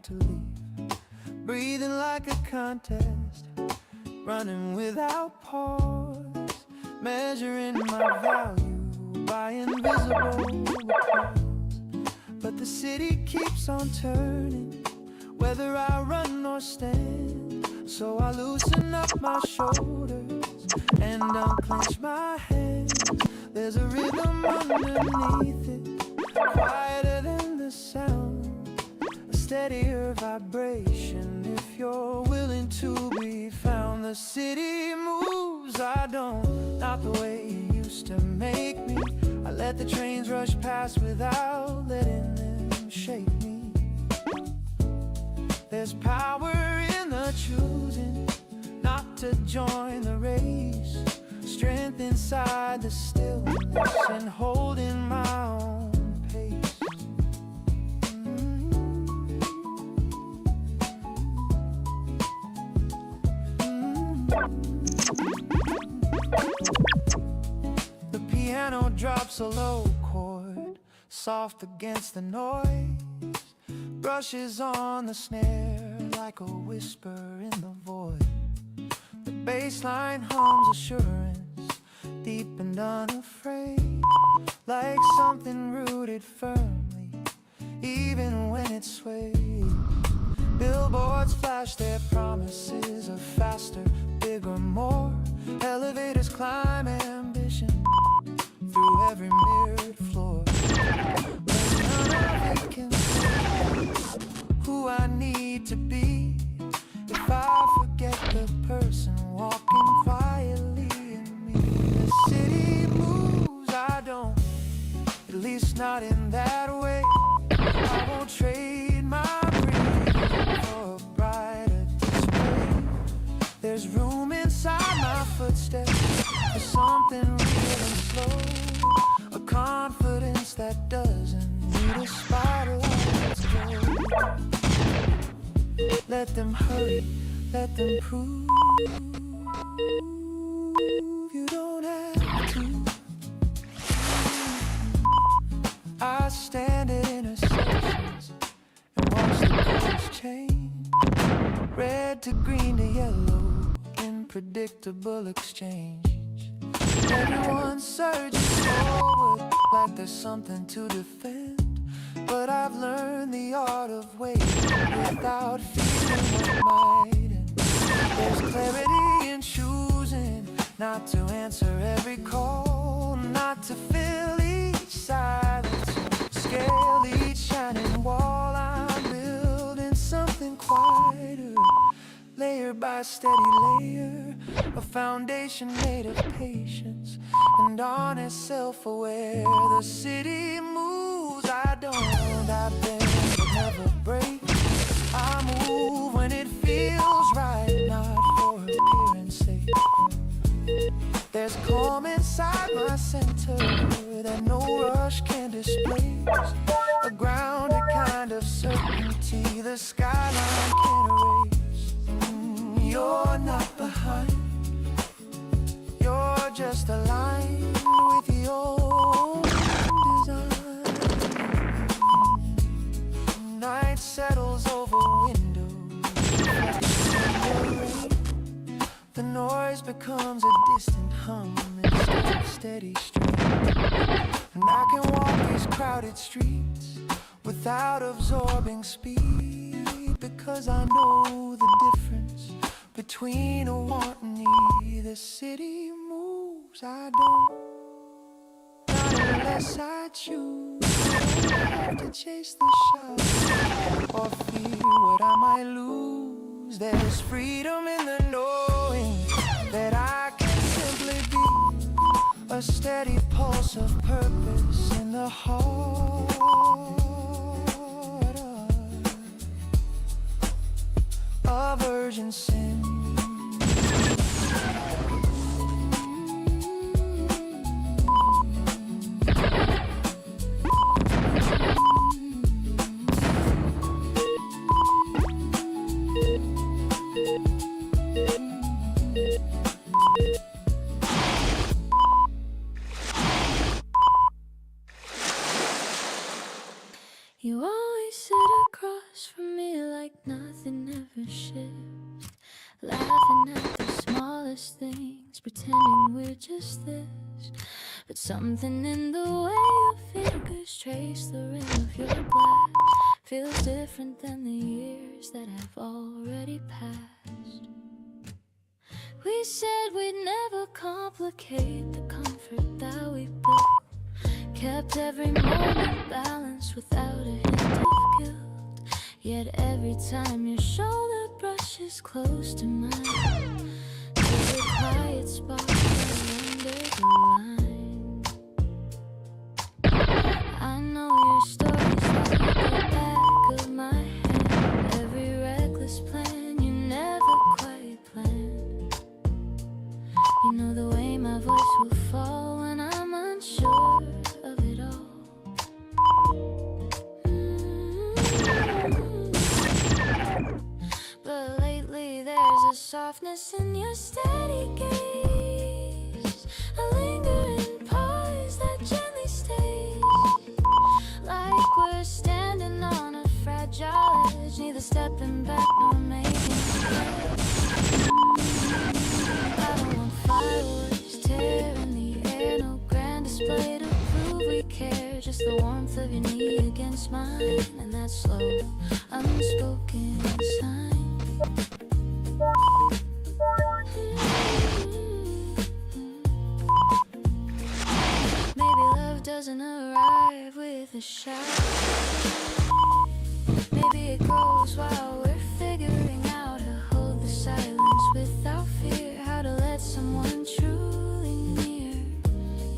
about to leave, breathing like a contest, running without pause, measuring my value by invisible applause. But the city keeps on turning, whether I run or stand. So I loosen up my shoulders and unclench my hands. There's a rhythm underneath it, quieter than the sound, a steadier vibration if you're willing to be found. The city moves, I don't, not the way it used to make me. I let the trains rush past without letting them shake me. There's power in the choosing not to join the race, strength inside the stillness and holding my own pace. The piano drops a low chord, soft against the noise, brushes on the snare like a whisper in the void. The bass line hums assurance, deep and unafraid, like something rooted firmly, even when it sways. Billboards flash their promises of faster, bigger, more. Elevators climb ambition through every mirrored floor. But none of it can be who I need to be if I forget the person walking quietly in me. The city moves, I don't, at least not in that way. I won't trade my breathing for a brighter display. There's room inside my footsteps for something real and slow, a confidence that doesn't need a spotlight. Let's go. Let them hurry, let them prove you don't have to. I stand at intersections and watch the colors change, red to green to yellow in predictable exchange. Everyone surges forward like there's something to defend, but I've learned the art of waiting without feeling what might end. There's clarity in choosing not to answer every call, not to fill each silence, scale each shining wall. I'm building something quieter, layer by steady layer, a foundation made of patience and honest self-aware. The city moves, I don't, I bend but never break. I move when it feels right, not for appearance sake. There's calm inside my center that no rush can displace, a grounded kind of certainty the skyline can erase. You're not behind, you're just aligned with your own design. Night settles over windows, the noise becomes a distant hum instead of steady stream. And I can walk these crowded streets without absorbing speed, because I know the difference between a want and need. The city moves, I don't, not unless I choose to chase the shadow or fear what I might lose. There's freedom in the knowing that I can simply be a steady pulse of purpose in the heart of urgency. You always sit across from me like never shift. Laughing at the smallest things, pretending we're just this. But something in the way your fingers trace the rim of your glass feels different than the years that have already passed. We said we'd never complicate the comfort that we built. Kept every moment balanced without a hint of guilt. Yet every time your shoulder brushes close to mine, there's a quiet spark under the line. I know your stories like the back of my hand. Every reckless plan you never quite planned. You know the way my voice will fall when I'm unsure of it all. But lately there's a softness in your steady gaze, a lingering pause that gently stays, like we're standing on a fragile edge, neither stepping back nor making space. I don't want fireworks tearing the air, no grand display to prove we care, just the warmth of your knee against mine, and that slow, unspoken sign. Maybe love doesn't arrive with a shout. Maybe it grows while we're figuring out how to hold the silence without fear, how to let someone truly near.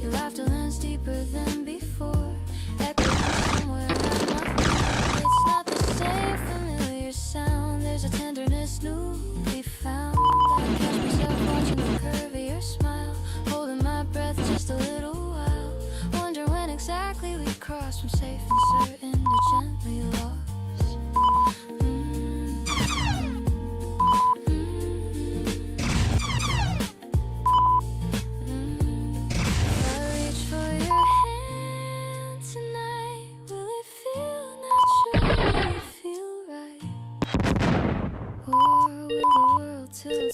Your laughter lands deeper than before, echoing somewhere out my heart. It's not the same familiar sound. There's a tenderness newly found. I catch myself watching the curve of your smile, holding my breath just a little while, wonder when exactly we cross from safe and certain to gently lost.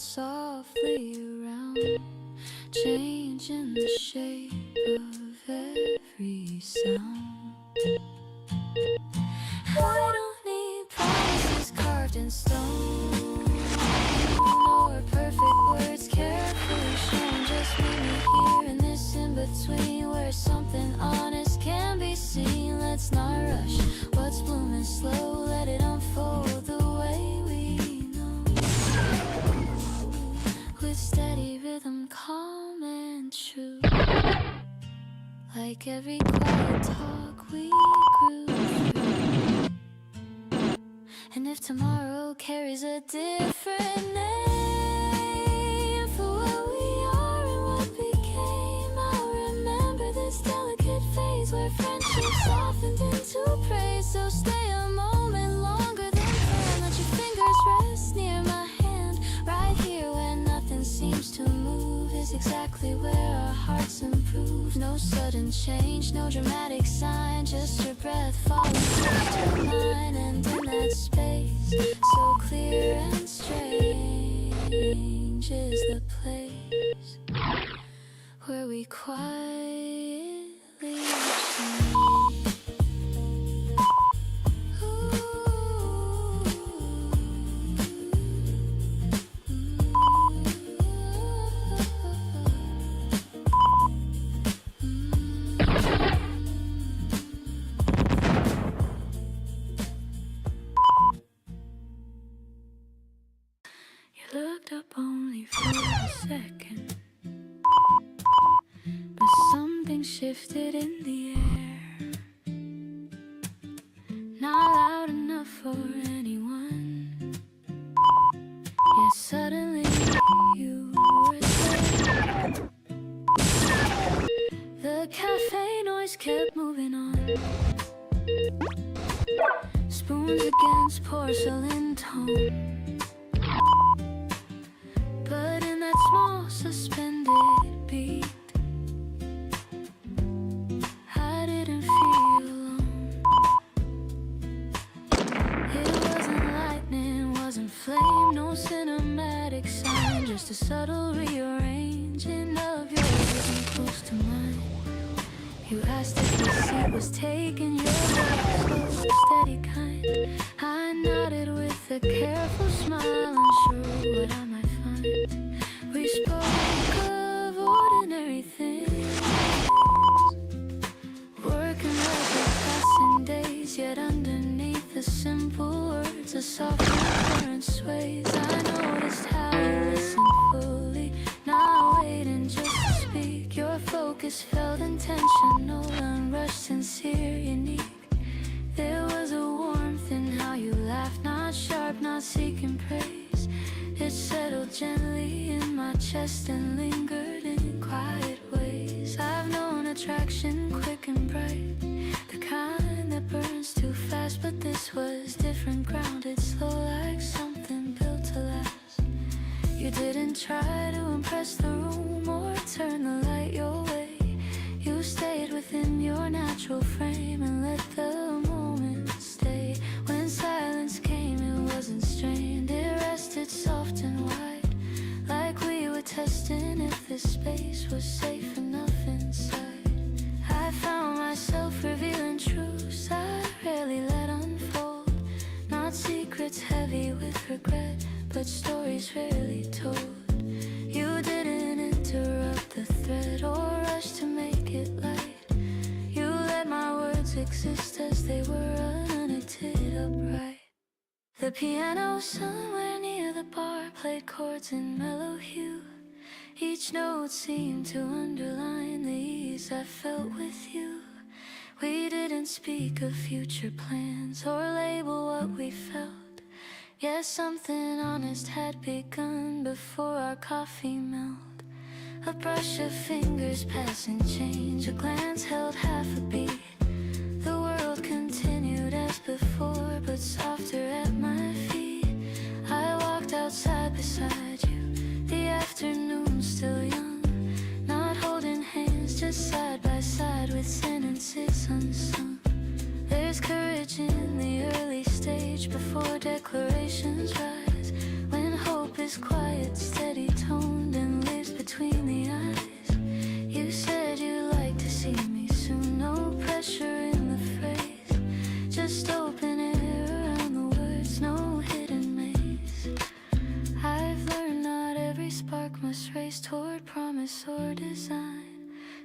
Softly around, changing the shape of every sound. I don't need promises carved in stone, nor perfect words carefully shown. Just meet me here in this in-between, where something honest can be seen. Let's not rush what's blooming slow, let it unfold the way we know. With steady rhythm, calm and true, like every quiet talk we grew through. And if tomorrow carries a different name for what we are and what became, I'll remember this delicate phase where friendship softened into praise. So stay a moment longer than planned, let your fingers rest near my hand, right here where nothing seems to move is exactly where our hearts improve. No sudden change, no dramatic sign, just your breath falling close to mine. And in that space, so clear and strange, is the place where we quietly change. Looked up only for a second, but something shifted in the air, not loud enough for anyone. Yet suddenly you were there. The cafe noise kept moving on, spoons against porcelain tone. But in that small suspended beat, I didn't feel alone. It wasn't lightning, wasn't flame. no cinematic sign, just a subtle rearranging of your vision close to mine. You asked if the seat was taken, your breath slow, steady kind. I nodded with a careful smile, unsure what I might find. We spoke of ordinary things, working like we're passing days, yet underneath the simple words, a soft current sways. I noticed how you listened fully, not waiting just to speak. Your focus felt intentional, unrushed, sincere, unique. There was a warmth in how you laughed, not sharp, not seeking praise. It settled gently in my chest and lingered in quiet ways. I've known attraction quick and bright, the kind that burns too fast, but this was different, grounded, slow, like something built to last. You didn't try to impress the room or turn the light your way. You stayed within your natural frame and let the moment stay. When silence came, it wasn't strained, it rested soft and wide, like we were testing if this space was safe enough inside. I found myself revealing truths I rarely let unfold, not secrets heavy with regret, but stories rarely told. You didn't interrupt the thread or rush to make it light. You let my words exist as they were, unedited, upright. The piano somewhere near the bar played chords in mellow hue. Each note seemed to underline the ease I felt with you. We didn't speak of future plans or label what we felt. Yes, something honest had begun before our coffee melt. A brush of fingers passing change, a glance held half a beat. The world continued as before, but softer at my feet. I walked outside beside you, the afternoon still young, not holding hands, just side by side with sentences unsung. There's courage in the early stage before declarations rise, when hope is quiet, steady toned, and lives between the eyes. You said you'd like to see me soon, no pressure in the phrase, just open air around the words, no hidden maze. I've learned not every spark must race toward promise or design.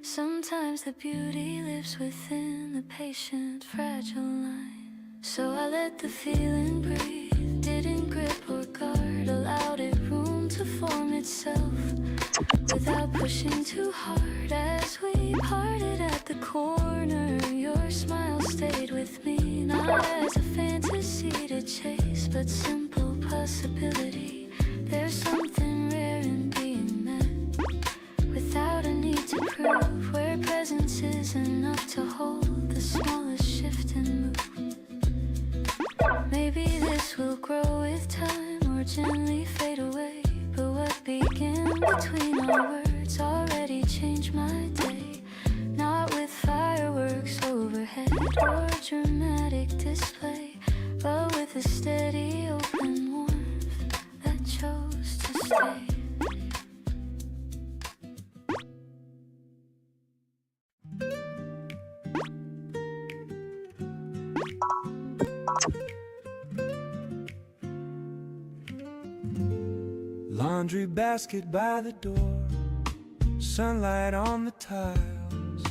Sometimes the beauty lives within the patient, fragile line. So I let the feeling breathe, didn't grip or guard, allowed it room to form itself without pushing too hard. As we parted at the corner, your smile stayed with me, not as a fantasy to chase, but simple possibility. There's something rare in being met without a need to prove, where presence is enough to hold the smallest shift and move. Maybe this will grow with time or gently fade away, but what began between our words already changed my day. Not with fireworks overhead or dramatic display, but with a steady open warmth that chose to stay. Laundry basket by the door, sunlight on the tiles,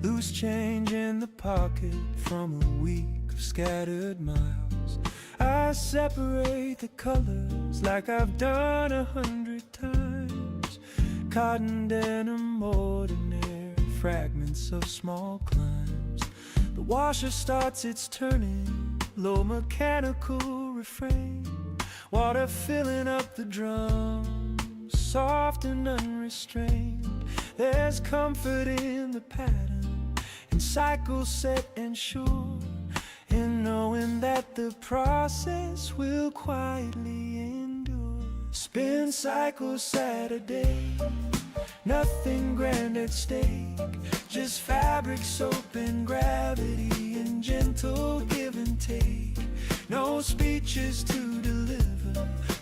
loose change in the pocket from a week of scattered miles. I separate the colors like I've done 100 times. Cotton denim, ordinary fragments of small climbs. The washer starts its turning, low mechanical refrain. Water filling up the drums, soft and unrestrained. There's comfort in the pattern, in cycles set and sure, in knowing that the process will quietly endure. Spin cycle Saturday, nothing grand at stake, just fabric, soap and gravity and gentle give and take. No speeches to deliver,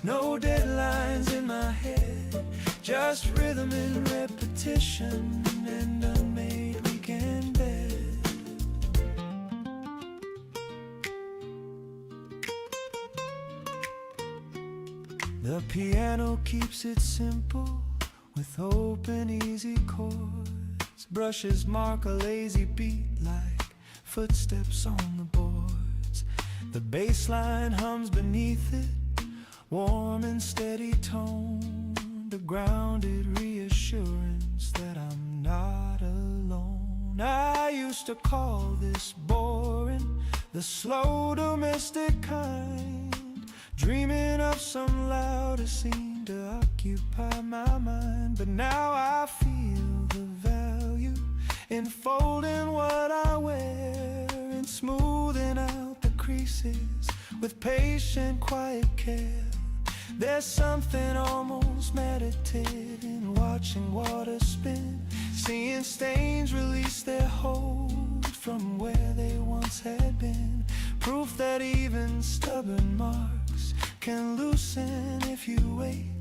No deadlines in my head, just rhythm and repetition and unmade weekend bed. The piano keeps it simple with open easy chords. Brushes mark a lazy beat like footsteps on the boards. The bass line hums beneath it, warm and steady tone, the grounded reassurance that I'm not alone. I used to call this boring, the slow domestic kind, dreaming of some louder scene to occupy my mind. But now I feel the value in folding what I wear and smoothing out the creases with patient, quiet care. There's something almost meditative in watching water spin, seeing stains release their hold from where they once had been. Proof that even stubborn marks can loosen if you wait.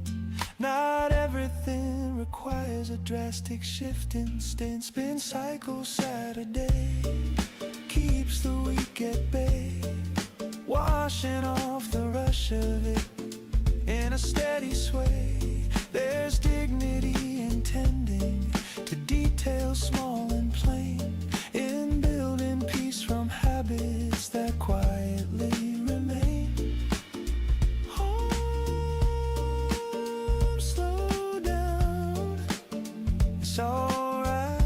Not everything requires a drastic shift instant. Spin cycle Saturday keeps the week at bay, washing off the rush of it in a steady sway. There's dignity in tending to details small and plain, in building peace from habits that quietly remain. Slow down, it's alright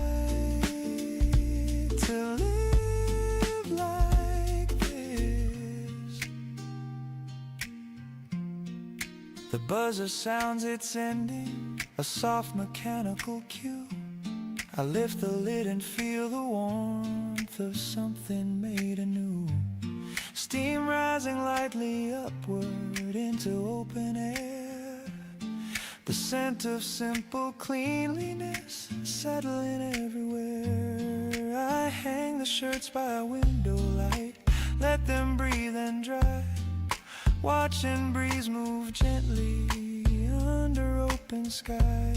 to live like this. The buzzer sounds its ending, a soft mechanical cue. I lift the lid and feel the warmth of something made anew. Steam rising lightly upward into open air, the scent of simple cleanliness settling everywhere. I hang the shirts by a window light, let them breathe and dry, watching breeze move gently under open sky.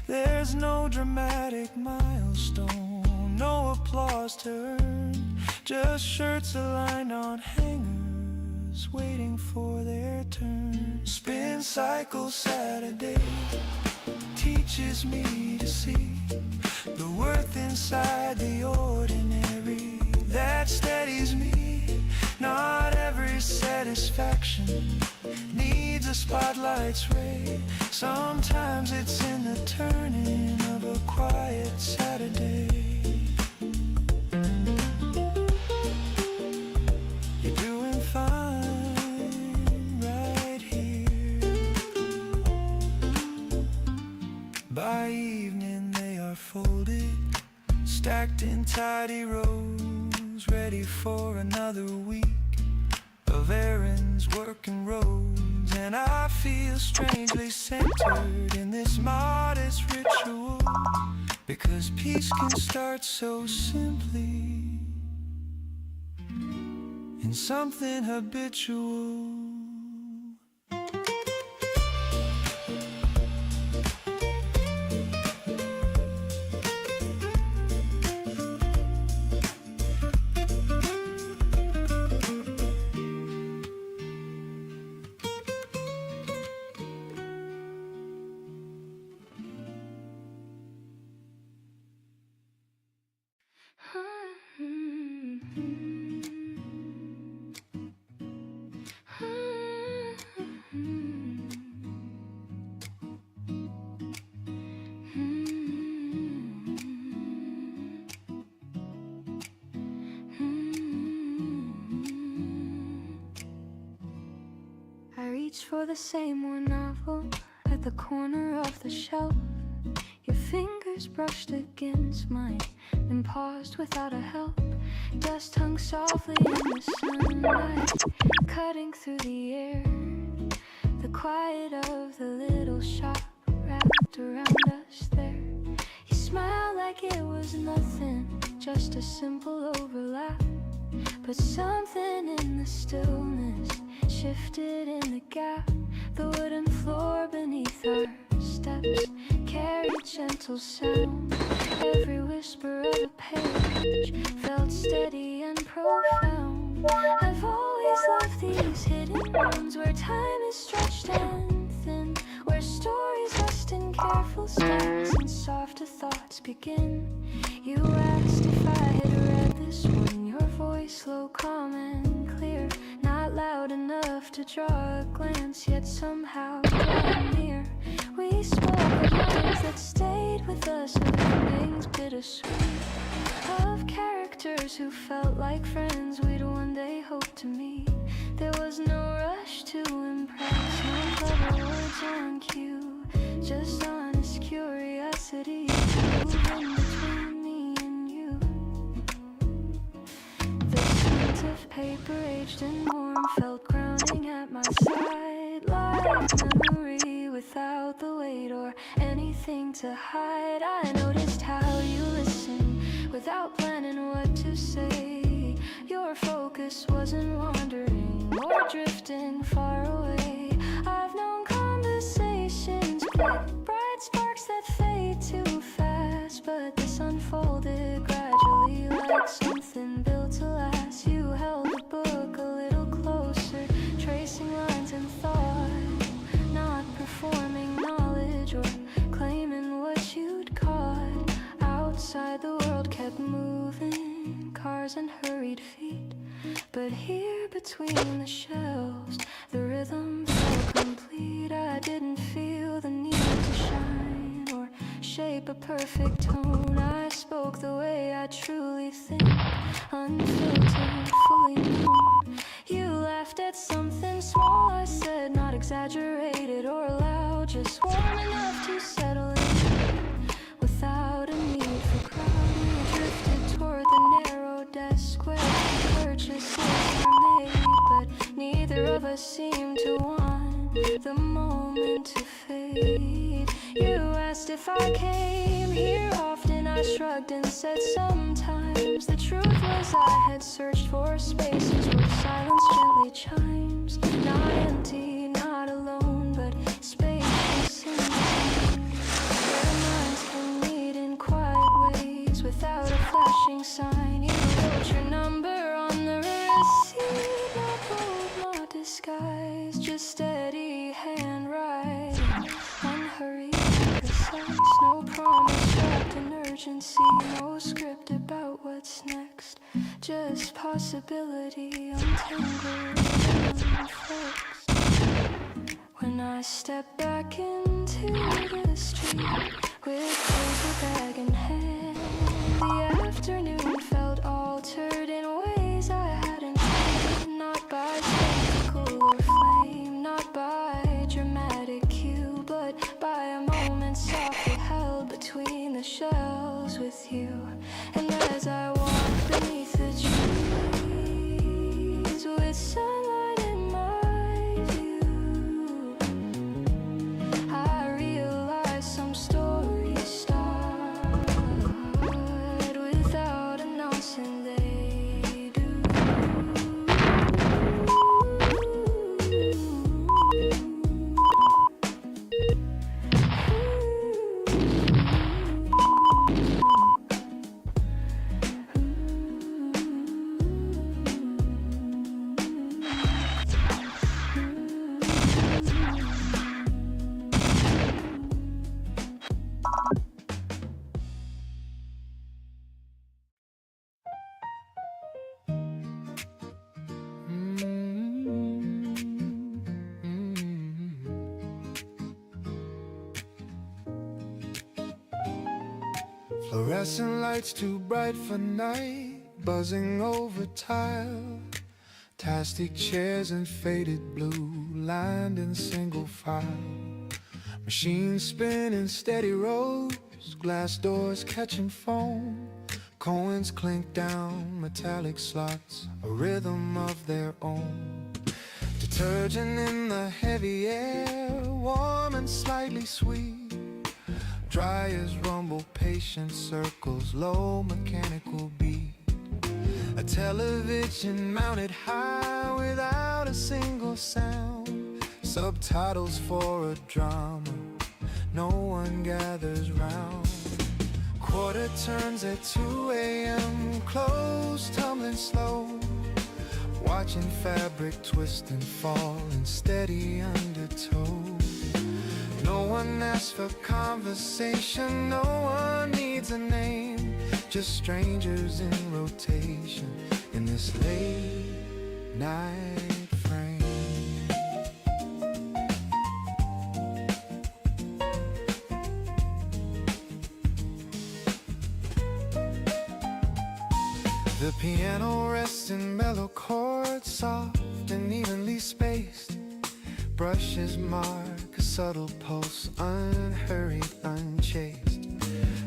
There's no dramatic milestone, no applause to earn, just shirts aligned on hangers waiting for their turn. Spin cycle Saturday teaches me to see the worth inside the ordinary that steadies me. Not every satisfaction needs a spotlight's ray. Sometimes it's in the turning of a quiet Saturday. You're doing fine right here. By evening they are folded, stacked in tidy rows, ready for another week of errands, work and roads. And I feel strangely centered in this modest ritual, because peace can start so simply in something habitual. I reach for the same one novel at the corner of the shelf. Your fingers brushed against mine, then paused without a help. Dust hung softly in the sunlight, cutting through the air. The quiet of the little shop wrapped around us there. He smiled like it was nothing, just a simple overlap. But something in the stillness shifted in the gap. The wooden floor beneath our steps carried gentle sound. Every whisper of a page felt steady and profound. I've always loved these hidden rooms where time is stretched and thin, where stories rest in careful steps and softer thoughts begin. You asked if I had read this one, your voice low, calm and clear, not loud enough to draw a glance, yet somehow drawn near. We spoke of lines that stayed with us, of endings bittersweet, of characters who felt like friends we'd one day hope to meet. There was no rush to impress, no clever words on cue, just honest curiosity moving between me and you. The scent of paper aged and warm felt grounding at my side, like memory without the weight or anything to hide. I noticed how you listen without planning what to say. Your focus wasn't wandering or drifting far away. I've known conversations with bright sparks that fade too fast, but this unfolded gradually like something built to last. You held the book a little closer, tracing lines in thought, not performing knowledge or claiming what you'd caught. Outside the world kept moving, cars and hurried feet, but here between the shelves the rhythm felt complete. I didn't feel the need to shine or shape a perfect tone. I spoke the way I truly think, unfiltered, fully known. You laughed at something small I said, not exaggerated or loud, just warm enough to settle in without a need for crowd. We drifted toward the narrow desk where purchases are made, but neither of us seemed to want the moment to fade. You asked if I came here often, I shrugged and said sometimes. The truth was I had searched for spaces where silence gently chimes, not empty, not alone, but spacious in time, where minds can meet in quiet ways without a flashing sign. You wrote your number on the receipt, not bold, not disguised, just steady handwriting, unhurried and precise. No promise wrapped in urgency, no script about what's next, just possibility untangled and unfixed. When I stepped back into the street with paper bag in hand, the afternoon felt altered in ways I hadn't planned, not by spectacle or flame, not by dramatic cue, but by a moment softly held between the shelves with you. And as I walked beneath the trees with sunlight in my view, I realized some stories start without announcing they do. Fluorescent lights too bright for night, buzzing over tile, plastic chairs and faded blue, lined in single file. Machines spinning steady rows, glass doors catching foam, coins clink down metallic slots, a rhythm of their own. Detergent in the heavy air, warm and slightly sweet. Dryers rumble, patient circles, low mechanical beat. A television mounted high without a single sound. subtitles for a drama. No one gathers round. Quarter turns at 2 a.m. Clothes tumbling slow. Watching fabric twist and fall in steady undertow. No one asks for conversation, no one needs a name. Just strangers in rotation in this late night frame. The piano rests in mellow chords, soft and evenly spaced. Brushes mark a subtle pulse, unhurried, unchased.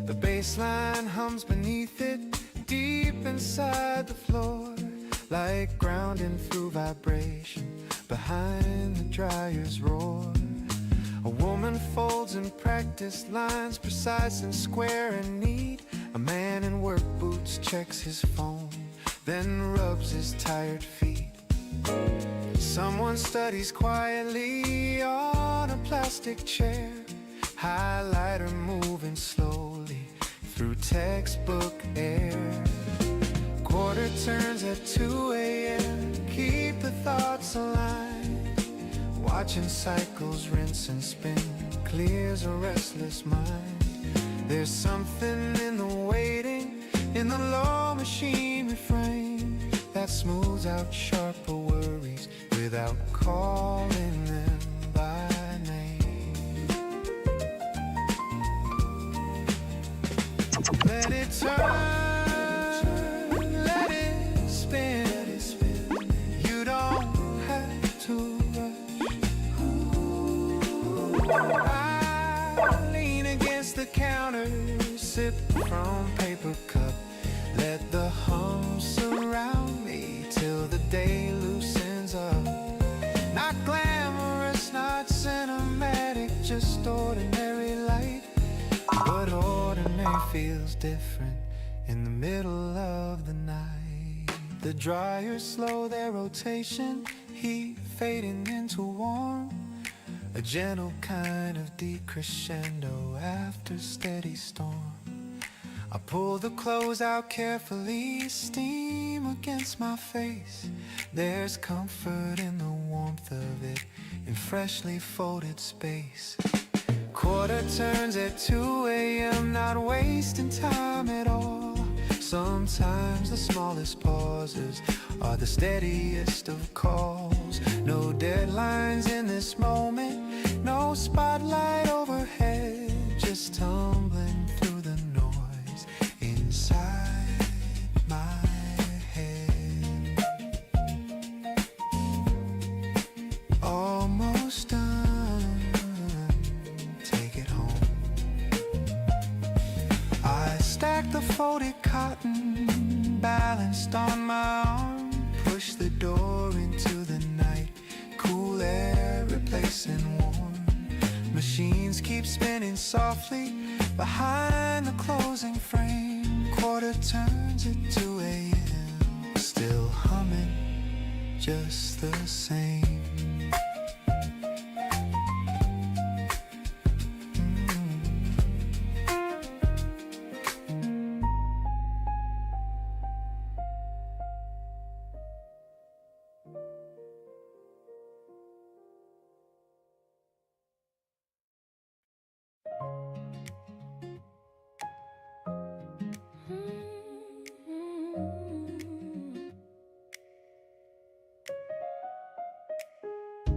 The bass line hums beneath it, deep inside the floor, like grounding through vibration behind the dryer's roar. A woman folds in practice lines, precise and square and neat. A man in work boots checks his phone, then rubs his tired feet. Someone studies quietly on a plastic chair, highlighter moving slowly through textbook air. Quarter turns at 2 a.m. Keep the thoughts aligned. Watching cycles rinse and spin clears a restless mind. There's something in the waiting, in the low machine refrain, that smooths out sharper worries without calling them by name. Let it turn, let it spin. You don't have to rush. I lean against the counter, sip from paper cup. Let the hum surround me till the day loosens up. Not glamorous, not cinematic, just ordinary light. But ordinary feels different in the middle of the night. The dryers slow their rotation, heat fading into warm. A gentle kind of decrescendo after steady storm. I pull the clothes out carefully, steam against my face. There's comfort in the warmth of it, in freshly folded space. Quarter turns at 2 a.m., not wasting time at all. Sometimes the smallest pauses are the steadiest of calls. No deadlines in this moment, no spotlight overhead, just tumbling through the noise inside my head. Almost done, take it home. I stack the folded cotton, balanced on my arm, push the door into the night, cool air replacing warm. Machines keep spinning softly behind the closing frame. Quarter turns at 2 a.m., still humming just the same.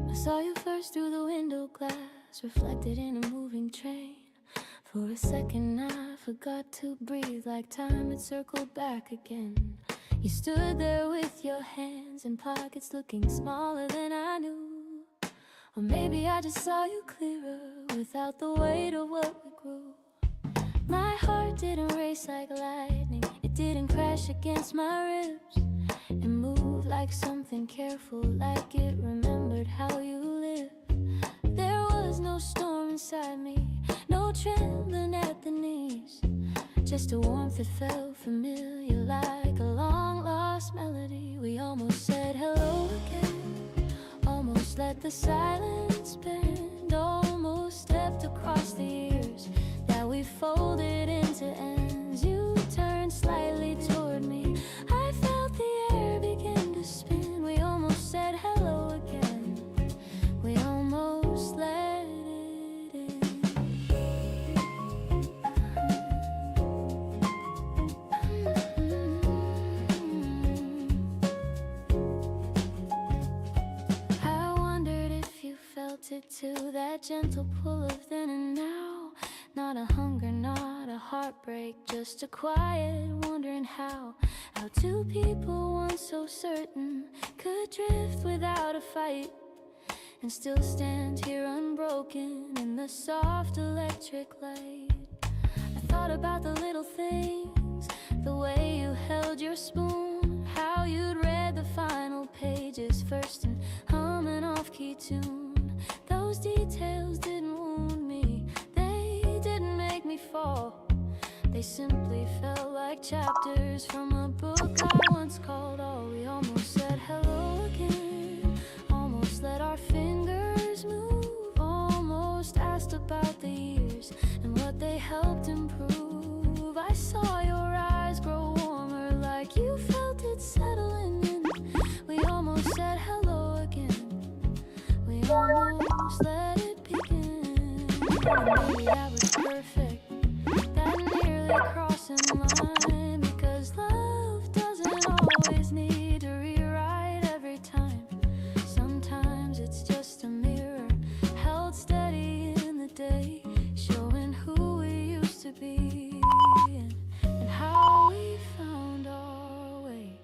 I saw you first through the window glass, reflected in a moving train. For a second I forgot to breathe, like time had circled back again. You stood there with your hands in pockets, looking smaller than I knew. Or maybe I just saw you clearer, without the weight of what we grew. My heart didn't race like lightning, it didn't crash against my ribs. It moved like something careful, like it remembered how you lived. There was no storm inside me, no trembling at the knees, just a warmth that felt familiar, like a long-lost melody. We almost said hello again, almost let the silence spent, almost stepped across the years that we folded into ends. You turned slightly toward me, I felt the air begin to spin. We almost said hello again, we almost let it in. I wondered if you felt it too, that gentle pull of then and now. Not a hunger, not a heartbreak, just a quiet wondering how two people once so certain could drift without a fight and still stand here unbroken in the soft electric light. I thought about the little things, the way you held your spoon, how you'd read the final pages first and hum an off-key tune. Those details didn't wound me, they didn't make me fall. They simply felt like chapters from a book I once called all. We almost said hello again, almost let our fingers move, almost asked about the years and what they helped improve. I saw your eyes grow warmer, like you felt it settling in. We almost said hello again, we almost let it begin. Maybe that was perfect, that nearly crossing line, because love doesn't always need to rewrite every time. Sometimes it's just a mirror held steady in the day, showing who we used to be and how we found our way.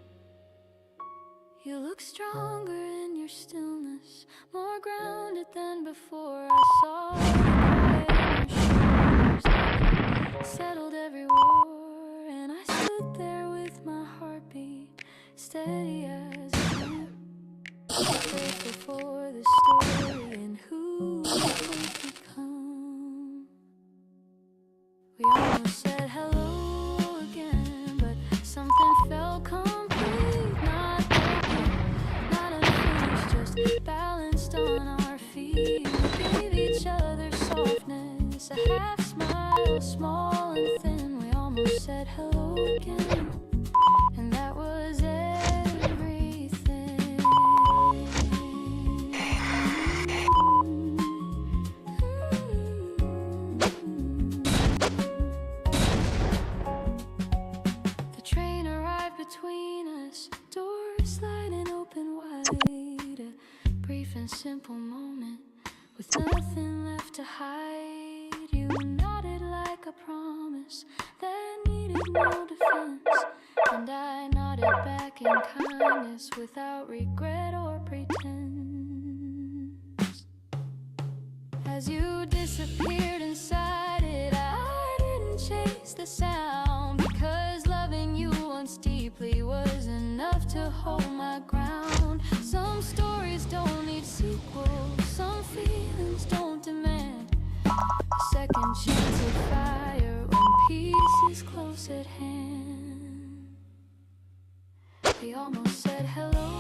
You look stronger in your stillness, more grounded than before. I saw your shoulders settled every war, and I stood there with my heartbeat steady as a lamp, grateful for the story and who we've become. We almost said hello again, but something felt complete, not broken, not unfinished, just balanced on our feet. We gave each other softness, a half smile, small and thin. We almost said hello again, and that was everything. The train arrived between us, doors sliding open wide. A brief and simple moment with nothing left to hide. You nodded like a promise that needed no defense, and I nodded back in kindness without regret or pretense. As you disappeared inside it, I didn't chase the sound, because loving you once deeply was enough to hold my ground. Some stories don't need sequels, some feelings don't demand a second chance at fire when peace is close at hand. We almost said hello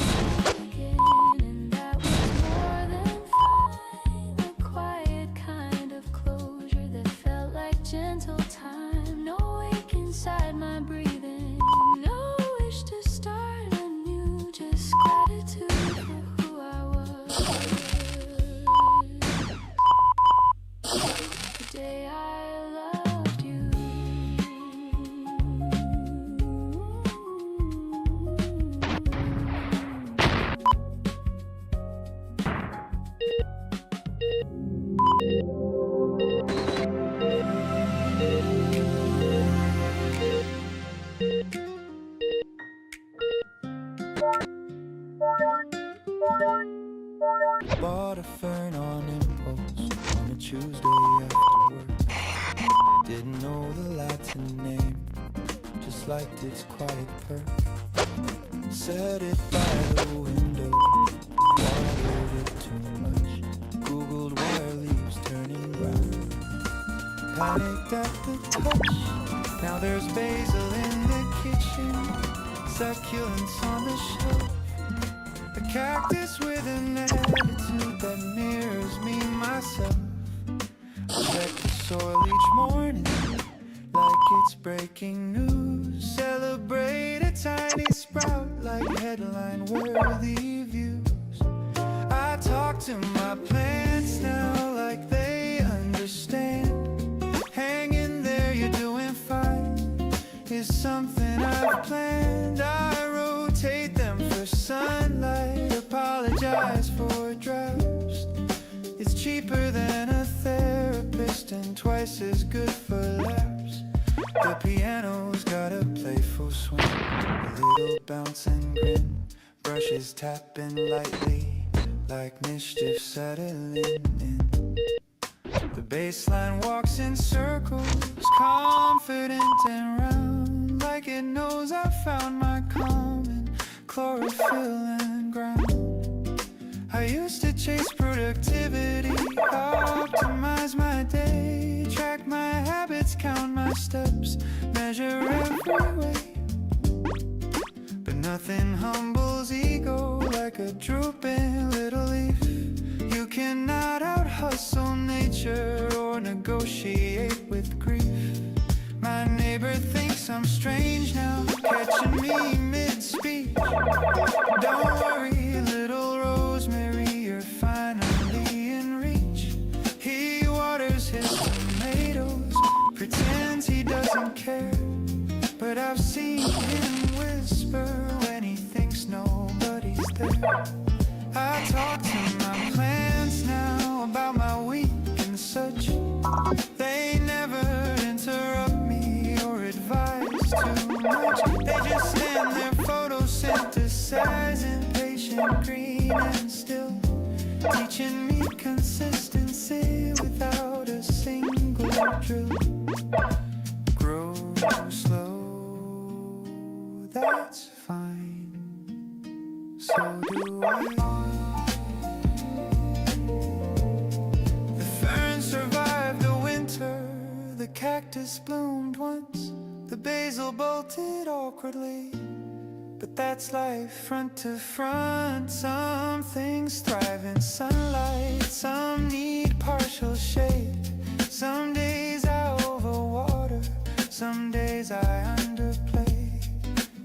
again, and that was more than fine. A quiet kind of closure that felt like gentle time. No ache inside my breathing, no wish to start anew, just gratitude for who I was. The day I loved you. Bought a fern on impulse on a Tuesday after work. Didn't know the Latin name, just liked its quiet perk. Set it by the window, watered it too much. Googled why are leaves turning brown. Panicked at the touch. Now there's basil in the kitchen, succulents on the shelf. A cactus with an attitude that mirrors me myself. I check the soil each morning like it's breaking news. Celebrate a tiny sprout like headline-worthy views. I talk to my plants now like they understand. Hang in there, you're doing fine. It's something I've planned. I rotate them for sunlight. Apologize for drafts. It's cheaper than a therapist and twice as good for laughs. The piano's got a playful swing, a little bounce and grin. Brushes tapping lightly like mischief settling in. The bass line walks in circles, confident and round, like it knows I found my calm in chlorophyll and ground. I used to chase productivity, optimize my day, track my habits, count my steps, measure every way. But nothing humbles ego like a drooping little leaf. You cannot out-hustle nature or negotiate with grief. My neighbor thinks I'm strange now, catching me mid-speech. Don't worry, little rosemary, you're finally in reach. He waters his tomatoes, pretends he doesn't care, but I've seen him whisper when he thinks nobody's there. I talk to my plants now about my week and such. They never interrupt me or advise too much. They just stand there photosynthesizing, patient, green and still, teaching me consistency without a single drill. Grow slow, that's fine. So do I. The fern survived the winter, the cactus bloomed once, the basil bolted awkwardly. But that's life, front to front. Some things thrive in sunlight, some need partial shade. Some days I overwater, some days I underplay.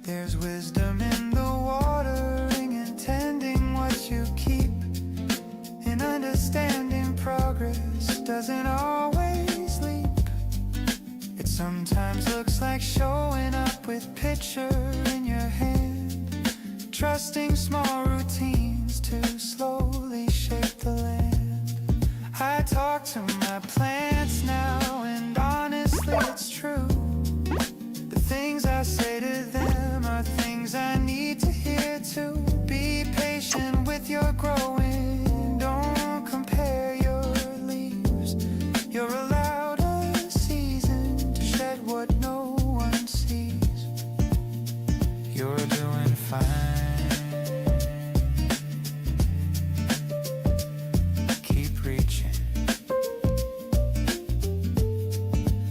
There's wisdom in the watering and tending what you keep. And understanding progress doesn't always leap. It sometimes looks like showing up with picture in your hand, trusting small routines to slowly shape the land. I talk to my plants now, and honestly it's true. The things I say to them are things I need to hear too. Be patient with your growing, don't compare your leaves. You're allowed a season to shed what no one sees. You're doing fine. Keep reaching.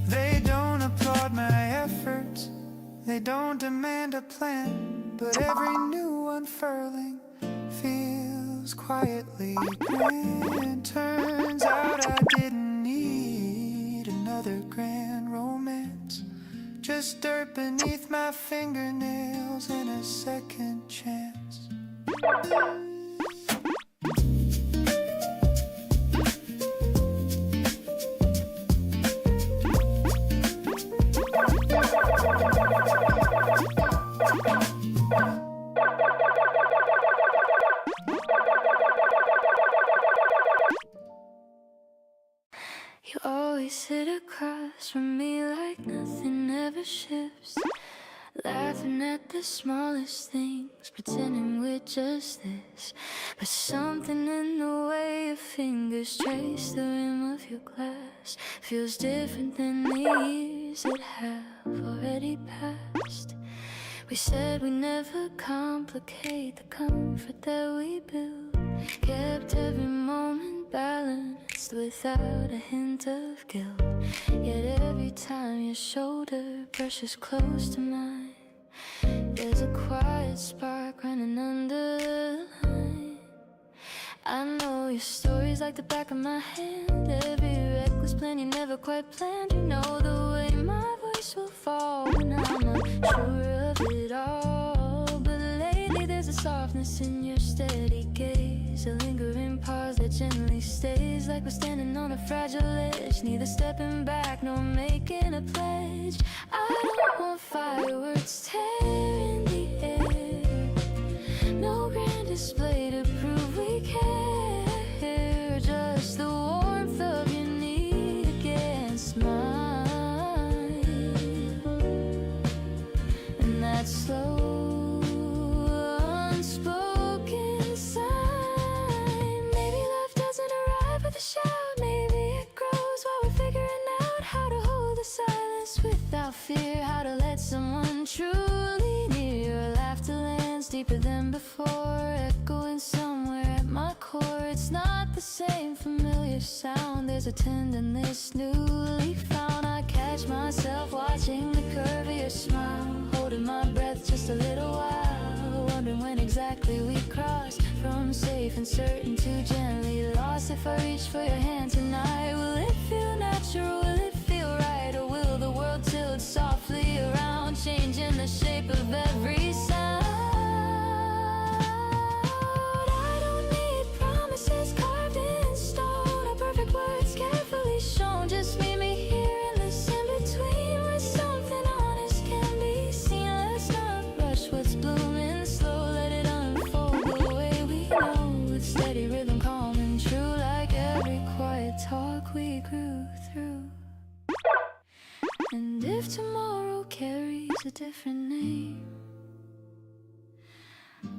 They don't applaud my efforts, they don't demand a plan, but every new unfurling feels quietly grand. Turns out I didn't need another grand romance, just dirt beneath my fingernails and a second chance. You always sit across from me like nothing ever shifts, laughing at the smallest things, pretending we're just this. But something in the way your fingers trace the rim of your glass feels different than the years that have already passed. We said we never complicate the comfort that we build, kept every moment balanced without a hint of guilt. Yet every time your shoulder brushes close to mine, there's a quiet spark running under the line. I know your story's like the back of my hand. Every reckless plan you never quite planned. You know the way my voice will fall when I'm unsure of it all. But lately there's a softness in your steady gaze, a lingering pause that gently stays, like we're standing on a fragile edge, neither stepping back nor making a pledge. I don't want fireworks tearing the air, no grand display to prove we care, just the warmth of your need against mine, and that slow unspoken sign. Maybe love doesn't arrive with a shout, maybe it grows while we're figuring out how to hold the silence without fear, how to let someone truly near. Your laughter lands deeper than before, echoing somewhere at my core. It's not the same familiar sound, there's a tenderness newly found. I catch myself watching the curve of your smile, holding my breath just a little while, wondering when exactly we cross from safe and certain to gently lost. If I reach for your hand tonight, will it feel natural, will it feel right, or will the world tilt softly around, changing the shape of every sound? I don't need promises carved in stone, or perfect words carefully shown. Just meet me here in this in-between, where something honest can be seen. Let's not rush what's blooming slow, let it unfold the way we know, with steady rhythm, calm and true, like every quiet talk we grew through. And if tomorrow carries a different name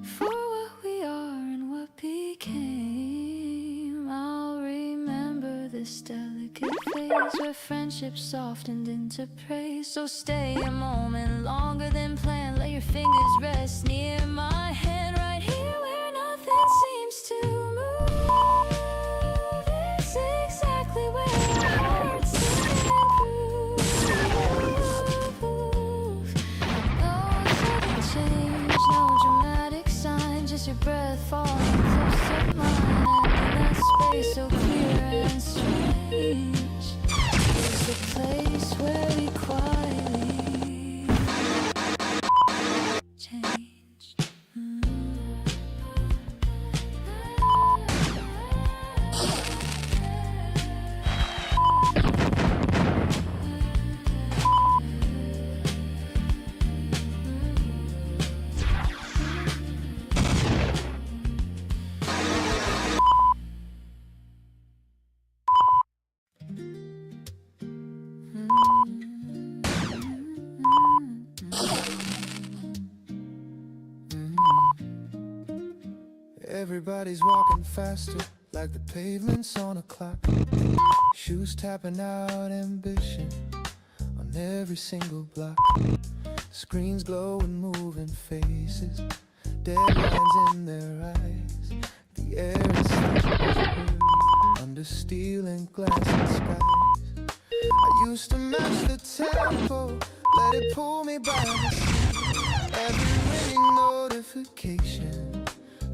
for what we are and what became, I'll remember this delicate phase where friendship softened into praise. So stay a moment longer than planned, let your fingers rest near my hand, right here where nothing seems to move. It's exactly where our hearts improve. No sudden change, no dramatic sign, just your breath falling close to mine, and in that space so clear and strange is the place where we quietly change. Everybody's walking faster, like the pavements on a clock. Shoes tapping out ambition on every single block. Screens glowing, moving faces, deadlines in their eyes. The air is thick under steel and glass and skies. I used to match the tempo, let it pull me by the seat. Every ringing notification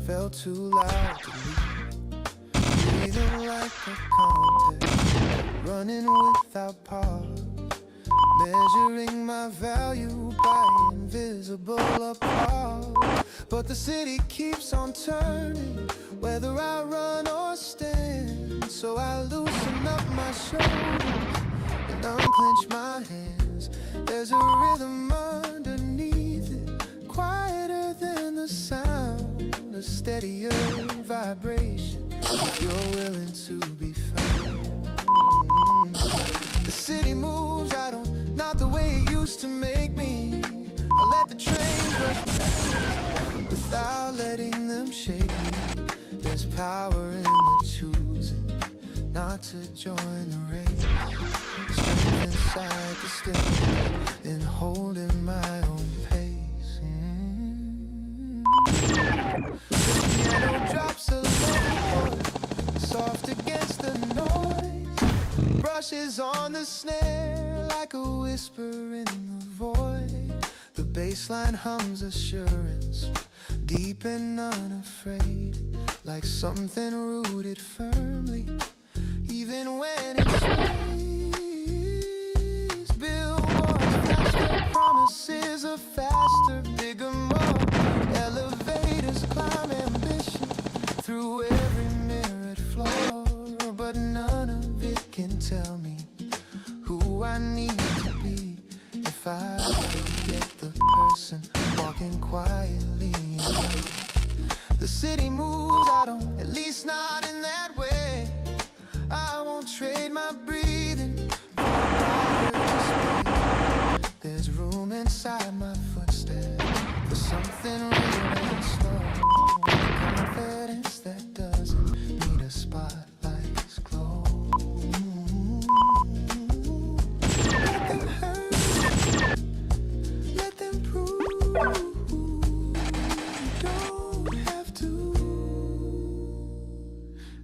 felt too loud to leave. Breathing like a contest, running without pause, measuring my value by invisible applause. But the city keeps on turning, whether I run or stand. So I loosen up my shoulders and unclench my hands. There's a rhythm underneath it, quieter than the sound, a steadier vibration, if you're willing to be found. The city moves, not the way it used to make me. I let the trains rush past without letting them shake me. There's power in the choosing not to join the race. Strength inside the stillness in holding my own pace. The piano drops a low chord, soft against the noise, brushes on the snare like a whisper in the void. The bass line hums assurance, deep and unafraid, like something rooted firmly, even when it's raised. Billboards flash their promises of faster, bigger, more. Elevators climb ambition through every mirrored floor, but none of it can tell me who I need to be if I forget the person walking quietly. The city moves, I don't, at least not in that way. I won't trade my breathing for a brighter space. There's room inside my footsteps for something real and slow. Confidence that doesn't need a spotlight's glow. Let them hurt, let them prove.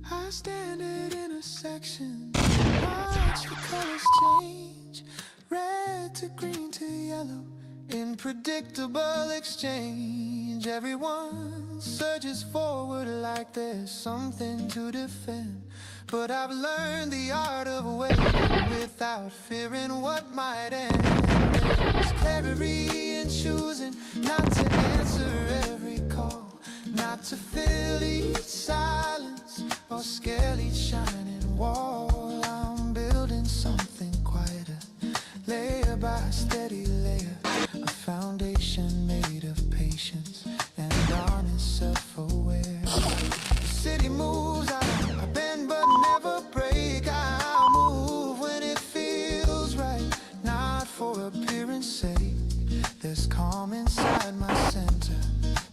I stand at intersections, watch the colors change, red to green to yellow, in predictable exchange. Everyone surges forward like there's something to defend, but I've learned the art of waiting without fearing what might end. There's clarity in choosing not to answer every call, not to fill each silence or scale each shining wall. I'm building something quieter, layer by steady layer, a foundation made of patience and honest self-aware. The city moves, I bend but never break. I'll move when it feels right, not for appearance sake. There's calm inside my center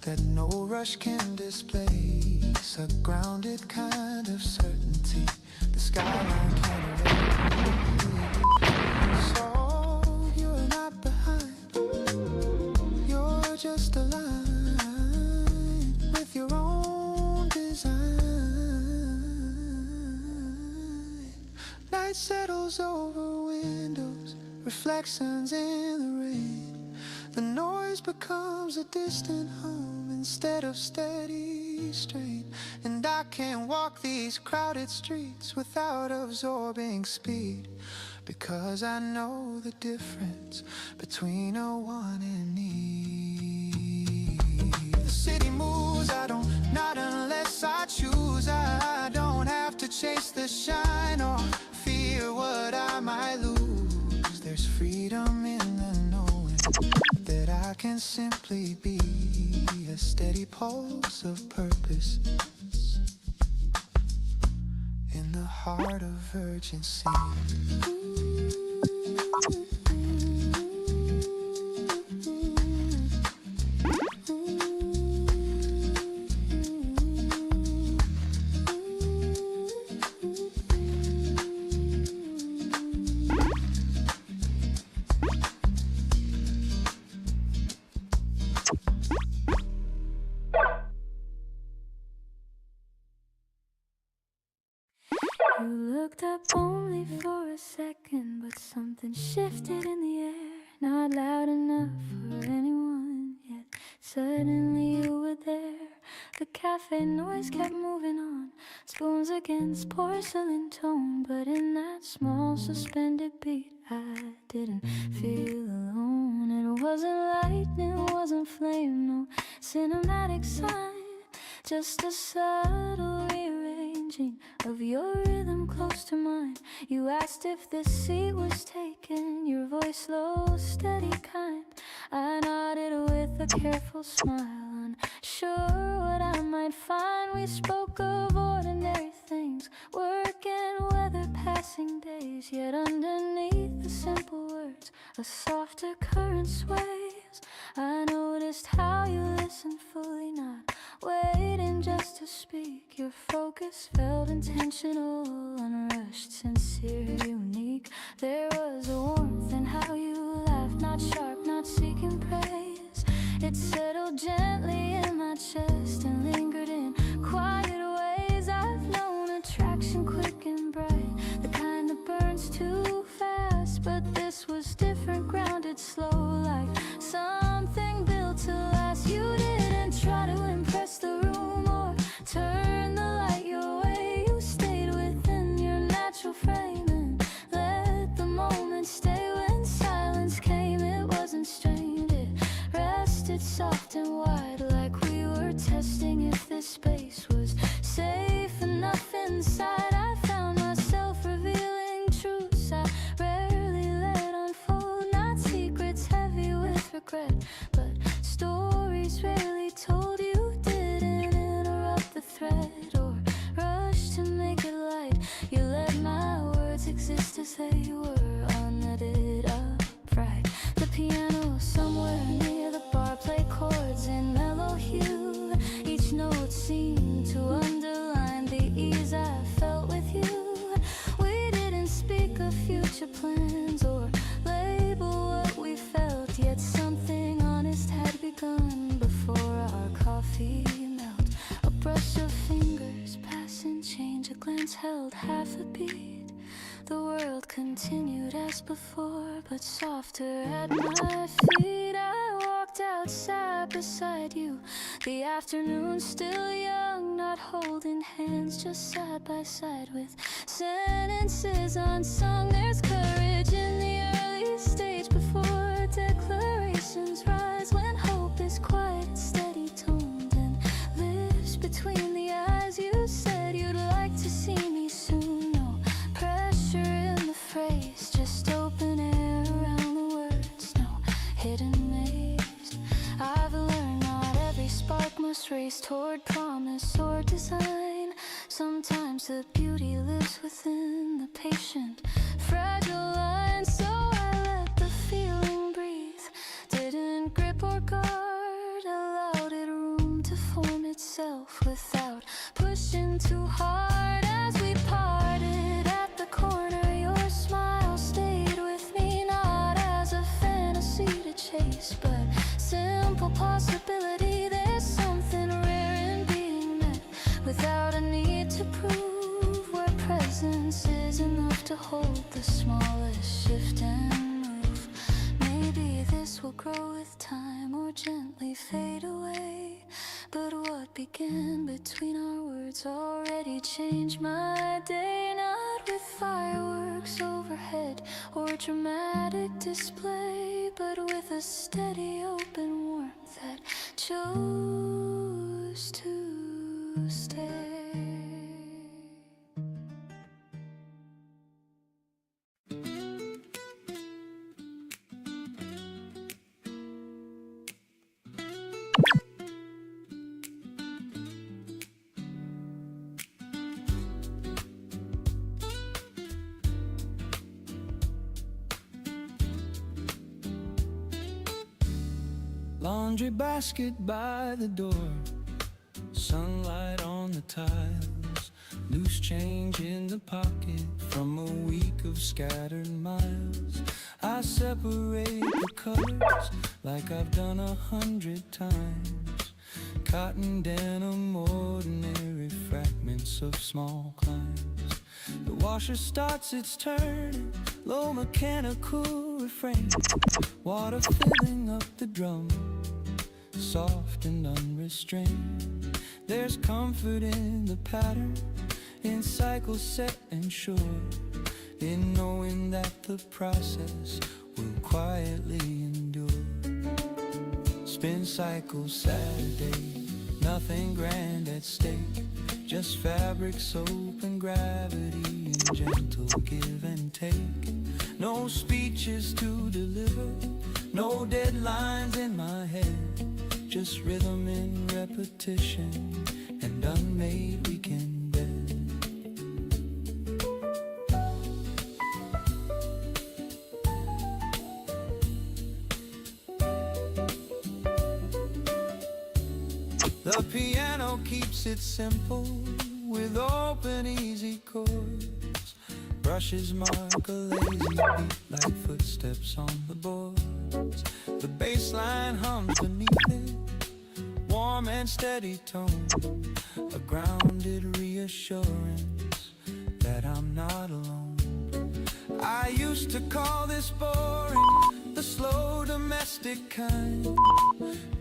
that no rush can displace, a grounded kind of certainty the skyline can't erase. So you're not behind, you're just aligned with your own design. Night settles over windows, reflections in the rain. The noise becomes a distant hum instead of steady strain. And I can't walk these crowded streets without absorbing speed, because I know the difference between a want and need. The city moves, I don't, not unless I choose. I don't have to chase the shine or fear what I might lose. There's freedom in the knowing that I can simply be a steady pulse of purpose in the heart of urgency. You looked up only for a second, but something shifted in the air, not loud enough for anyone yet. Suddenly you were there. The cafe noise kept moving on, spoons against porcelain tone, but in that small suspended beat I didn't feel alone. It wasn't lightning, it wasn't flame, no cinematic sign, just a subtle rearranging of your rhythm close to mine. You asked if this seat was taken, your voice low, steady, kind. I nodded with a careful smile, unsure what I might find. We spoke of ordinary things, work and weather, passing days, yet underneath the simple words a softer current sways. I noticed how you listened fully, not waiting just to speak. Your focus felt intentional, unrushed, sincere, unique. There was a warmth in how you laughed, not sharp, not seeking praise. It settled gently in my chest and lingered in quiet ways. I've known attraction quick and bright, the kind that burns too fast, but this was different, grounded, slow, like something built to last. You didn't try to impress the room or turn a frame and let the moment stay. When silence came, it wasn't strained, it rested soft and wide, like we were testing if this space was safe enough inside. I found myself revealing truths I rarely let unfold, not secrets heavy with regret, but stories rarely told. You didn't interrupt the thread or rush to make it light. You let my words exist as they were, unknitted, upright. The piano somewhere near the bar played chords in mellow hue. Each note seemed to underline the ease I felt with you. We didn't speak of future plans or label what we felt, yet something honest had begun before our coffee melt. A brush of fingers pass and change, a glance held half a beat. The world continued as before, but softer at my feet. I walked outside beside you, the afternoon still young, not holding hands, just side by side with sentences unsung. There's courage in the early stage before declarations rise, when hope is quiet and steady toned and lives between the eyes. You said you'd like to see me soon, no pressure in the phrase, just open air around the words, no hidden maze. I've learned not every spark must race toward promise or design. Sometimes the beauty lives within the patient, fragile line. So I let the feeling breathe, didn't grip or guard, allowed it room to form itself without pushing too hard. As we parted at the corner, your smile stayed with me, not as a fantasy to chase, but simple possibility. There's something rare in being met without a need to prove, where presence is enough to hold the smallest shift and move. Maybe this will grow with time or gently fade away, but what began between our words already changed my day. Not with fireworks overhead or dramatic display, but with a steady open warmth that chose to stay. Laundry basket by the door, sunlight on the tiles, loose change in the pocket from a week of scattered miles. I separate the colors like I've done 100 times. Cotton, denim, ordinary fragments of small climbs. The washer starts its turn, low mechanical refrain, water filling up the drum, soft and unrestrained. There's comfort in the pattern, in cycles set and sure, in knowing that the process will quietly endure. Spin cycles Saturday, nothing grand at stake, just fabric, soap and gravity and gentle give and take. No speeches to deliver, no deadlines in my head, just rhythm in repetition and unmade weekend bed. The piano keeps it simple with open, easy chords. Brushes mark a lazy beat like footsteps on the boards. The bass line hums beneath it, warm and steady tone, a grounded reassurance that I'm not alone. I used to call this boring, the slow domestic kind,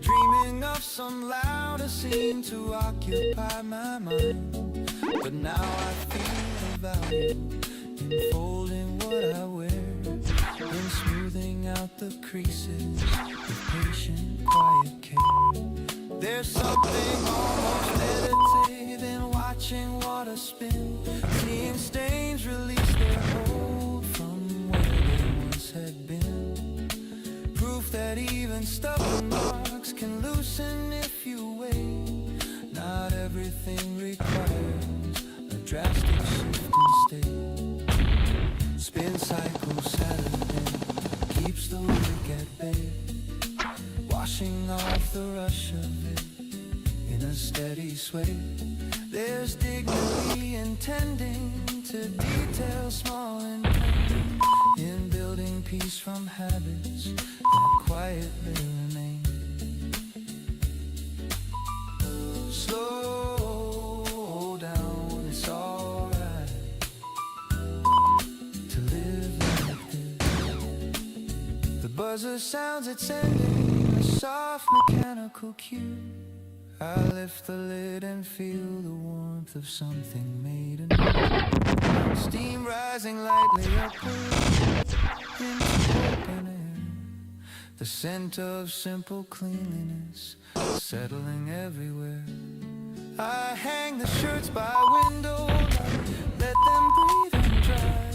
dreaming of some louder scene to occupy my mind. But now I feel the value in the creases with patient, quiet care. There's something almost meditative in watching water spin, seeing stains release their hold from where they once had been. Proof that even stubborn marks can loosen if you wait. Not everything requires a drastic shift in state. Spin cycle Saturday keeps the week at bay, washing off the rush of it in a steady sway. There's dignity in tending to details small and plain, in building peace from habits that quietly remain. Slow down, it's alright to live like this. The buzzer sounds, it's ending, a soft mechanical cue. I lift the lid and feel the warmth of something made anew. Steam rising lightly upward into open air. The scent of simple cleanliness settling everywhere. I hang the shirts by window light, let them breathe and dry,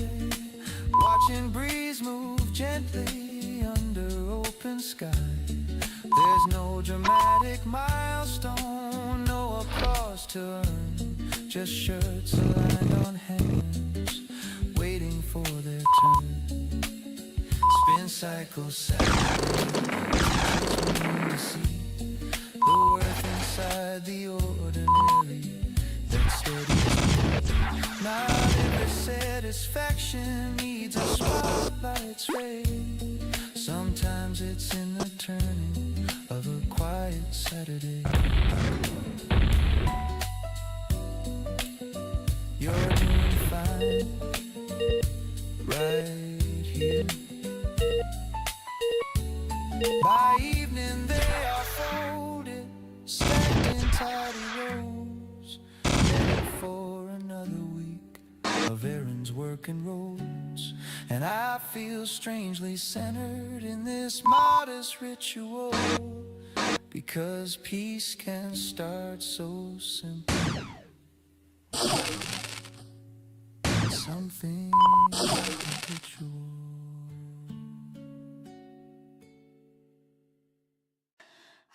watching breeze move gently under open sky. There's no dramatic milestone, no applause to earn, just shirts aligned on hangers, waiting for their turn. Spin cycle Saturday, to see the worth inside the ordinary that steadies me. Not every satisfaction needs a spotlight's ray. Sometimes it's in the turning of a quiet Saturday. You're doing fine right here. By evening they are folded, stacked in tidy rows, ready for another week of errands, work and roads. And I feel strangely centered in this modest ritual, because peace can start so simple. Something habitual.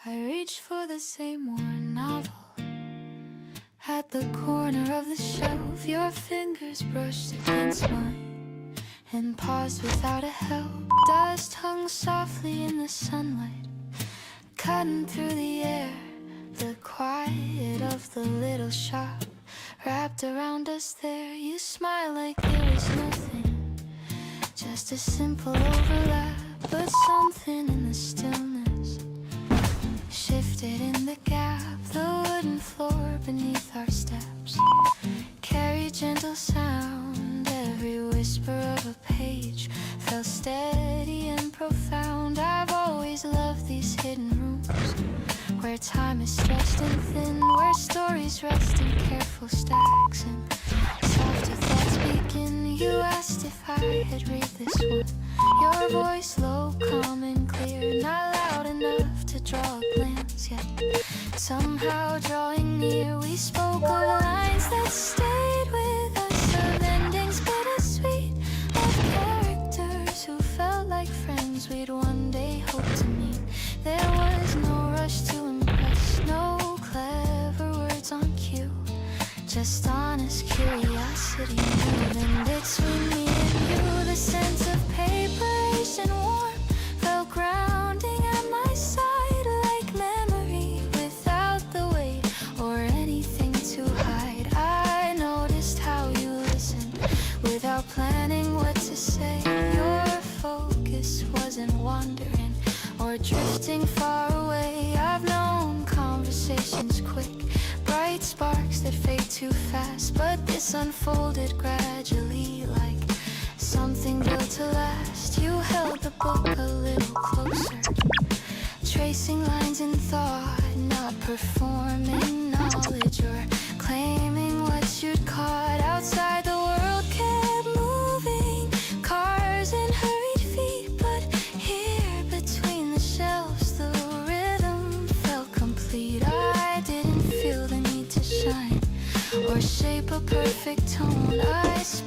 I reach for the same worn novel at the corner of the shelf. Your fingers brushed against mine and paused without a help. Dust hung softly in the sunlight, cutting through the air. The quiet of the little shop wrapped around us there. You smile like there was nothing, just a simple overlap. But something in the stillness shifted in the gap. The wooden floor beneath our steps carried gentle sound. Every whisper of a page felt steady and profound. I've always loved these hidden rooms where time is stretched and thin, where stories rest in careful stacks and softer thoughts begin. You asked if I had read this one, your voice low, calm and clear, not loud enough to draw a glance, yet somehow drawing near. We spoke of lines that stayed with us, of endings bittersweet, of characters who felt like friends we'd one day hope to meet. There was no rush to impress, no clever words on cue, just honest curiosity moving between me and you. The sense of preparation warm felt grounding at my side, like memory without the weight or anything to hide. I noticed how you listened without planning what to say. Your focus wasn't wandering or drifting far away. I've known conversations quick, bright sparks that fade too fast, but this unfolded gradually like something built to last. You held the book a little closer, tracing lines in thought, not performing knowledge or claiming what you'd caught. Outside the world kept moving, cars and hurried feet, but here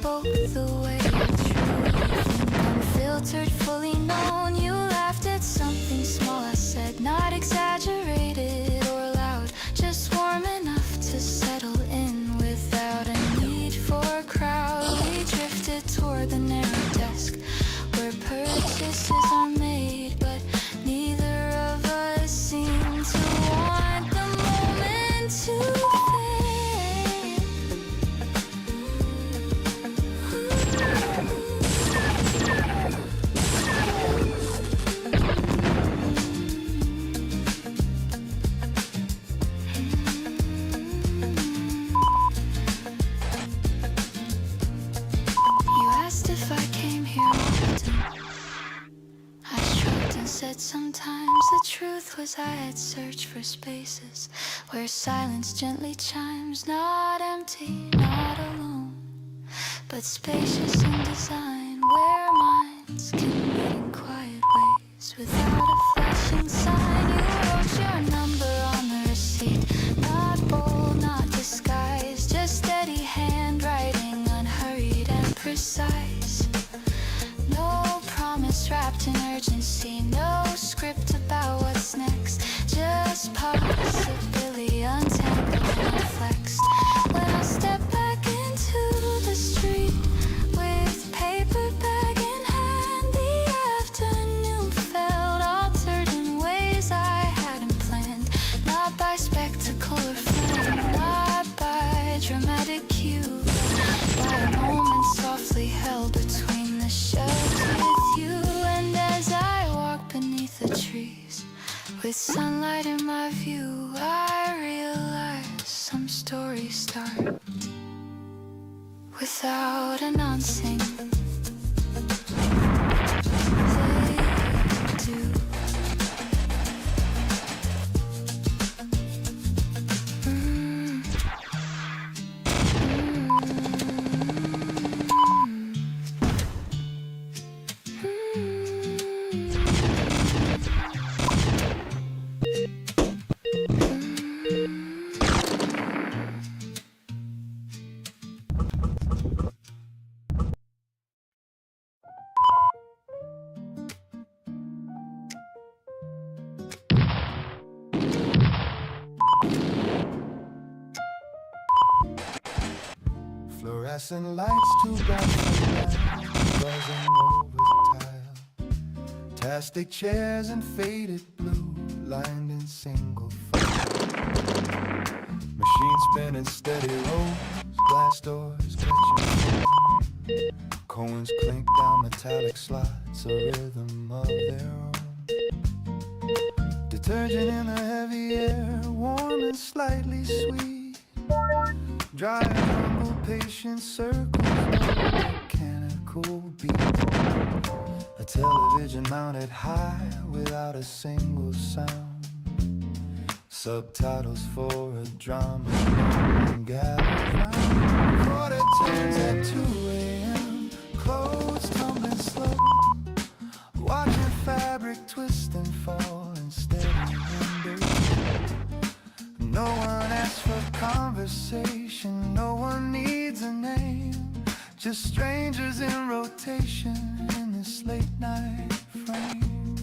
both the way I truly think. Unfiltered, fully known. You laughed at something small I said, not exaggerated or loud, just warm enough to settle in without a need for a crowd. We drifted toward the narrow desk where purchases are made, but neither of us seemed to want the moment to fade. You asked if I came here often. I shrugged and said sometimes. The truth was I had searched for spaces where silence gently chimes, not empty, not alone, but spacious in design, where minds can meet in quiet ways without a flashing sign. You wrote your number on the receipt, not bold, not disguised, just steady handwriting, unhurried and precise. No promise wrapped in urgency, no script about what's next, just possibility untangled and flexed. When I step back into the street with paper bag in hand, the afternoon felt altered in ways I hadn't planned, not by spectacle or flame, not by dramatic cue, by a moment softly held between the shelves with you. And as I walk beneath the trees with sunlight in my view, I realize some stories start without announcing. They do. Fluorescent lights, too bright for light, buzzing over the tile. Plastic chairs and faded blue, lined in single file. Machine spinning steady rolls, glass doors catching. Coins clink down metallic slots, a rhythm of their own. Detergent in the heavy air, warm and slightly sweet. Dry and humble, patient circles, mechanical beat. A television mounted high without a single sound. Subtitles for a drama gathered round. Quarter turns at 2 a.m. Clothes tumbling slow. Watching fabric twist and fall in steady windows. No one asks for conversation, no one needs a name. Just strangers in rotation in this late night frame.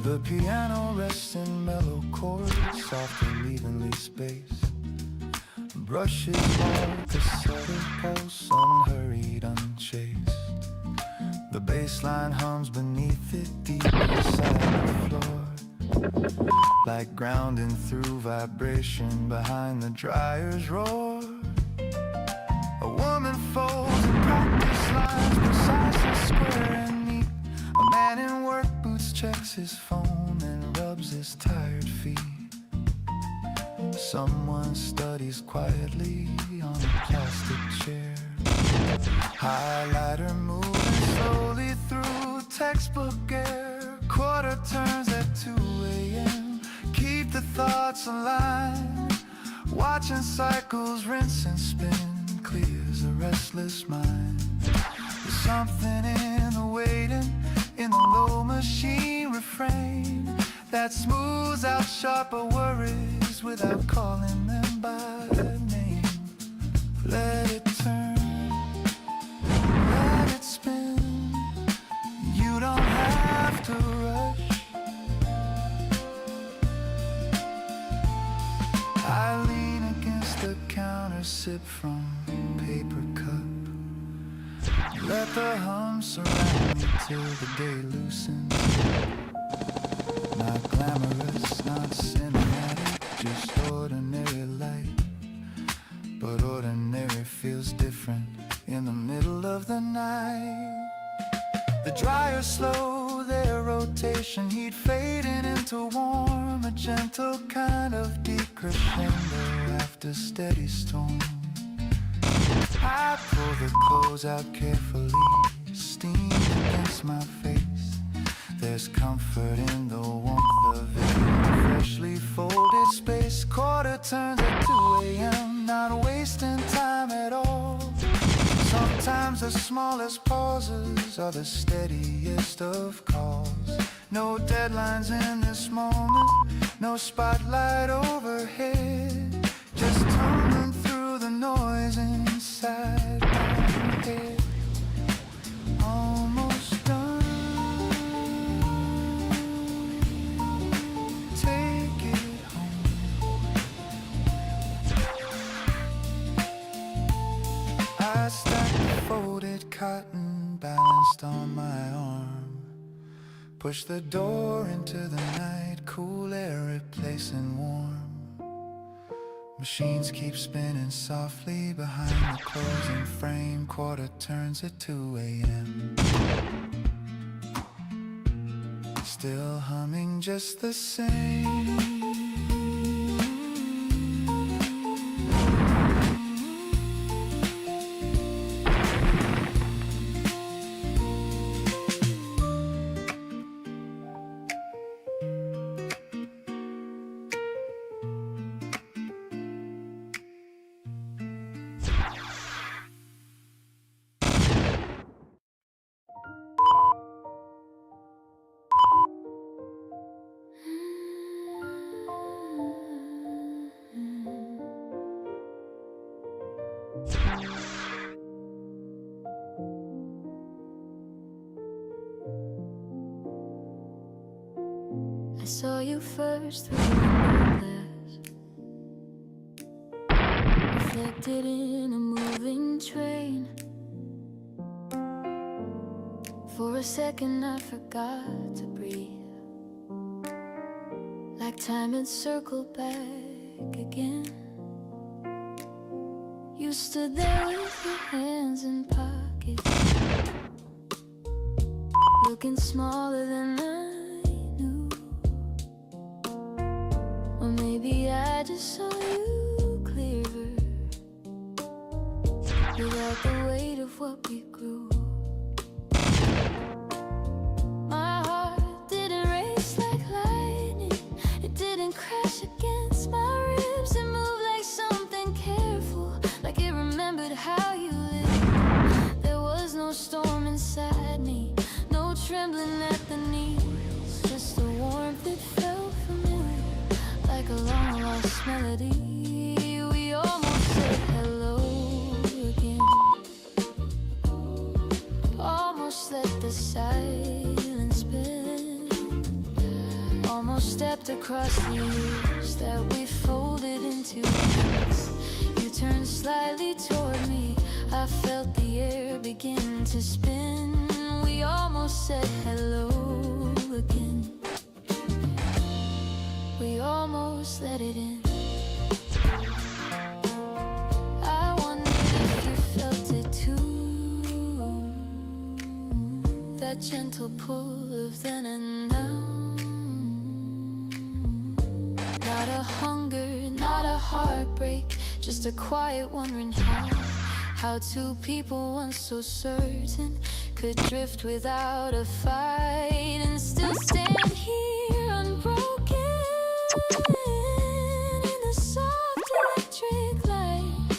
The piano rests in mellow chords, soft and evenly spaced. Brushes mark a subtle pulse, unhurried, unchased. The bass line hums beneath it, deep inside the floor. Like grounding through vibration behind the dryer's roar. A woman folds in practice lines, precise and square and neat. A man in work boots checks his phone and rubs his tired feet. Someone studies quietly on a plastic chair. Highlighter moving slowly through textbook air. Quarter turns at 2 a.m. Keep the thoughts aligned. Watching cycles rinse and spin clears a restless mind. There's something in the waiting, in the low machine refrain that smooths out sharper worries without calling them by name. Let it turn Let the hum surround me till the day loosens. Not glamorous, not cinematic, just ordinary life. But ordinary feels different in the middle of the night. The dryers slow their rotation, heat fading into warm, a gentle kind of decrescendo after steady storm. I pull the clothes out carefully, steam against my face. There's comfort in the warmth of it. Freshly folded space, quarter turns at 2 a.m., not wasting time at all. Sometimes the smallest pauses are the steadiest of calls. No deadlines in this moment, no spotlight overhead, just tumbling through the noise inside my head. Almost done. Take it home. I stack the folded cotton balanced on my arm. Push the door into the night, cool air replacing warm. Machines keep spinning softly behind the closing frame. Quarter turns at 2 a.m. Still humming just the same. I saw you first through the glass, reflected in a moving train. For a second I forgot to breathe, like time had circled back again. You stood there with your hands in pockets, looking smaller than I knew. Or maybe I just saw you clearer, without the weight of what we grew. My heart didn't race like lightning, it didn't crash against my ribs. It moved like something careful, like it remembered how you lived. There was no storm inside me, no trembling at the knees, just a warmth that felt familiar, like a long lost melody. We almost said hello again, almost let the silence bend, almost stepped across the years that we folded into hands. You turned slightly toward me, I felt the air begin to spin. We almost said hello again, we almost let it in. I wondered if you felt it too, that gentle pull of then and now. Not a hunger, not a heartbreak, just a quiet wondering how two people once so certain could drift without a fight and still stand here unbroken in the soft electric light.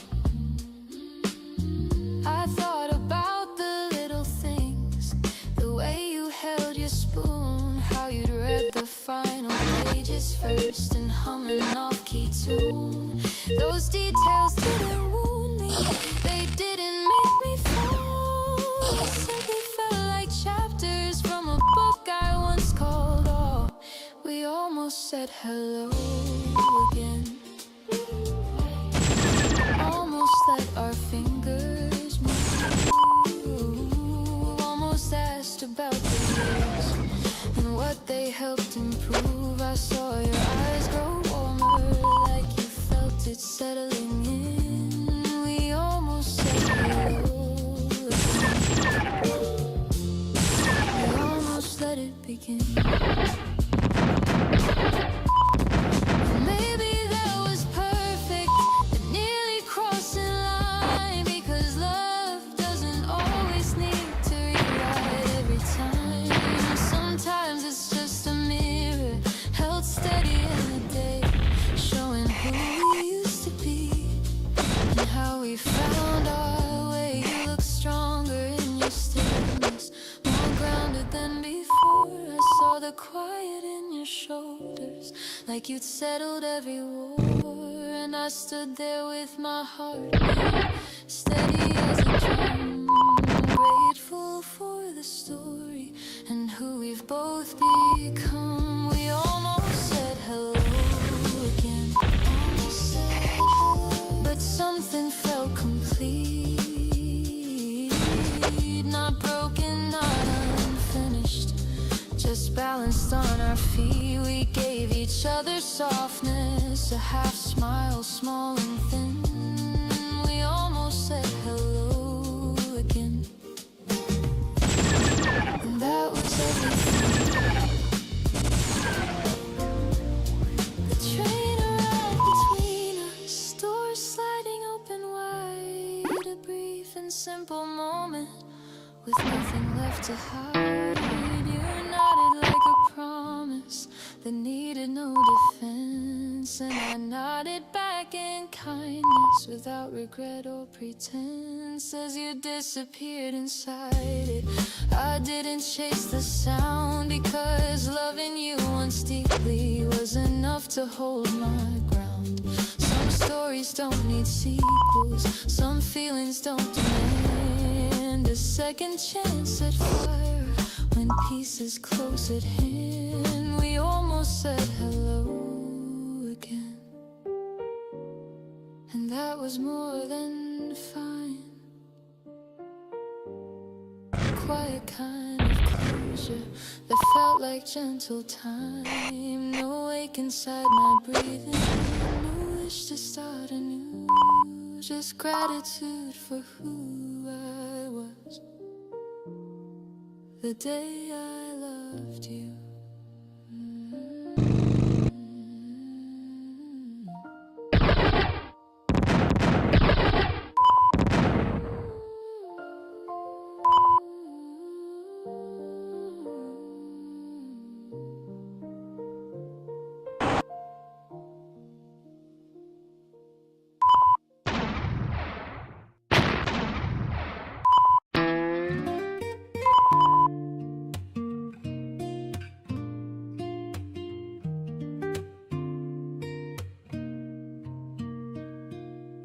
I thought about the little things, the way you held your spoon, how you'd read the final pages first and hum an off-key tune. Those details didn't wound me, they didn't make me fall. They simply felt like chapters from a book I once called. Oh, we almost said hello again, almost let our fingers move. I saw your eyes grow warmer, like you felt it settling in. We almost said hello again. We almost let it begin. Maybe that was perfect, but nearly crossing line, because love doesn't always need to rewrite every time. Sometimes it's just a mirror held steady in the day, showing who we used to be and how we found our way. You look stronger in your stillness, more grounded than before. I saw the quiet in your shoulders, like you'd settled every war. And I stood there with my heart steady as a drum, grateful for the story and who we've both become. We almost said hello again, but something felt complete, not broken, not unfinished, just balanced on our feet. We gave each other softness, a half smile, small and thin. We almost said hello again, and that was everything. The train arrived between us, doors sliding open wide. A brief and simple moment with nothing left to hide. You nodded like a promise that needed no defense, and I nodded back in kindness without regret or pretense. As you disappeared inside it, I didn't chase the sound, because loving you once deeply was enough to hold my ground. Some stories don't need sequels, some feelings don't demand a second chance at fire when peace is close at hand. We almost said hello again, and that was more than fine. A quiet kind of closure that felt like gentle time. No ache inside my breathing, no wish to start anew, just gratitude for who I was the day I loved you.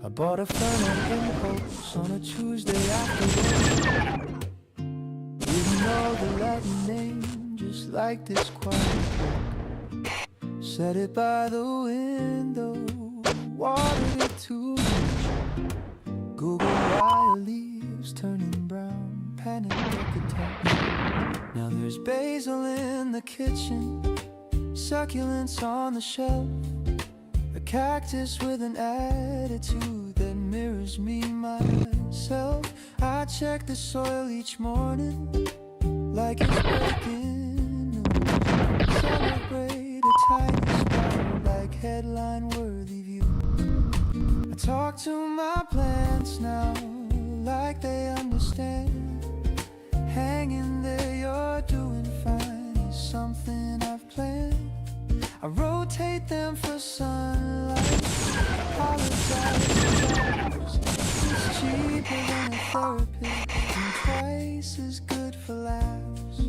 I bought a fan on impulse on a Tuesday afternoon. Didn't know the Latin name, just like this quiet book. Set it by the window, watered it too much. Google why leaves turning brown, panic at the top. Now there's basil in the kitchen, succulents on the shelf, a cactus with an attitude that mirrors me myself. I check the soil each morning like it's breaking news. Celebrate a tiny spark like headline-worthy view. I talk to my plants now like they understand. Hang in there, you're doing fine, is something I've planned. I rotate them for sunlight, apologize for jobs. It's cheaper than a therapist and twice as good for laughs.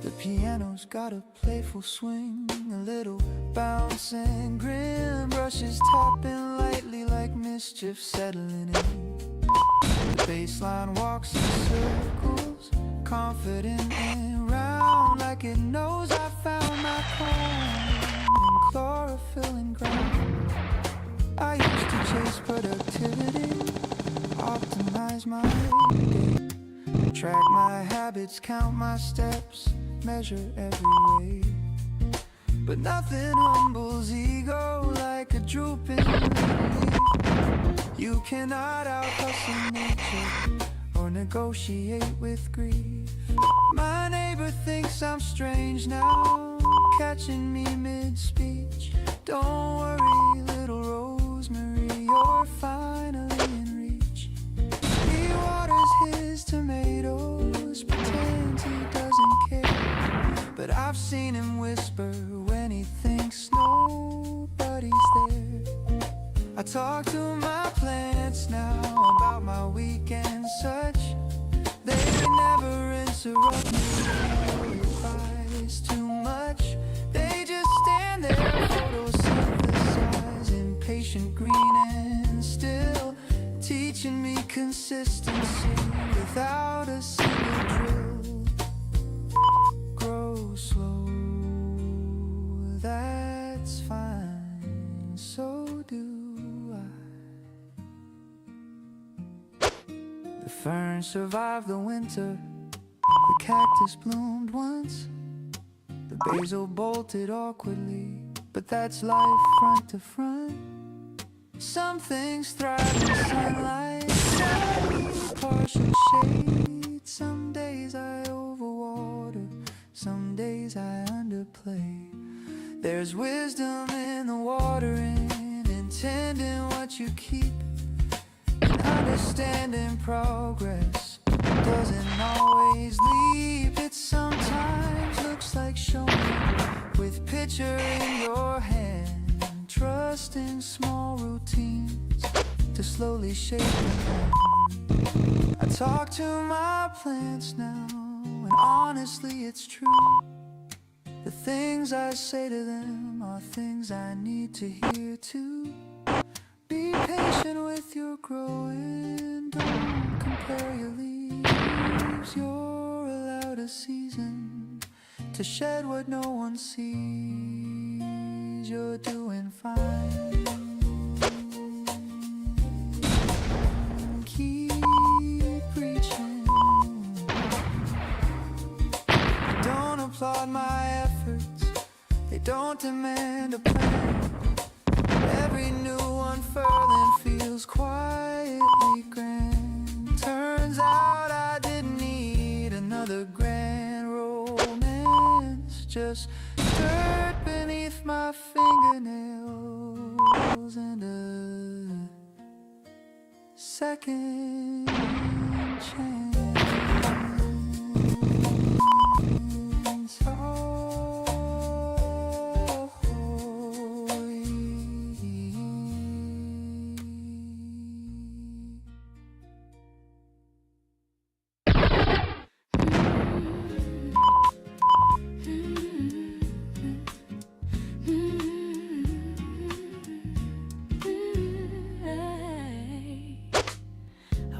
The piano's got a playful swing, a little bounce and grin. Brushes tapping lightly like mischief settling in. The bass line walks in circles, confident and round, like it knows I found my calm in chlorophyll and ground. I used to chase productivity, optimize my day, track my habits, count my steps, measure every way. but nothing humbles ego like a drooping leaf. You cannot out-hustle nature or negotiate with grief. My neighbor thinks I'm strange now, catching me mid-speech. Don't worry, little Rosemary, you're finally in reach. He waters his tomatoes, pretends he doesn't care, but I've seen him whisper when he thinks nobody's there. I talk to my plants now about my week and such. They never interrupt me or advise too much. They just stand there, photosynthesize, impatient, green and still, teaching me consistency without a single drill. Grow slow, that's fine, so do the fern survived the winter, the cactus bloomed once, the basil bolted awkwardly, but that's life front to front. Some things thrive in sunlight, some need partial shade. Some days I overwater, some days I underplay. There's wisdom in the watering, intending what you keep. Understanding progress doesn't always leap. It sometimes looks like showing with picture in your hand, trusting small routines to slowly shape them. I talk to my plants now, and honestly it's true. The things I say to them are things I need to hear too. Be patient with your growing, don't compare your leaves. You're allowed a season to shed what no one sees. You're doing fine. Keep preaching. Don't applaud my efforts, they don't demand a plan. Every new unfurling feels quietly grand. Turns out I didn't need another grand romance, just dirt beneath my fingernails and a second chance.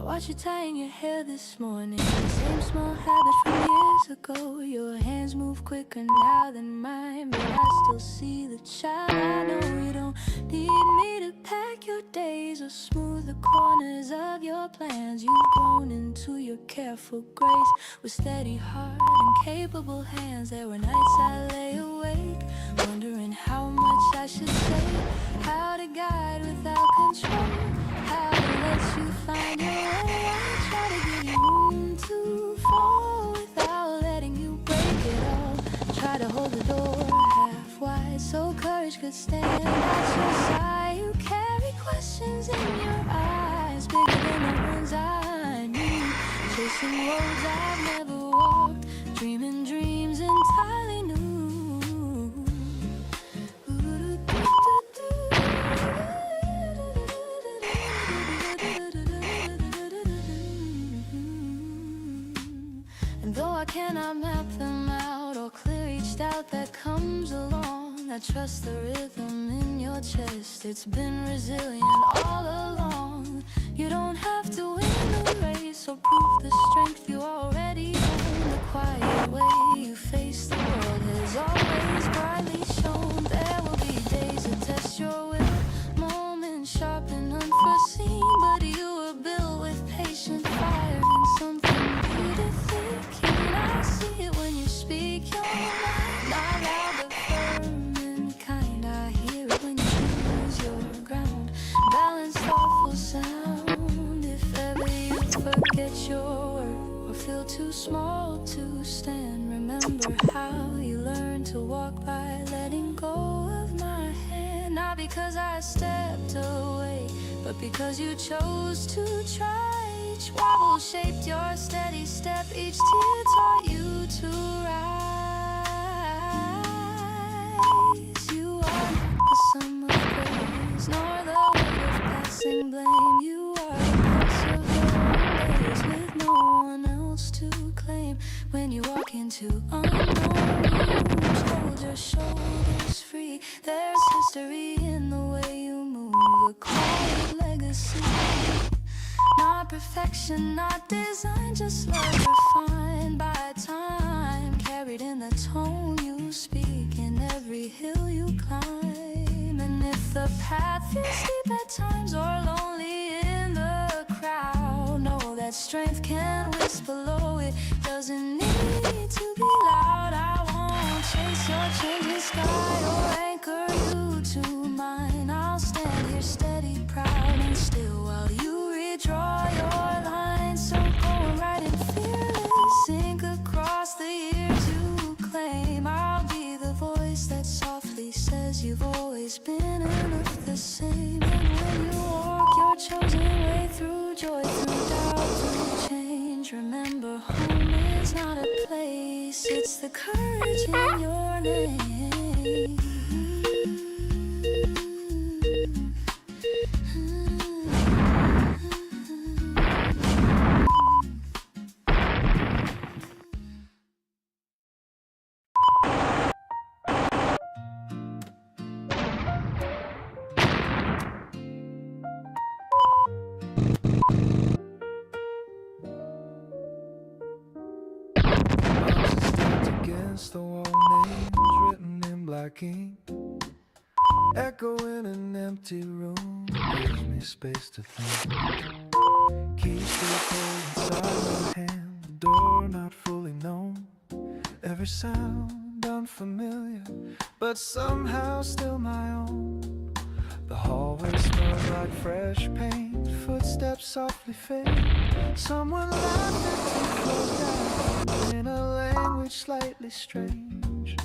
Watch you tying your hair this morning, same small habit from years ago. Your hands move quicker now than mine, but I still see the child. I know you don't need me to pack your days or smooth the corners of your plans. You've grown into your careful grace with steady heart and capable hands. There were nights I lay awake wondering how much I should say, how to guide without control, how to let you find your way. I try to give you room to fall without letting you break it all. Try to hold the door half wide so courage could stand at your side. You carry questions in your eyes bigger than the ones I knew, chasing roads I've never walked, dreaming dreams entirely new. And though I cannot map them out or clear each doubt that comes along, I trust the rhythm in your chest. It's been resilient all along. You don't have to win the race or prove the strength you already own. The quiet way you face the world has always brightly shown. There will be days that test your will, moments sharp and unforeseen, but you were built with patient fire and something beautifully keen. I see it when you speak your mind, not loud but firm small to stand. Remember how you learned to walk by letting go of my hand. Not because I stepped away, but because you chose to try. Each wobble shaped your steady step. Each tear taught you to rise. You are not the sum of praise, nor the weight of passing blame. You are the pulse of your own days, with no one else to claim. When you walk into unknown rooms, hold your shoulders free. There's history in the way you move, a quiet legacy. Not perfection, not design, just love refined by time. Carried in the tone you speak, in every hill you climb. And if the path feels steep at times or lonely in the crowd, know that strength can whisper low. It doesn't need to be loud. I won't chase your changing sky or anchor you to mine. I'll stand here steady, proud and still while you draw your line. So go right and fearless, sink across the years you claim. I'll be the voice that softly says you've always been enough the same. And when you walk your chosen way through joy, through doubt, through change, remember home is not a place, it's the courage in your name. Against the wall, names written in black ink, echo in an empty room, gives me space to think. Keys still cold inside my hand, the door not fully known. Every sound unfamiliar, but somehow still my own. The hallway smells like fresh paint, footsteps softly fade. Someone laughed at two closed down in a language slightly strange.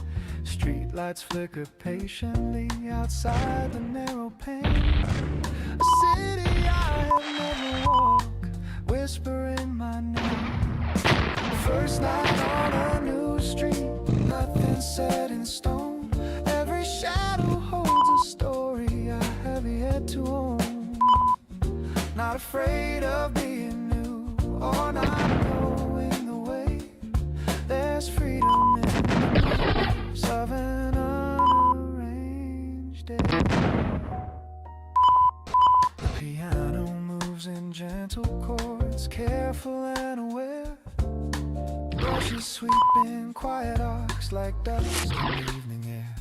Street lights flicker patiently outside the narrow pane. A city I have never walked, whispering my name. First night on a new street, nothing set in stone. Every shadow holds a story I have yet to own. Not afraid of being new or not knowing the way. There's freedom in the waves of an unarranged day. The piano moves in gentle chords, careful and aware. Brushes sweep in quiet arcs like dust in the evening air.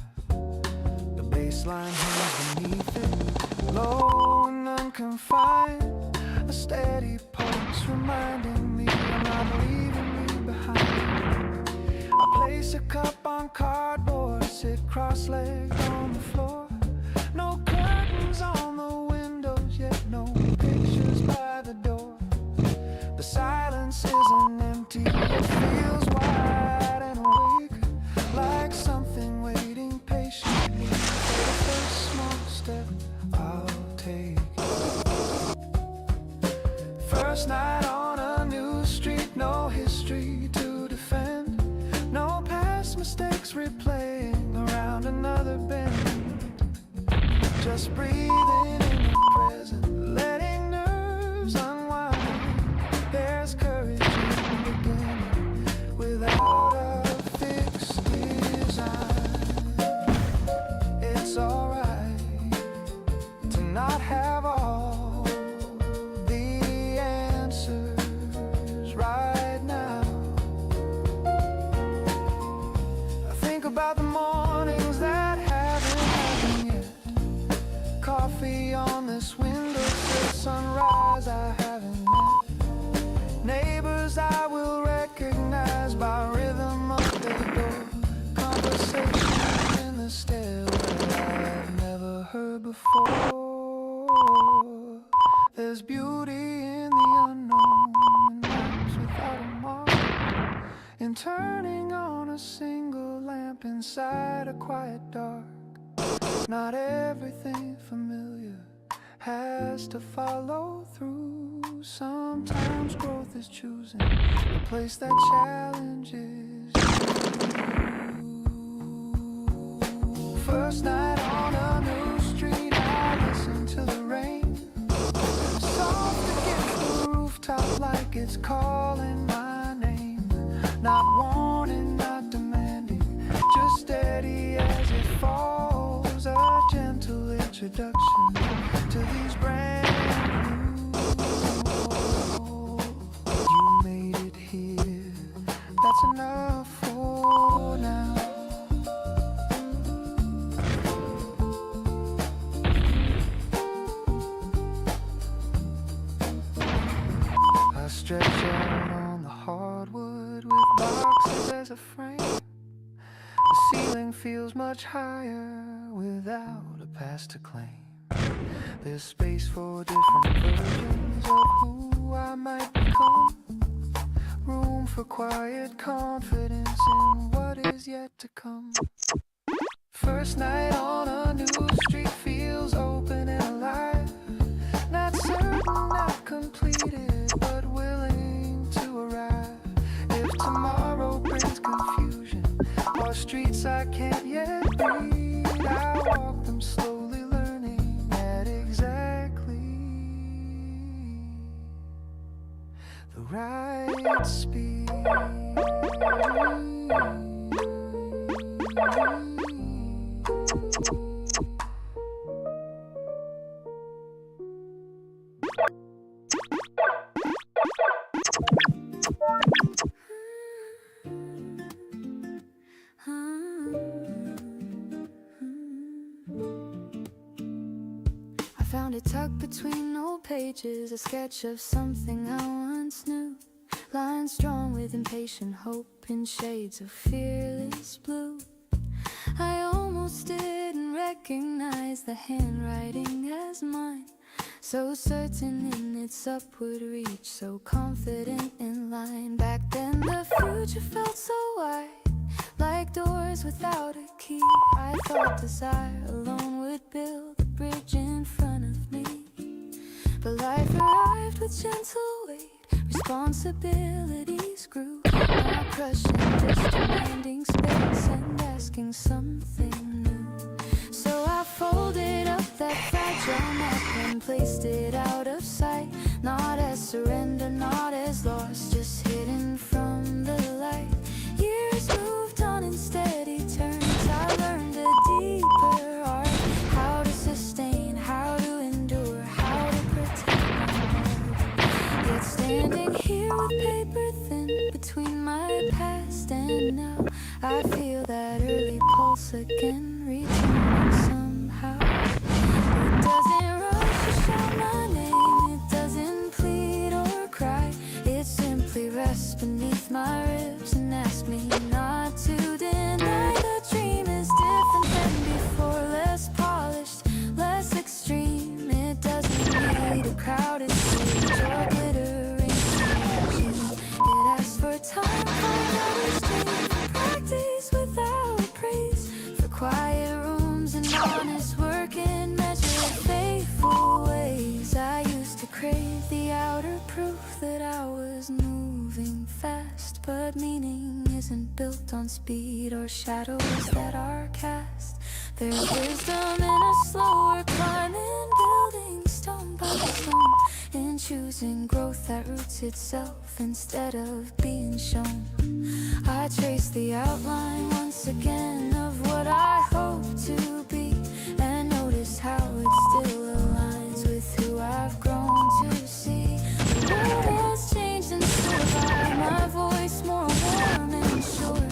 The bass line hangs beneath it, low and unconfined. A steady pulse reminding me I'm not leaving me behind. I place a cup on cardboard, sit cross-legged on the floor. No curtains on the windows, yet no pictures by the door. The silence isn't empty, it feels wide and awake, like something waiting patiently for the first small step I'll take. First night on a new street, no history to defend, no past mistakes replaying around another bend. Just breathing in the present, letting nerves unwind. There's courage in the beginning without a fixed design. It's alright to not have all the answers right now. I think about the mornings that haven't happened yet. Coffee on in turning on a single lamp inside a quiet dark. Not everything familiar has to follow through. Sometimes growth is choosing a place that challenges you. First night on a new street, I listen to the rain, soft against the rooftop like it's calling my name. Not warning, not demanding, just steady as it falls. A gentle introduction to these brand new. You made it here, that's enough for now. I stretch out on the hardwood with boxes as a frame. The ceiling feels much higher without a past to claim. There's space for different versions of who I might become. Room for quiet confidence in what is yet to come. First night on a new street feels open and alive. Not certain, not completed, but willing to arrive. If tomorrow brings confusion or streets I can't yet read, I walk them slowly, learning at exactly the right speed. I found it tucked between old pages, a sketch of something I once knew. Lines drawn with impatient hope in shades of fearless blue. I almost didn't recognize the handwriting as mine, so certain in its upward reach, so confident in line. Back then the future felt so wide, like doors without a key. I thought desire alone would build a bridge in front of me, but life arrived with gentle weight. Responsibilities grew, now crushing, just demanding space and asking something new. So I folded up that fragile map and placed it out of sight, not as surrender, not as loss, just hidden from the light. Years moved on in steady turns, I learned a deeper art, how to sustain, how to endure, how to protect my heart. Yet standing here with paper thin between my past and now, I feel that early pulse again, returning somehow. It doesn't rush to shout my name, it doesn't plead or cry, it simply rests beneath my ribs and asks me not to deny. The dream is different than before, less polished, less extreme. It doesn't need a crowded stage or glittering stage. It asks for time, for restraint, for practice without praise, for quiet rooms and honest work in measured faithful ways. I used to crave the outer proof that I was moving fast, but meaning isn't built on speed or shadows that are cast. There's wisdom in a slower climbing, building stone by stone, in choosing growth that roots itself instead of being shown. I trace the outline once again of what I hope to be, and notice how it still aligns with who I've grown to see. The world has changed and so have I, my voice more warm and sure.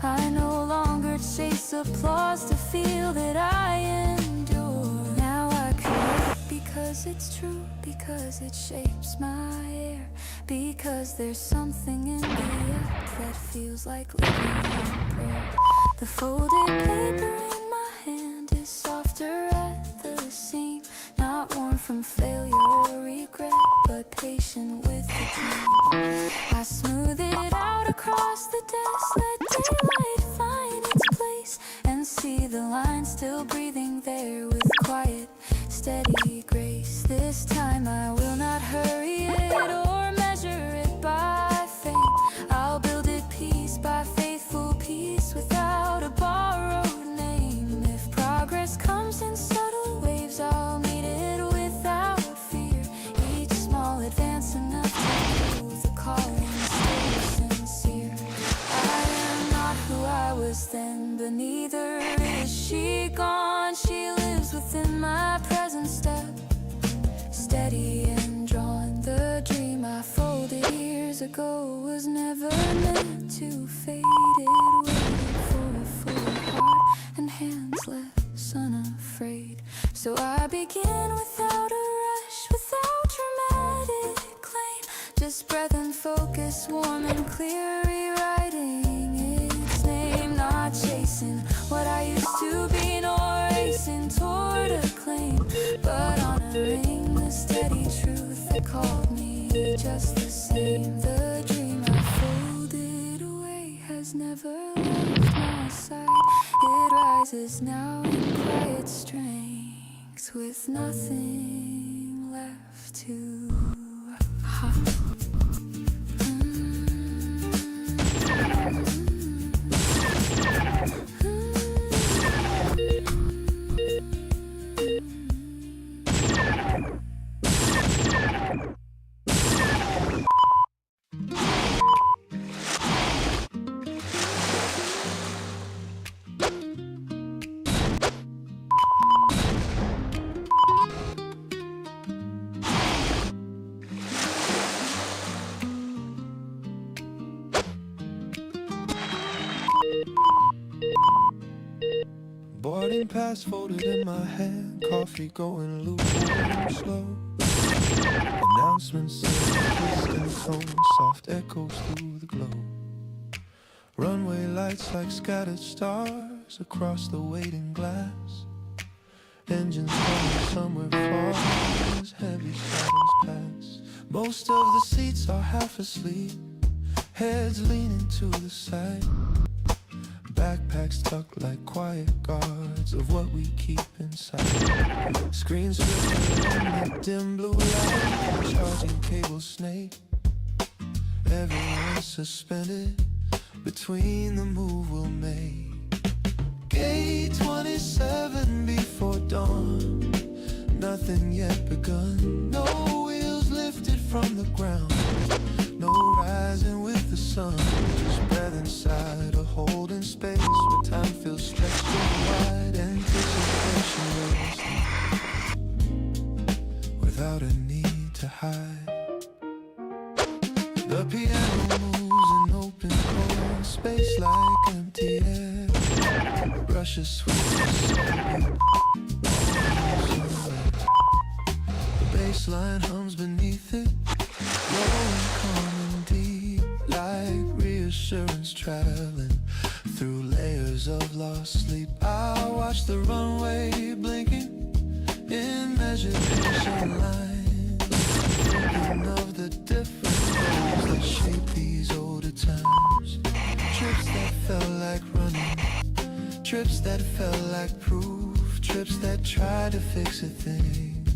I no longer chase applause to feel that I endure. Now I create because it's true, because it shapes my air, because there's something in the act that feels like living in prayer. The folded paper in my hand is softer at the seam, not worn from failure or regret, but patient with the dream. I smooth it out across the desk, let daylight find its place, and see the line still breathing there with quiet, steady grace. This time I will not hurry it or measure it by fame. I'll build it piece by faithful piece without a borrowed name. If progress comes in subtle waves, I'll meet it without fear. Each small advance enough to prove the calling still sincere. I am not who I was then, but neither is she gone. She lives within my present step, steady and drawn. The dream I folded years ago was never meant to fade. It waited for a full heart and hands less unafraid. So I begin without a rush, without dramatic claim, just breath and focus, warm and clear, rewriting its name. Not chasing what I used to be, nor racing toward acclaim, but honoring the steady truth that called me just the same. The dream I folded away has never left my side. It rises now in quiet strength, with nothing left to hide. Boarding pass folded in my hand, coffee going lukewarm slow. Announcements in distant tones, soft echoes through the glow. Runway lights like scattered stars across the waiting glass. Engines running somewhere far as heavy shadows pass. Most of the seats are half asleep, heads leaning to the side. Backpacks tucked like quiet guards of what we keep inside. Screens flickering in the dim blue light, charging cable snake. Everyone's suspended between the move we'll make. Gate 27 before dawn, nothing yet begun. No wheels lifted from the ground, no rising with the sun. Just breath inside a holding space where time feels stretched and wide. Anticipation raised without a need to hide. The piano moves in open chord, space like empty air. Brushes sweep the bass line hums beneath it, low and calm and deep, like reassurance traveling through layers of lost sleep. I watch the runway blinking in measured patient lines, thinking of the different roads that shape these older times. Trips that felt like running, trips that felt like proof, trips that tried to fix a thing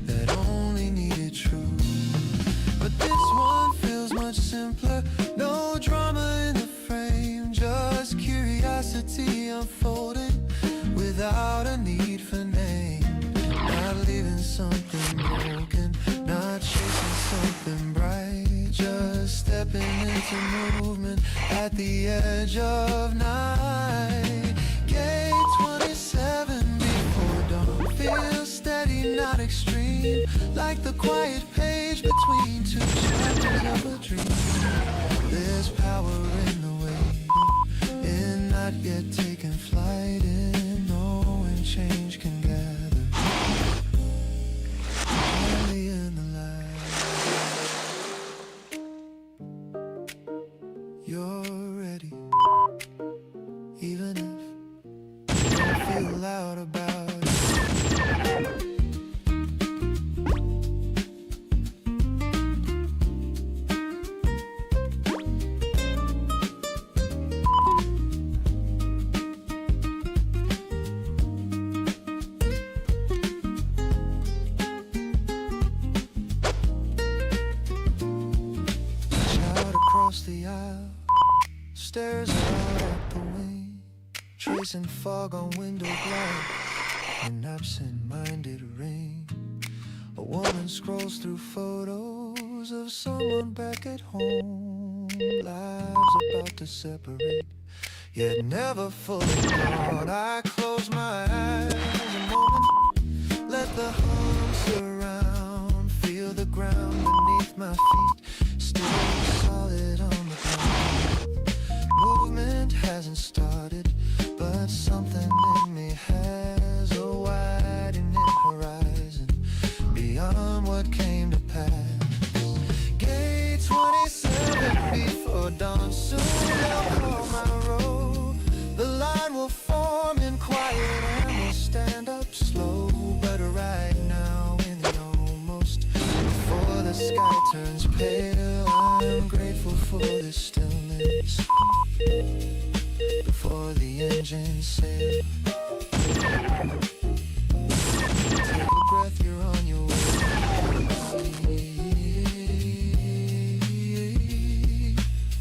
that only needed truth. But this one feels much simpler, no drama in the frame, just curiosity unfolding without a need for name. Not leaving something broken, not chasing something bright, just stepping into movement at the edge of night. Gate 27 before dawn feels steady, not extreme, like the quiet page between two chapters of a dream. There's power in the waiting, in not yet taking flight, in knowing change can gather gently in the light. You're ready, even if you don't feel loud about it. across the aisle, stares out at the wind, tracing fog on window glass. An absent-minded ring. A woman scrolls through photos of someone back at home. Lives about to separate, yet never fully gone. I close my eyes a moment, let the hum surround, feel the ground beneath my feet, still solid on the ground. Movement hasn't started, but something in me has a widening horizon beyond what came to pass. Gate 27 before dawn, soon I'll call my road. The line will form in quiet and we'll stand up slow. But right now in the almost, before the sky turns pale, I'm grateful for this stillness. Before the engines sail, take a breath, you're on your way.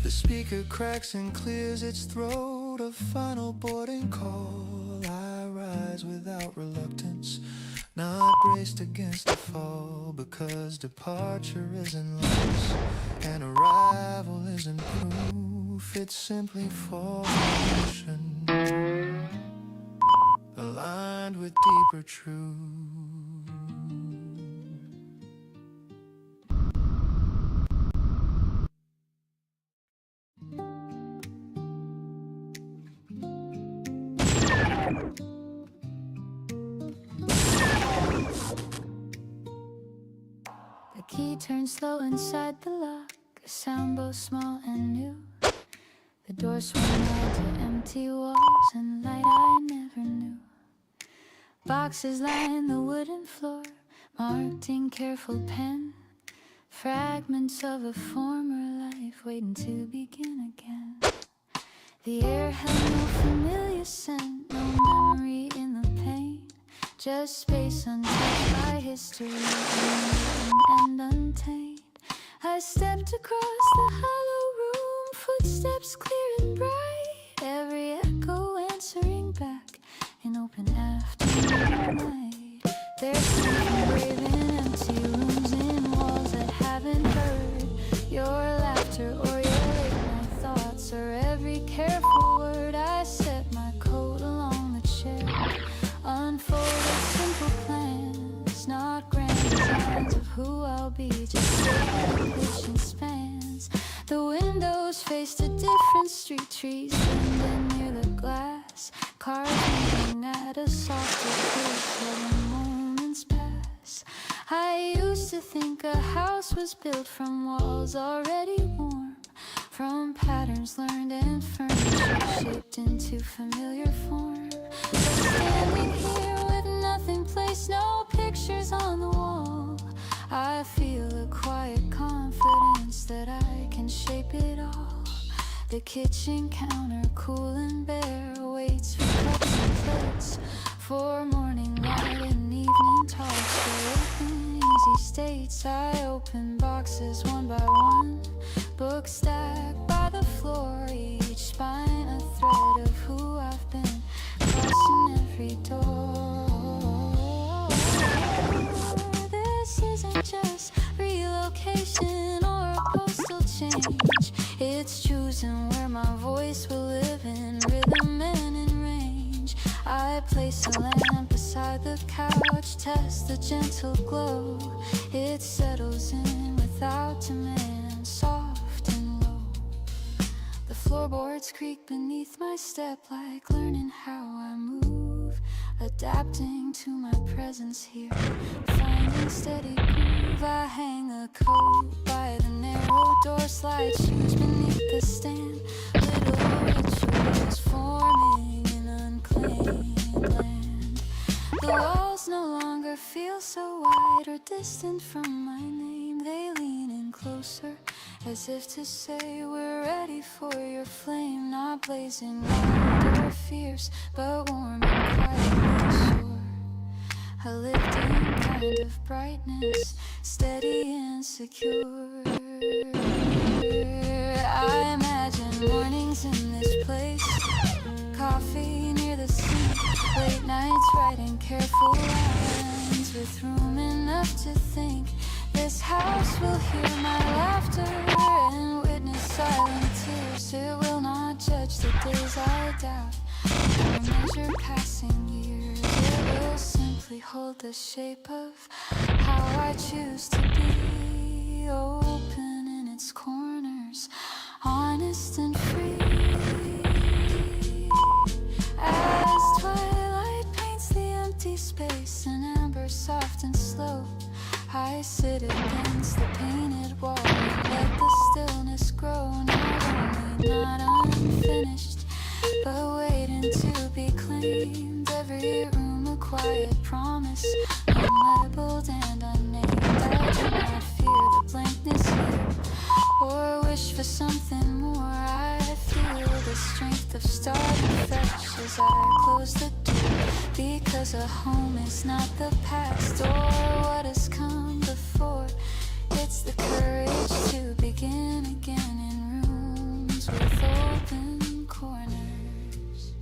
The speaker cracks and clears its throat, a final boarding call. I rise without reluctance, not braced against the fall, because departure isn't loss and arrival isn't proof. It's simply formation, aligned with deeper truth. The key turns slow inside the lock, a sound both small and new. The door swung wide to empty walls and light I never knew. Boxes line the wooden floor, marked in careful pen, fragments of a former life waiting to begin again. The air held no familiar scent, no memory in the pain, just space untouched by history, and untamed. I stepped across the hollow room, footsteps clear and bright, every echo answering back in open afternoon light. There's something brave in empty rooms, in walls that haven't heard your laughter or your late night thoughts, or every careful word. I set my coat along the chair, unfolded simple plans, not grand designs of who I'll be, just pitching spans. The windows faced a different street, trees bending near the glass, cars moving at a softer pace, letting moments pass. I used to think a house was built from walls already warm, from patterns learned and furniture shaped into familiar form. But standing here with nothing placed, no pictures on the wall, I feel a quiet confidence that I can shape it all. The kitchen counter, cool and bare, waits for cups and plates, for morning light and evening talks, for open, easy states. I open boxes one by one, books stacked by the floor, each spine a thread of who I've been, crossing every door. This isn't just relocation or a postal change, it's choosing where my voice will live in rhythm and in range. I place a lamp beside the couch, test the gentle glow, it settles in without demand, soft and low. The floorboards creak beneath my step, like learning how I move, adapting to my presence here, finding steady groove. I hang a coat by the narrow door, slide shoes beneath the stand, little rituals forming in unclaimed land. The walls no longer feel so wide or distant from my name, they lean in closer, as if to say we're ready for your flame, not blazing loud or fierce, but warm and quietly sure. A lifting kind of brightness, steady and secure. nights writing careful lines with room enough to think this house will hear my laughter and witness silent tears. It will not judge the days I doubt or measure passing years. It will simply hold the shape of how I choose to be, open in its corners, honest and free. As twilight paints the empty space in amber soft and slow, I sit against the painted wall and let the stillness grow. Not only not unfinished, but waiting to be claimed. Every room a quiet promise, unlabeled and unnamed. I do not fear the blankness here or wish for something more. I feel the strength of starting fresh as I close the door, because a home is not the past or what has come before. It's the courage to begin again in rooms with open corners.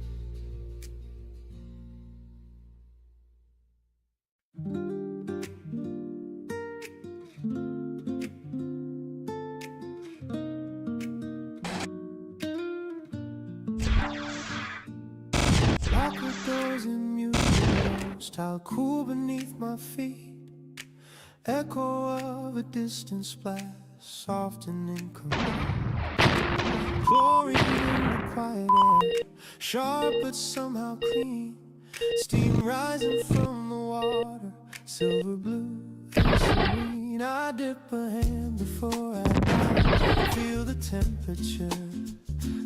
Locker doors and music, style cool beneath my feet. Echo of a distant splash, soft and incomplete. Chlorine in the quiet air, sharp but somehow clean. Steam rising from the water, silver blue and serene. I dip a hand before I dive, feel the temperature.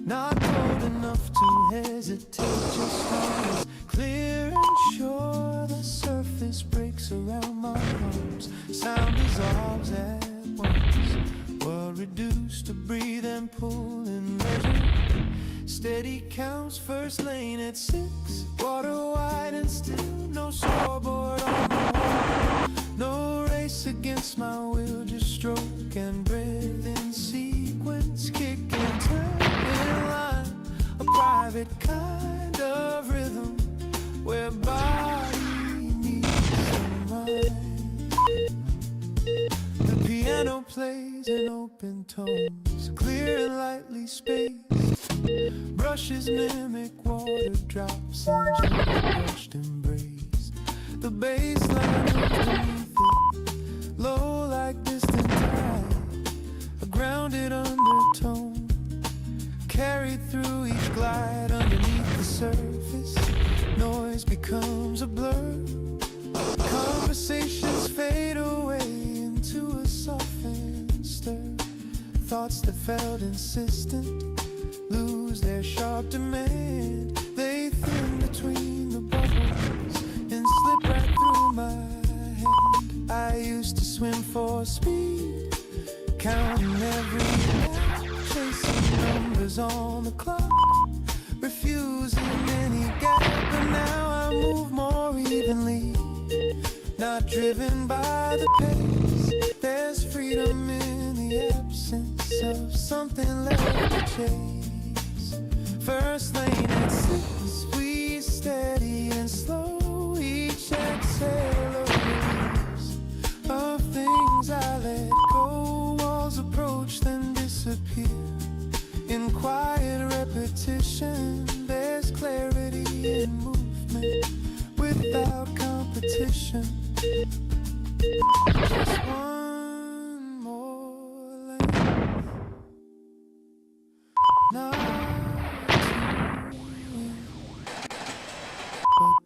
Not cold enough to hesitate, just honest, clear and sure. The surface breaks around my arms, sound dissolves at once. World reduced to breathe and pull and measure. Steady counts, first lane at 6. Water wide and still, no scoreboard on the wall. No race against my will, just stroke and breath in sequence. Kick and turn in line, a private kind of rhythm where body meets the mind. The piano plays in open tones, clear and lightly spaced. Brushes mimic water drops in gently brushed embrace. The bass line underneath it, low like distant tide. A grounded undertone carried through each glide. Underneath the surface, noise becomes a blur. Conversations fade away into a softened stir. Thoughts that felt insistent lose their sharp demand. They thin between the bubbles and slip right through my hand. I used to swim for speed, counting every lap, chasing numbers on the clock, refusing any gap. But now I move more evenly, not driven by the pace. There's freedom in the absence of something left to chase. First lane at 6, we steady and slow. Each exhale a release of things I let go. Walls approach then disappear in quiet repetition. There's clarity in movement without competition. Just one more lane, not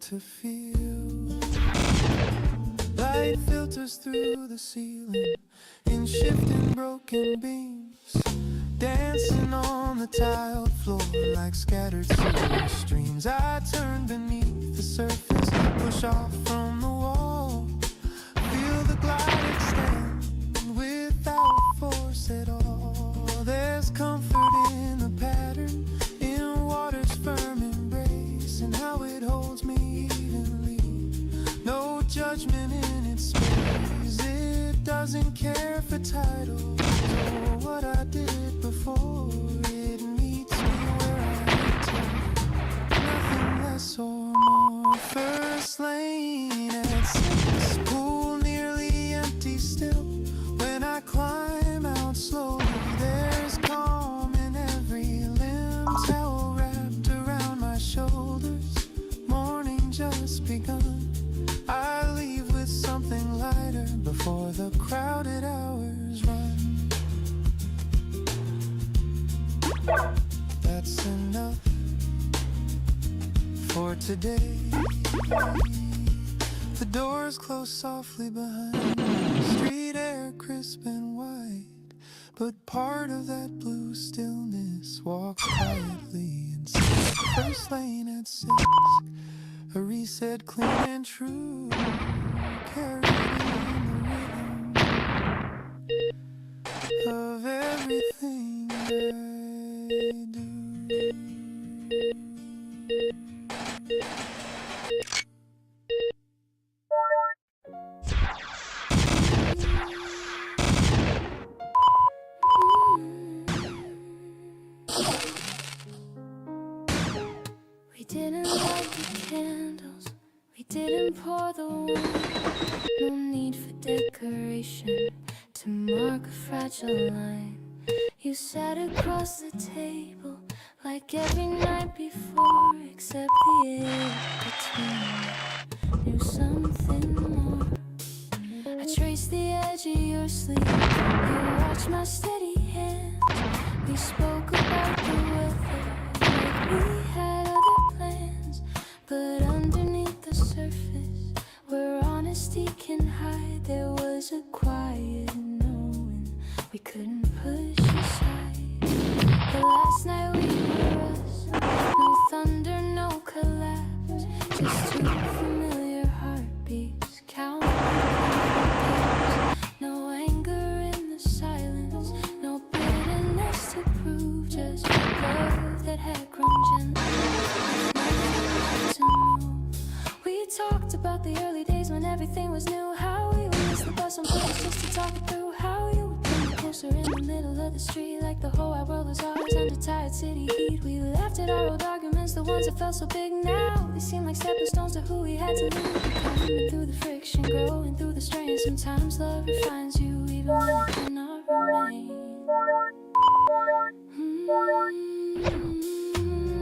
to feel. Light filters through the ceiling in shifting broken beams, dancing on the tiled floor like scattered silver streams. I turn beneath the surface, push off from the wall, feel the glide extend without force at all. There's comfort in the pattern, in water's firm embrace, and how it holds me evenly. No judgment in its space. It doesn't care for titles or what I did before. It meets me where I enter, nothing less or more. First That's enough for today. The doors close softly behind me. Street air crisp and white, but part of that blue stillness walks quietly inside. First lane at 6, a reset clean and true, carried in the rhythm of everything I do. We didn't light the candles, we didn't pour the wine. No need for decoration to mark a fragile line. You sat across the table like every night before, except the air between knew something more. I traced the edge of your sleeve, you watched my steady hand. We spoke about the weather like we had other plans, but underneath the surface, where honesty can hide, there was a quiet knowing we couldn't push aside. The last night we were us, no thunder, no collapse, just two familiar heartbeats counting days. No anger in the silence, no bitterness to prove, just love that had grown gentle, nothing to move. We talked about the early days when everything was new, how we would miss the bus on purpose just to talk it through, how you would bring me closer in the middle of the street like the whole wide world was ours under tired city heat. We laughed at our old arguments, the ones that felt so big now. They seem like stepping stones to who we had to be. Coming through the friction, growing through the strain. Sometimes love refines you even when it cannot remain.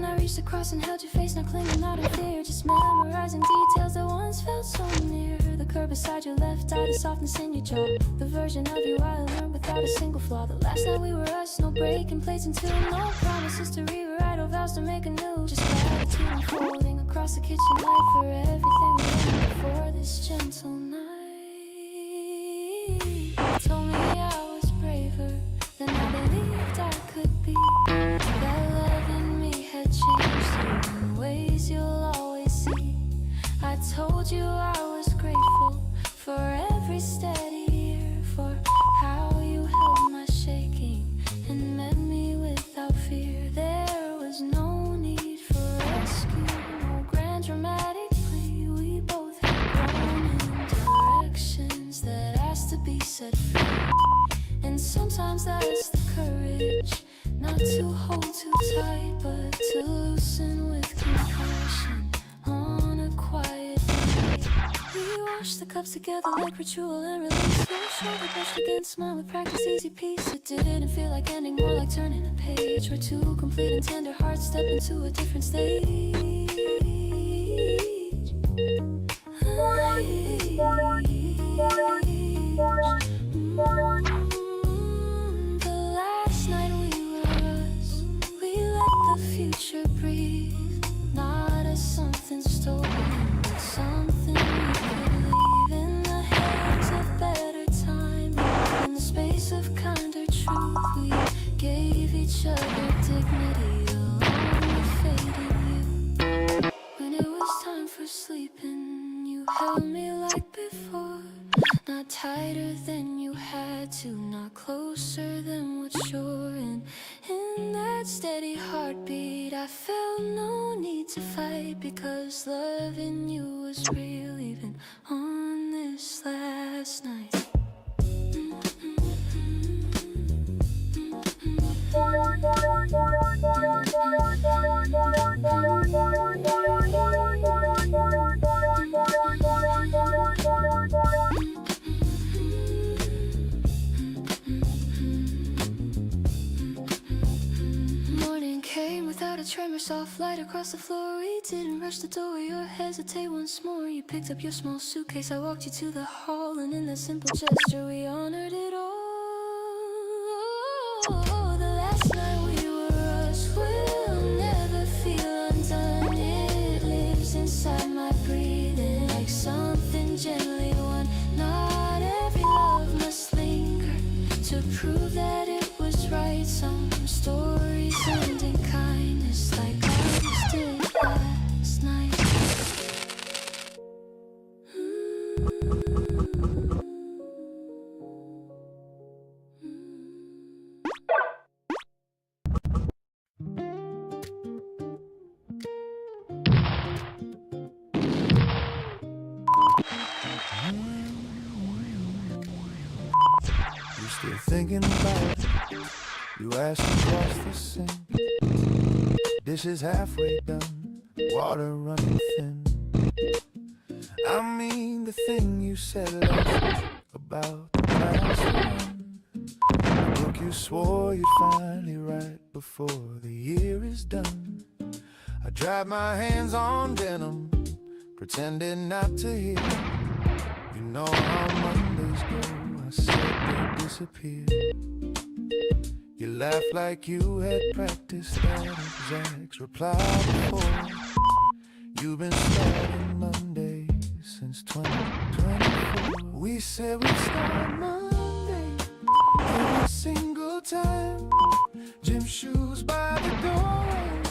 I reached across and held your face, not clinging, not in fear, just memorizing details that once felt so near. The curve beside your left eye, the softness in your jaw, the version of you I learned without a single flaw. The last night we were us, no breaking plates into, no promises to rewrite or vows to make anew, just gratitude unfolding across the kitchen light for everything we did before this gentle night. You told me I was braver than I believed I could be, that love in me had changed in ways you'll always see. I told you I was grateful for every steady year, for how you held my shaking and met me without fear. There was no need for rescue, no grand dramatic plea. We both had grown in directions that asked to be set free. And sometimes that's the courage, not to hold too tight, but to loosen with compassion on a quiet night. We washed the cups together like ritual and release. Your shoulder brushed against smile with practice, easy peace. It didn't feel like ending, more like turning a page, where two complete and tender hearts step into a different stage. The last night we were us, we let the future breathe, not as something stolen, but something we could leave in the hands of better time. In the space of kinder truth, we gave each other dignity along with fading youth. When it was time for sleeping, you held me like before, not tighter than you had to, not closer than what's sure. And in that steady heartbeat, I felt no need to fight, because loving you was real even on this last night. Morning came without a tremor, soft light across the floor. We didn't rush the door or hesitate once more. You picked up your small suitcase, I walked you to the hall, and in that simple gesture we honored it all. The last night we were Still thinking about it. You asked across the sink. Dishes halfway done, water running thin. I mean the thing you said last week about the past one. The book you swore you'd finally write before the year is done. I dried my hands on denim, pretending not to hear. You know how Mondays go, I said they'd disappear. You laughed like you had practiced that exact reply before. You've been starting Monday since 2024. We said we'd start Monday every single time. Gym shoes by the doorway,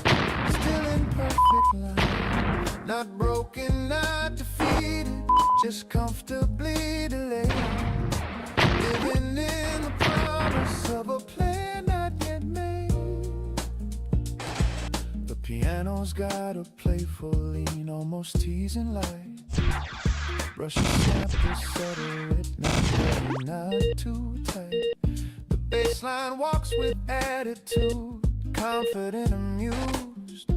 still in perfect line. Not broken, not defeated, just comfortably delayed. Living in the promise of a plan not yet made. The piano's got a playful lean, almost teasing light. Brush and snap to settle it, not heavy, not too tight. The bassline walks with attitude, confident, amused,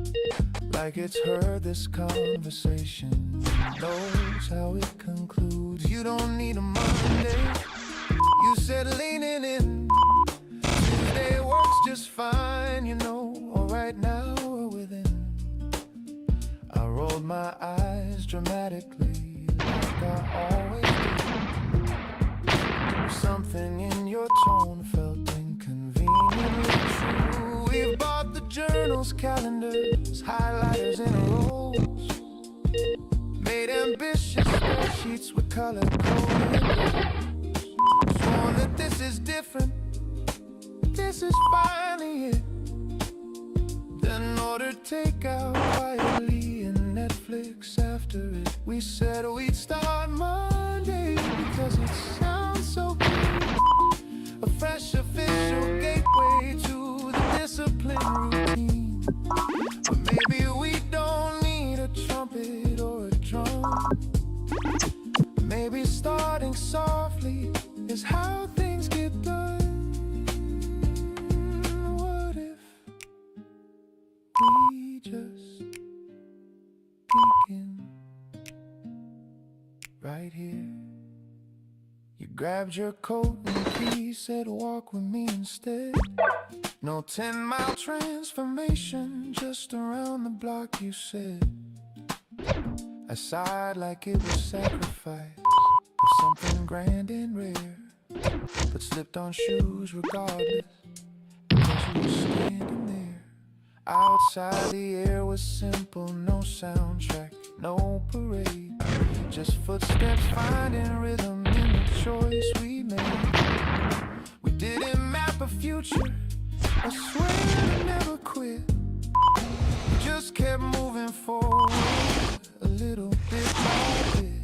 like it's heard this conversation, knows how it concludes. You don't need a Monday, you said leaning in. Tuesday works just fine, you know, or right now we're within. I rolled my eyes dramatically, like I always do. Something in your tone felt inconveniently true. We've bought the journals, calendars, highlighters in rows, made ambitious spreadsheets with color-coded goals. Sworn that this is different, this is finally it. Then ordered takeout quietly and Netflix after it. We said we'd start Monday because it sounds so good. A fresh official gateway to the discipline routine. But maybe we don't need a trumpet or a drum. Maybe starting softly is how things get done. What if we just begin right here? You grabbed your coat and key, said walk with me instead. No 10-mile transformation, just around the block, you said. I sighed like it was sacrifice of something grand and rare, but slipped on shoes regardless, because you were standing there. Outside the air was simple, no soundtrack, no parade, just footsteps finding rhythm in the choice we made. We didn't map a future, I swear to never quit. We just kept moving forward, a little bit by bit.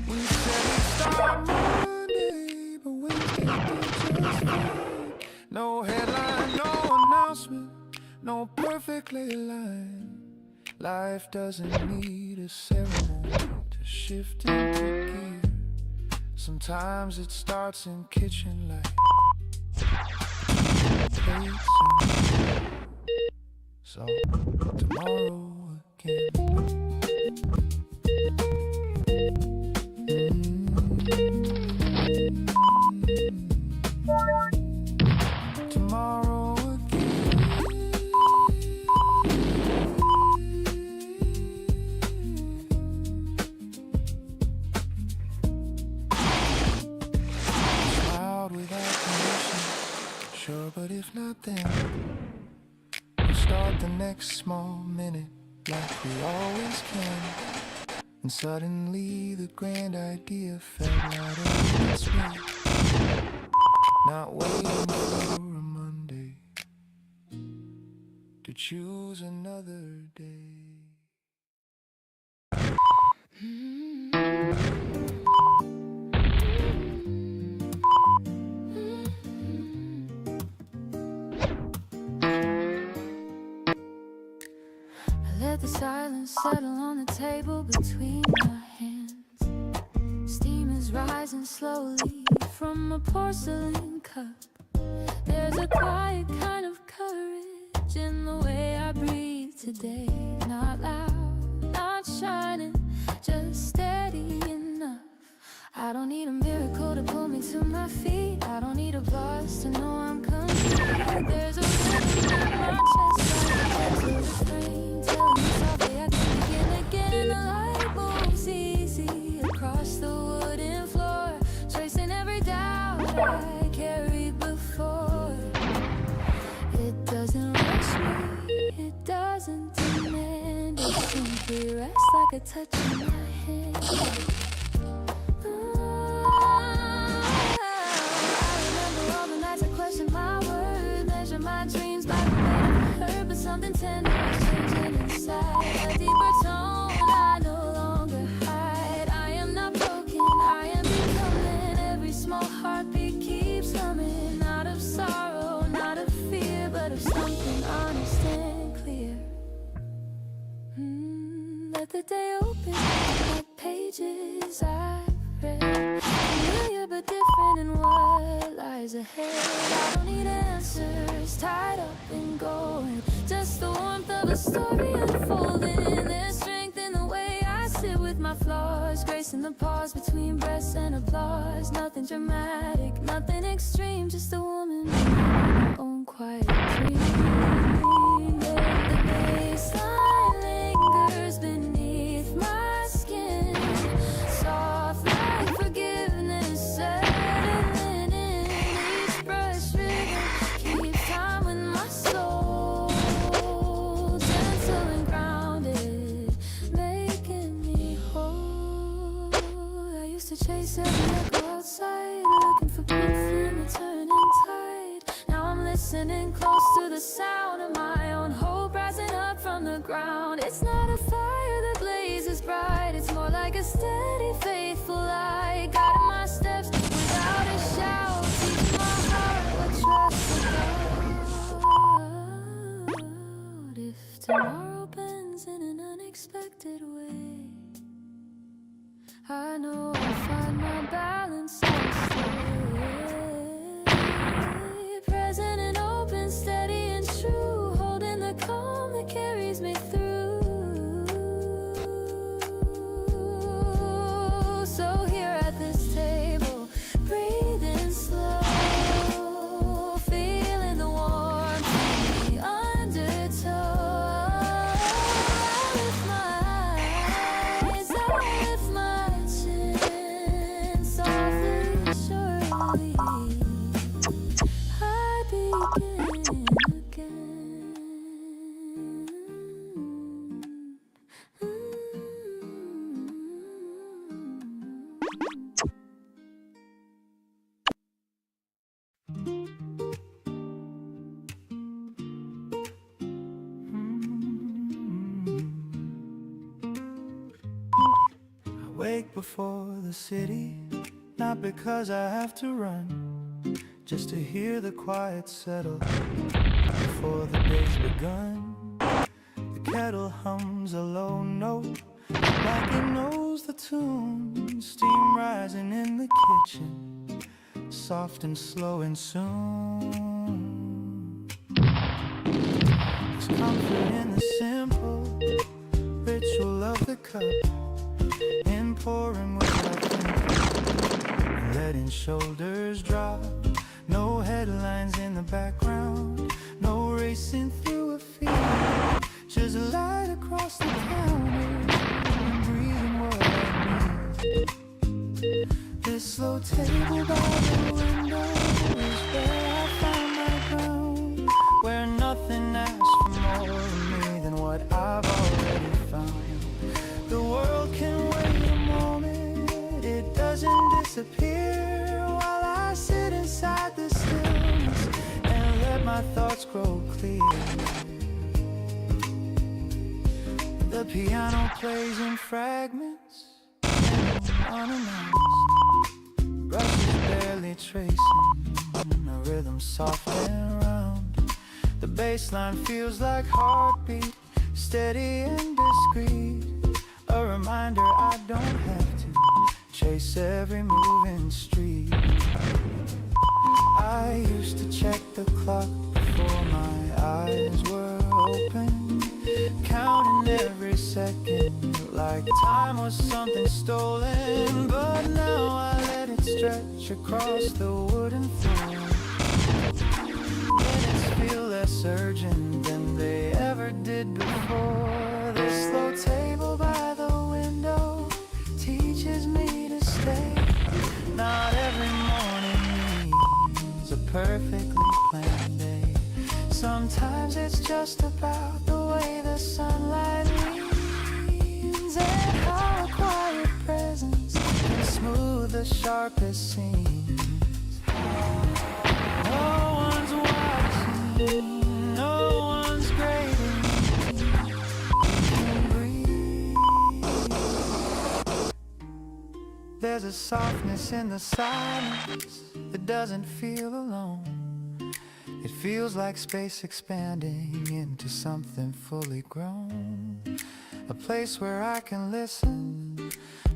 We said we'd start Monday, but Wednesday did just fine. No headline, no announcement, no perfectly aligned. Life doesn't need a ceremony to shift into gear. Sometimes it starts in kitchen lights, plates and so tomorrow again. Tomorrow again. Smiled without condition, sure, but if not then we'll start the next small minute like we always can. And suddenly the grand idea fell out of its way. Not waiting for a Monday to choose another day. Let the silence settle on the table between our hands. Steam is rising slowly from a porcelain cup. cup. There's a quiet kind of courage in the way I breathe today. Not loud, not shining, just steady enough. I don't need a miracle to pull me to my feet. I don't need a buzz to know I'm complete. There's a rhythm in my chest, like a refrain, telling me softly I can begin again. And the light moves easy across the wooden floor, tracing every doubt I carried before. It doesn't rush me, it doesn't demand. It simply rests like a touch in my hand. My dreams by the way I heard, but something tender is changing inside. A deeper tone I no longer hide. I am not broken, I am becoming. Every small heartbeat keeps humming. Not of sorrow, not of fear, but of something honest and clear. Let the day open like pages I've read. Familiar but different in what lies ahead. I don't need answers tied up in gold, just the warmth of a story unfolding. There's strength in the way I sit with my flaws, grace in the pause between breaths and applause. Nothing dramatic, nothing extreme, just a woman in her own quiet dream. The baseline lingers beneath my skin, soft like forgiveness settling in. Each brush rhythm keeps time with my soul, gentle and grounded, making me whole. I used to chase every echo outside, looking for proof in the turning tide. Now I'm listening close to the sound of my own hope rising up from the ground. It's not a fire that blazes bright, it's more like a steady, faithful light, guiding my steps without a shout, teaching my heart what trust is about. If tomorrow bends in an unexpected way, I know I'll find my balance and stay present and open, steady and true, holding the calm that carries me through. So here at this table, breathing slow, feeling the warmth in the undertow. I lift my eyes, I lift my chin, softly, surely I begin again. I wake before the city, not because I have to run, just to hear the quiet settle before the day's begun. The kettle hums a low note, like it knows the tune. Steam rising in the kitchen, soft and slow and soon. There's comfort in the simple ritual of the cup, in pouring without thinking, letting shoulders drop. No headlines in the background, no racing through a field, just a light across the counter and breathing what I need. This slow table by the window is where I find my ground, where nothing asks for more of me than what I've already found. The world can wait a moment, it doesn't disappear, while I sit inside the stillness and let my thoughts grow clear. The piano plays in fragments, unannounced, brushes barely tracing, a rhythm soft and round. The bass line feels like heartbeat, steady and discreet, a reminder I don't have to chase every moving street. I used to check the clock before my eyes were open, counting every second like time was something stolen. But now I let it stretch across the wooden floor. Minutes feel less urgent than they ever did before. The slow table by the window teaches me to stay. Not every morning needs a perfectly planned day. Sometimes it's just about the way the sunlight leans, and how a quiet presence can smooth the sharpest seams. No one's watching, no one's grading. You can breathe. There's a softness in the silence that doesn't feel alone. It feels like space expanding into something fully grown. A place where I can listen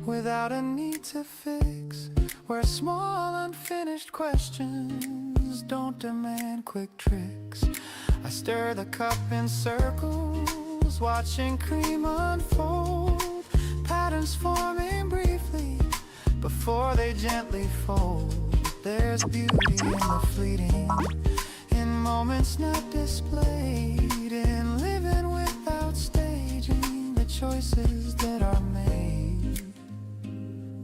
without a need to fix, where small unfinished questions don't demand quick tricks. I stir the cup in circles, watching cream unfold, patterns forming briefly before they gently fold. There's beauty in the fleeting, in moments not displayed, in living without staging the choices that are made.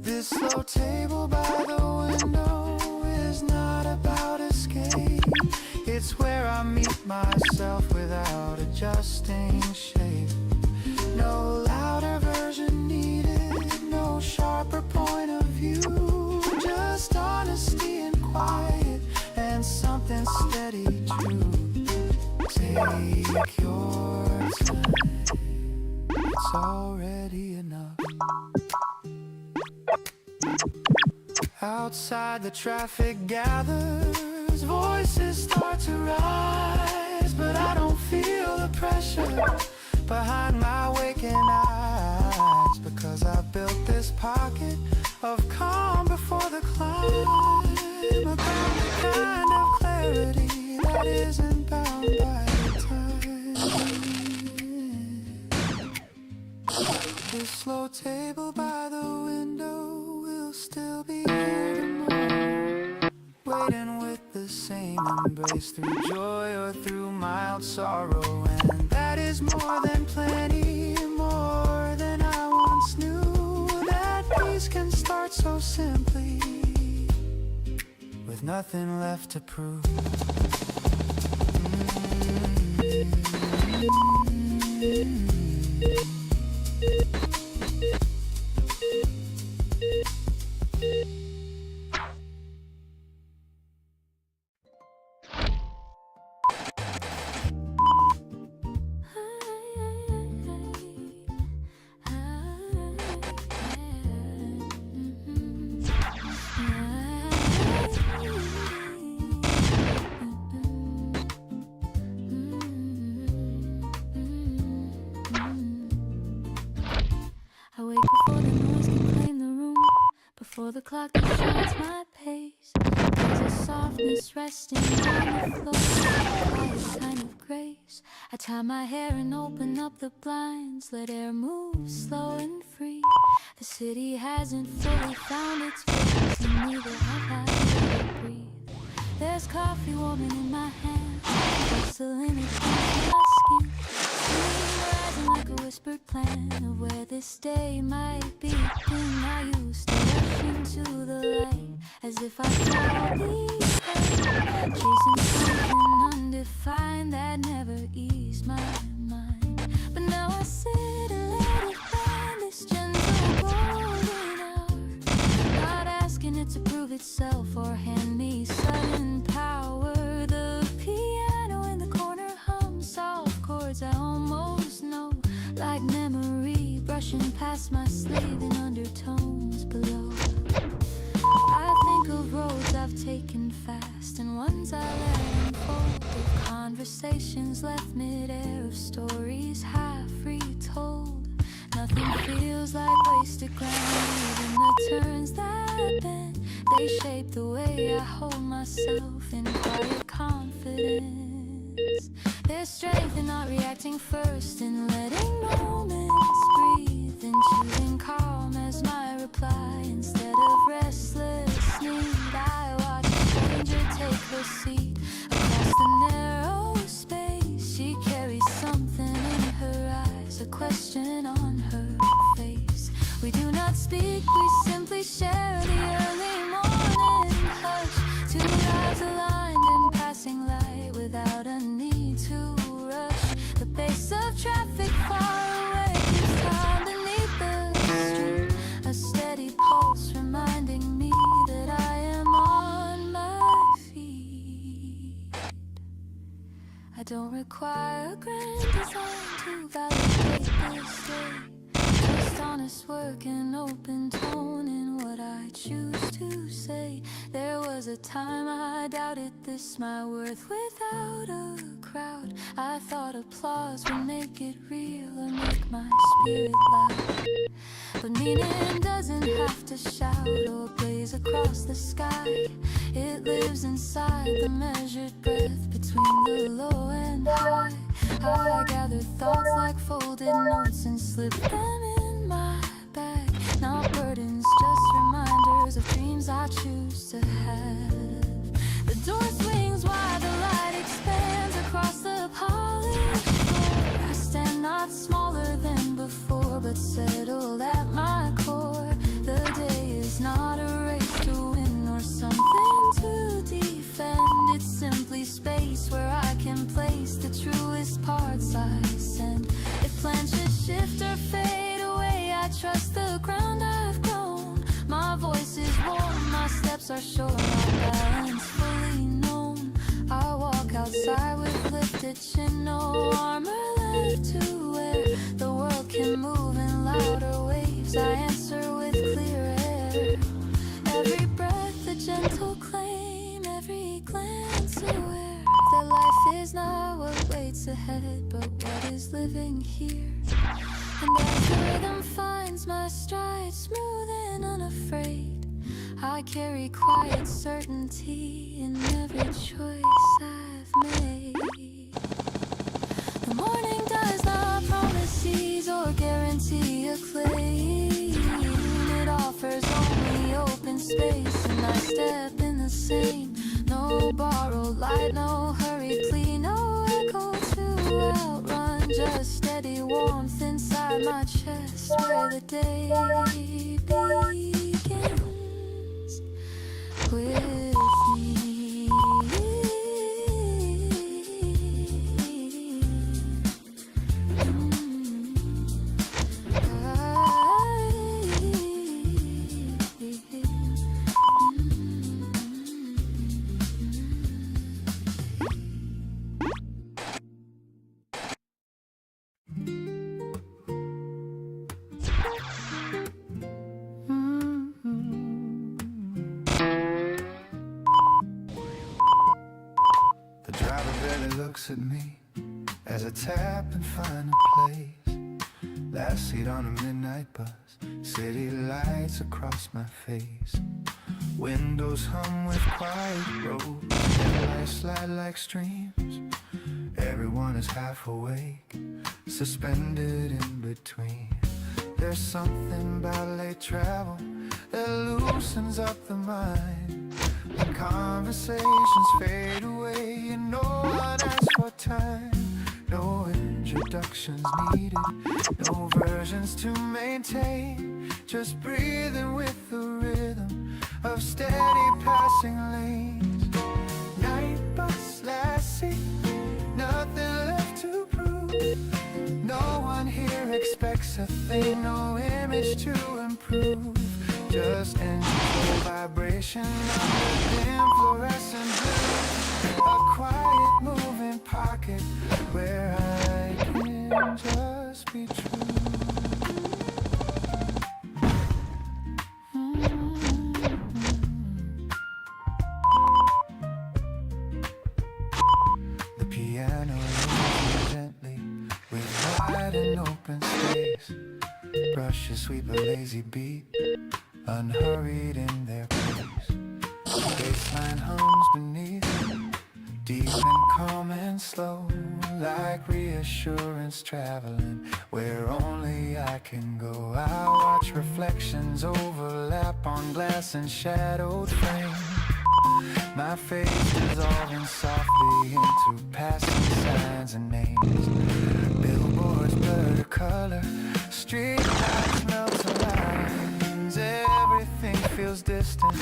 This slow table by the window is not about escape. It's where I meet myself without adjusting shape. No louder version needed, no sharper point of view, just honesty and quiet and something steady true. Take your time, it's already enough. Outside the traffic gathers, voices start to rise, but I don't feel the pressure behind my waking eyes, because I've built this pocket of calm before the climb, a kind of clarity that isn't bound by the time. This slow table by the window will still be here tomorrow, waiting with the same embrace through joy or through mild sorrow. And that is more than plenty, more than I once knew. That peace can start so simply, with nothing left to prove. I wake before the noise can claim the room, before the clock decides my pace. There's a softness resting on the floor, quiet kind of grace. I tie my hair and open up the blinds, let air move slow and free. The city hasn't fully found its place, and neither have I to breathe. There's coffee warming in my hands, hustling against my skin, rising like a whispered plan of where this day might begin. I used to rush into the light as if I saw these head, chasing something undefined that never eased my mind. But now I sit and let it find this gentle golden hour, not asking it to prove itself or hand me sudden power. The piano in the corner hums soft chords I almost know, like memory brushing past my sleeve in undertones below. I think of roads I've taken fast and ones I let unfold, of conversations left midair, of stories half retold. Nothing feels like wasted ground, even the turns that bend, they shape the way I hold myself in quiet confidence. There's strength in not reacting first, in letting moments breathe, in choosing calm as my reply instead of restless need. I watch a stranger take her seat across the narrow space. She carries something in her eyes, a question on her face. We do not speak, we simply share the early morning hush. Two lives aligned in passing light without a need to rush. The pace of traffic far away keeps time beneath the street. A steady pulse reminding me that I am on my feet. I don't require a grand design to validate this day. Just honest work and open tone in what I choose to say. There was a time I doubted this, my worth without a crowd. I thought applause would make it real or make my spirit loud. But meaning doesn't have to shout or blaze across the sky. It lives inside the measured breath between the low and high. I gather thoughts like folded notes and slip them in my bag. Not burdens, just reminders of dreams I choose to have. The door swings wide, the light expands across the polished floor. I stand not smaller than before, but settled at my core. The day is not a race to win or something to defend. It's simply space where I can place the truest parts I send. If plans should shift or fade away, I trust the ground I've grown. My voice is warm, my steps are sure, my balance fully known. I walk outside with lifted chin, no armor left to wear. The world can move in louder waves, I answer with clear air. Every breath a gentle claim, every glance aware that life is not what waits ahead, but what is living here. And as the rhythm finds my stride, smooth and unafraid, I carry quiet certainty in every choice I've made. The morning does not promise ease or guarantee acclaim. It offers only open space, and I step in the same. No borrowed light, no hurried plea, no echo to outrun. Just steady warmth inside my chest, where the day begins with me. The driver barely looks at me as I tap and find a place. Last seat on a midnight bus, city lights across my face. Windows hum with quiet roads, headlights slide like streams. Everyone is half awake, suspended in between. There's something about late travel that loosens up the mind. When conversations fade away and no one asks for time. No introductions needed, no versions to maintain. Just breathing with the rhythm of steady passing lanes. Night bus, last seat, nothing left to prove. No one here expects a thing, no image to improve. Just enjoy vibration of the dim fluorescent blue. A quiet moving pocket where I can just be true. The piano is gently with wide and open space. Brushes sweep a lazy beat, unhurried in their pace. Baseline hums beneath Deep and calm and slow, like reassurance traveling where only I can go. I watch reflections overlap on glass and shadowed frame. My face dissolving softly into passing signs and names. Billboards blur the color, street lights melt to lines. Everything feels distant,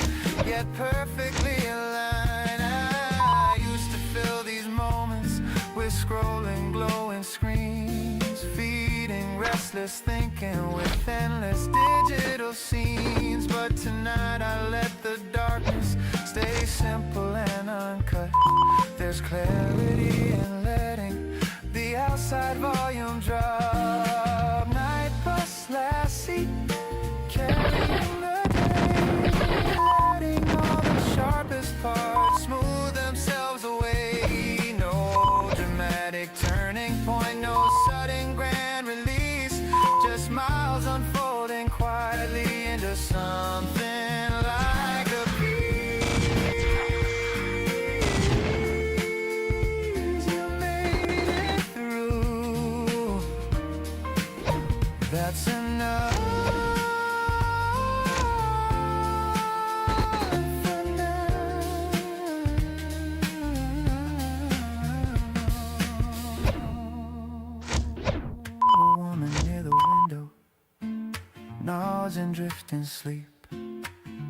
yet perfectly aligned. I used to fill these moments with scrolling, glowing screens, feeding restless thinking with endless digital scenes. But tonight I let the darkness stay simple and uncut. There's clarity in letting the outside volume drop. Night bus last seat, carrying the day, letting all the sharpest parts smooth themselves away. No dramatic turning point, no sudden grand release, just miles unfolding quietly into something like a piece. You made it through. That's enough for now. A woman near the window nods and drifts in sleep.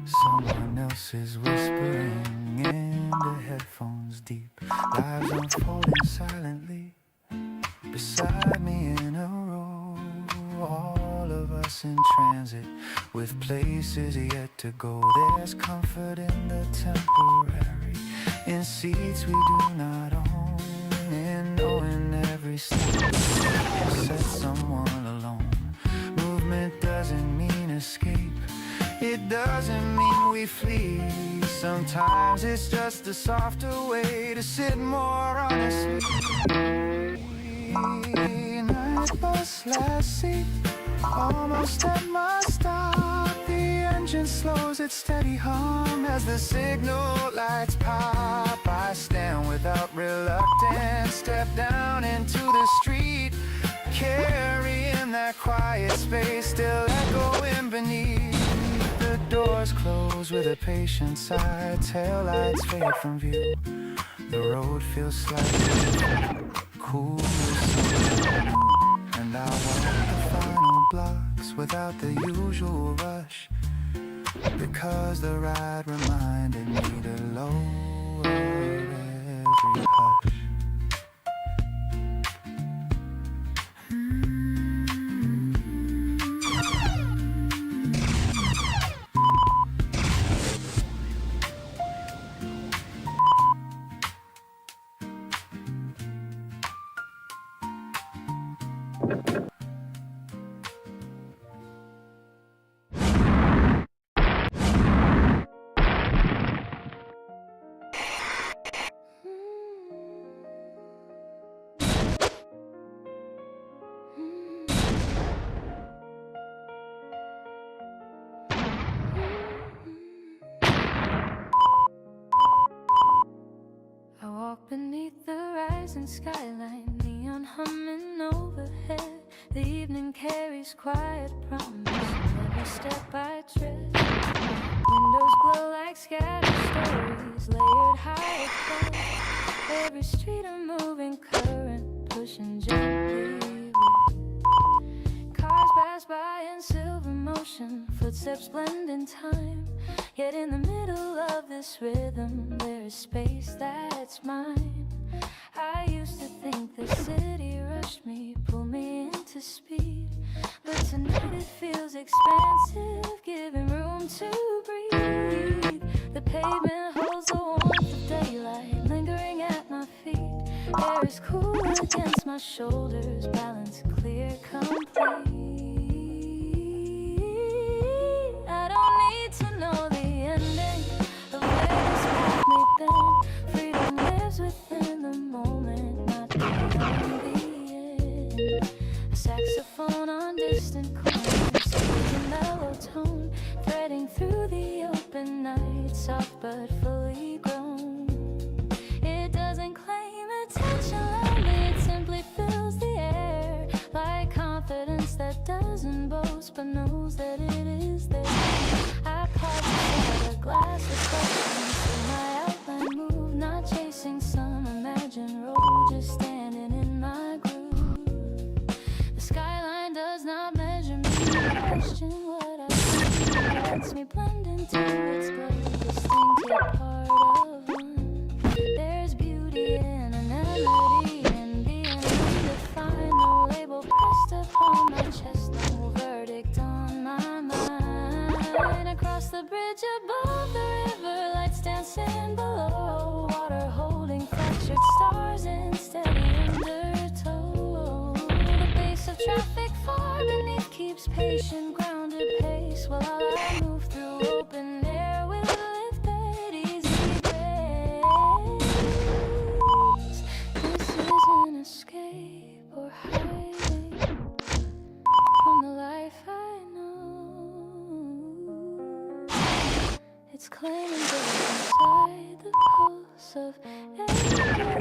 Someone else is whispering into headphones deep. Lives unfolding silently beside me in a row. All of us in transit with places yet to go. There's comfort in the temporary, in seats we do not own, in knowing every step will set someone alone. Movement doesn't mean escape, it doesn't mean we flee. Sometimes it's just a softer way to sit more honestly. Night bus last seat, almost at my stop. The engine slows its steady hum as the signal lights pop. I stand without reluctance, step down into the street, carrying that quiet space still echoing beneath. The doors close with a patient sigh, taillights fade from view. The road feels slightly cool, and I walk the final blocks without the usual rush, because the ride reminded me to lower every hush. Beneath the rising skyline, neon humming overhead. The evening carries quiet promise. Every step I tread, windows glow like scattered stories, layered high above. Every street a moving current, pushing gently. Cars pass by in silver motion, footsteps blend in time. Yet in the middle of this rhythm, there is space that's mine. I used to think the city rushed me, pulled me into speed, but tonight it feels expansive, giving room to breathe. The pavement holds the warmth of daylight, lingering at my feet. Air is cool against my shoulders, balance clear, complete. I don't need to know the ending of where this path may bend. Freedom lives within the moment, not beyond the end. A saxophone on distant corners, speaking mellow tone, threading through the open night, soft but fully grown. It doesn't question what I see. It lets me blend into its glow, distinctive part of one. There's beauty in anonymity and being undefined. No label pressed upon my chest, no verdict on my mind. Across the bridge above the river, lights dancing below. Water holding fractured stars in steady undertow. The bass of traffic far beneath keeps patient, grounded pace while I move through open air with lifted easy grace. This isn't escape or hiding from the life I know. It's claiming that inside the pulse of everywhere.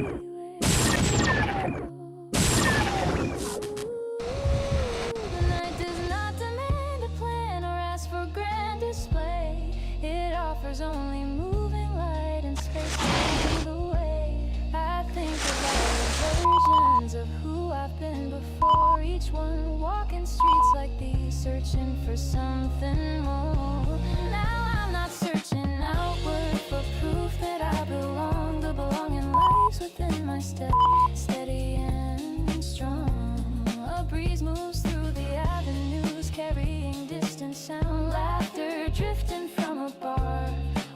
The night does not demand a plan or ask for grand display. It offers only moving light and space to lead the way. I think of all the versions of who I've been before, each one walking streets like these, searching for something more. Now I'm not searching outward for proof that I belong. The belonging lies within my step, steady and strong. A breeze moves through the avenues, carrying distant sound. Laughter drifting from a bar,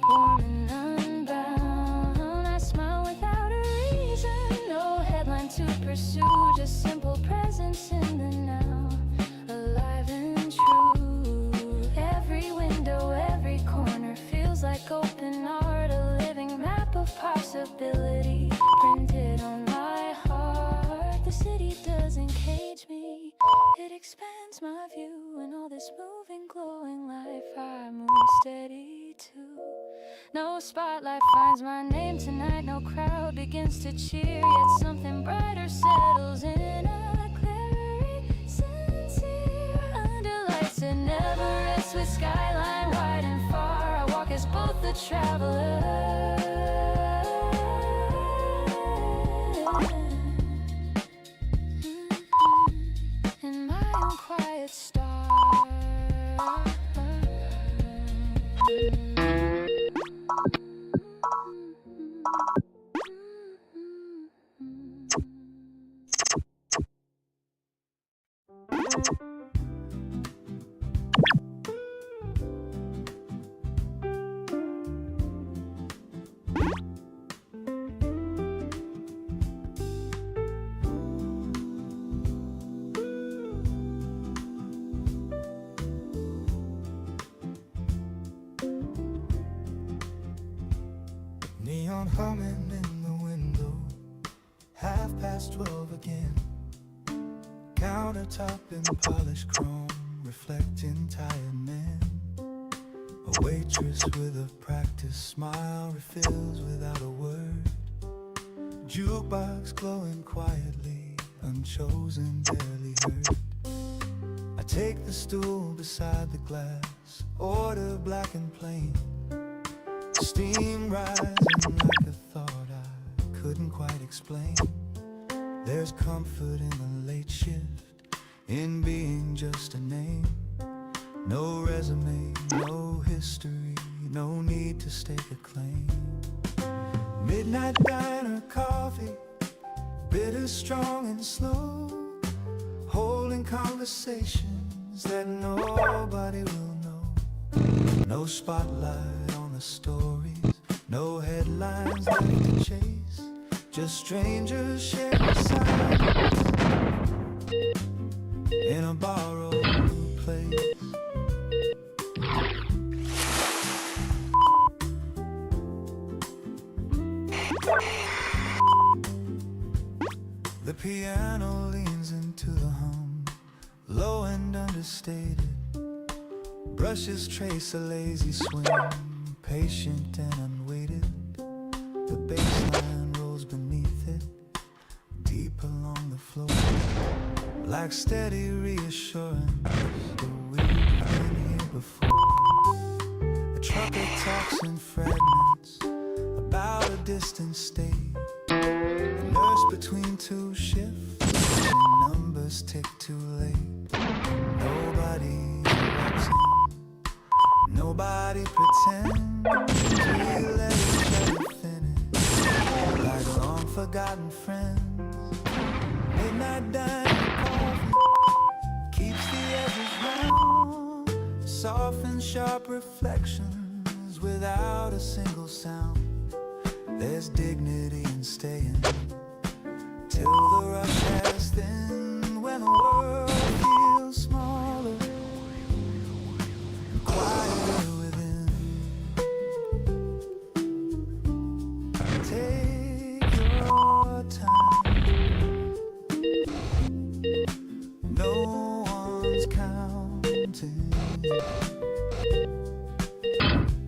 warm and unbound. I smile without a reason, no headline to pursue, just simple presence in the now, alive and true. Every window, every corner feels like open art, a living map of possibility printed on my heart. The city doesn't cage me, it expands my view. In all this moving, glowing life, I move steady too. No spotlight finds my name tonight, no crowd begins to cheer, yet something brighter settles in, a clarity sincere. Under lights that never rest, with skyline wide and far, I walk as both a traveler in my own quiet star. Neon humming in the window, 12:30 again. Countertop in polished chrome, reflecting tired men. A waitress with a practiced smile refills without a word. Jukebox glowing quietly, unchosen, barely heard. I take the stool beside the glass, order black and plain. Steam rising like a thought I couldn't quite explain. There's comfort in the late shift, in being just a name. No resume, no history, no need to stake a claim. Midnight diner coffee, bitter, strong and slow, holding conversations that nobody will know. No spotlight on the stories, no headlines left to chase, just strangers sharing silence in a borrowed place. The piano leans into the hum, low and understated. Brushes trace a lazy swing, patient and unweighted. The bass line rolls beneath it, deep along the floor, like steady reassurance that we've been here before. A trumpet talks in fragments about a distant state. A nurse between two shifts, watching numbers tick too late. Nobody forgotten friends. Midnight dining coffee keeps the edges round, soften sharp reflections without a single sound. There's dignity in staying till the rush has thinned, when the world feels smaller, quieter within. Take your time, no one's counting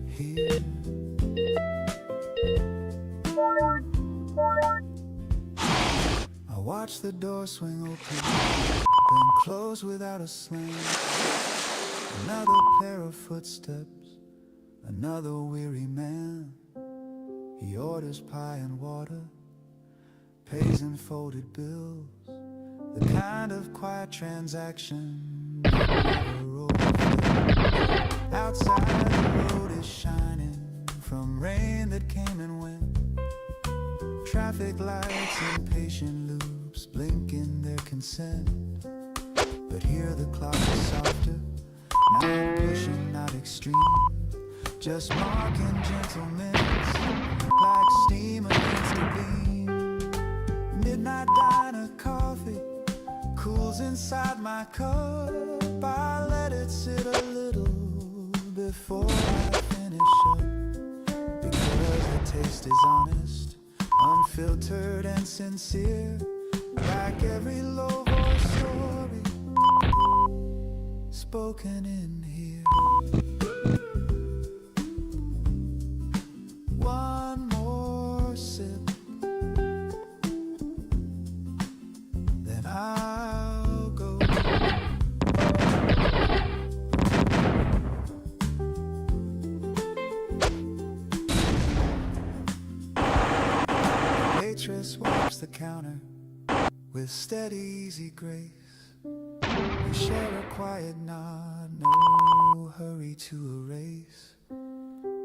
here. I watch the door swing open, then close without a slam. Another pair of footsteps, another weary man. He orders pie and water, pays in folded bills, the kind of quiet transaction never overfilled. Outside the road is shining from rain that came and went. Traffic lights and patient loops blinking their consent. But here the clock is softer, not pushing, not extreme, just marking gentle minutes like steam against a beam. Midnight diner coffee cools inside my cup. I let it sit a little before I finish up, because the taste is honest, unfiltered and sincere, like every low voice story spoken in here. One more sip, then I'll go. Waitress wipes the counter with steady, easy grace. We share a quiet nod, no hurry to erase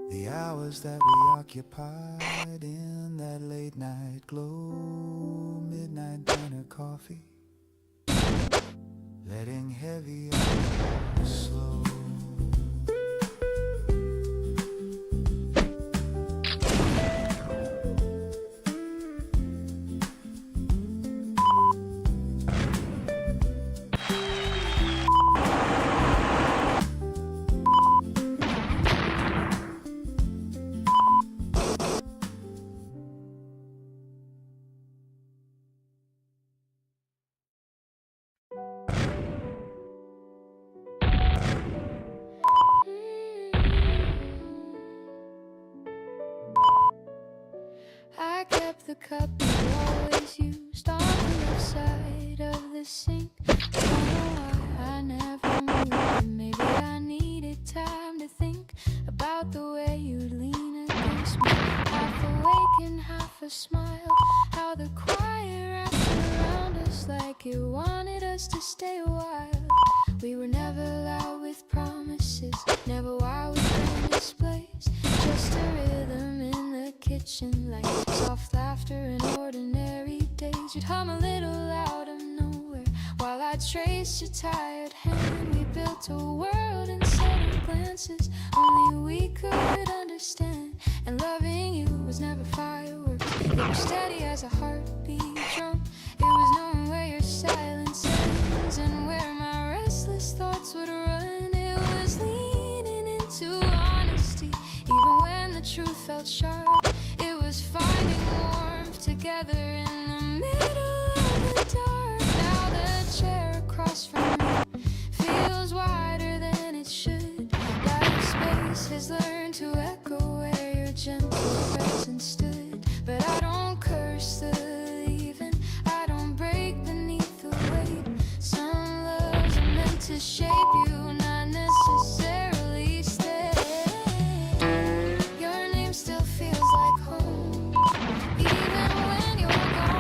the hours that we occupied in that late night glow. Midnight diner coffee, letting heavy hours slow. I kept the cup you always used on the left side of the sink. I don't know why I never moved. Maybe I needed time to think about the way you'd lean against me, half awake and half a smile. How the quiet wrapped around us like it wanted us to stay a while. We were never loud with promises, never wild with grand displays, just a rhythm in the kitchen, like soft laughter in ordinary days. You'd hum a little out of nowhere while I traced your tired hand. We built a world in subtle glances only we could understand, and loving you was never fireworks. It was steady as a heartbeat drum. It was knowing where your silence ends and where my restless thoughts would run. It was leaning into honesty even when the truth felt sharp. It was finding warmth together in the middle of the dark. Now the chair across from me feels wider than it should, like space has learned to echo where your gentle presence stood. But I don't curse the leaving, I don't break beneath the weight. Some loves are meant to shape you, not necessarily stay. Your name still feels like home, even when you're gone.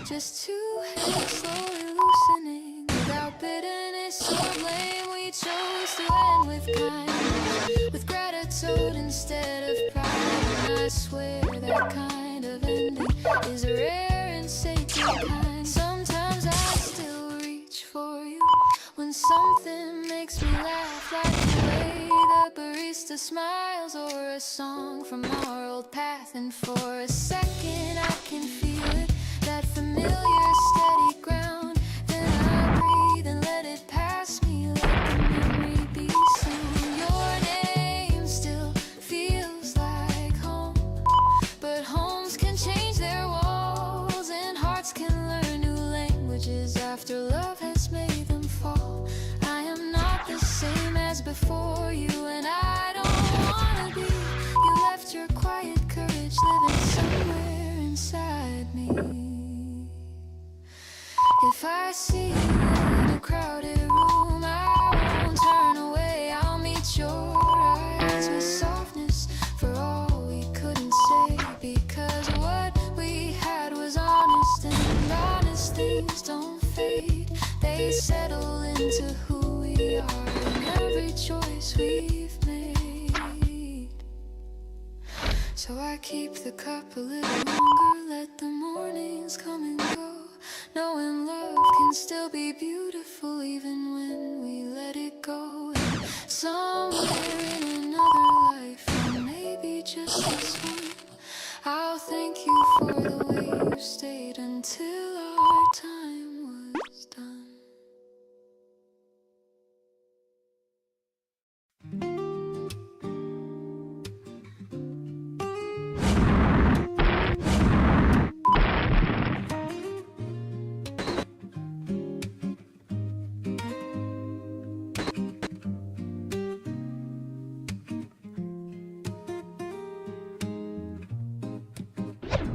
just two hands slowly loosening. Without bitterness or blame, we chose to end with kindness, with gratitude instead of pride. And I swear that kind of ending is rare and sacred kind. Sometimes I still reach for you when something makes me laugh, like the way the barista smiles, or a song from our old path. And for a second I can feel it, that familiar steady ground. Then I breathe and let it pass me, let the memory be soon. Your name still feels like home, but homes can change their walls, and hearts can learn new languages after love has made them fall. I am not the same as before you, and I don't wanna be. You left your quiet courage living somewhere inside me. If I see you in a crowded room, I won't turn away. I'll meet your eyes with softness for all we couldn't say, because what we had was honest, and honest things don't fade. They settle into who we are in every choice we've made. So I keep the cup a little longer, let the mornings come and go, knowing love can still be beautiful even when we let it go. And somewhere in another life, or maybe just this one, I'll thank you for the way you stayed until our time was done.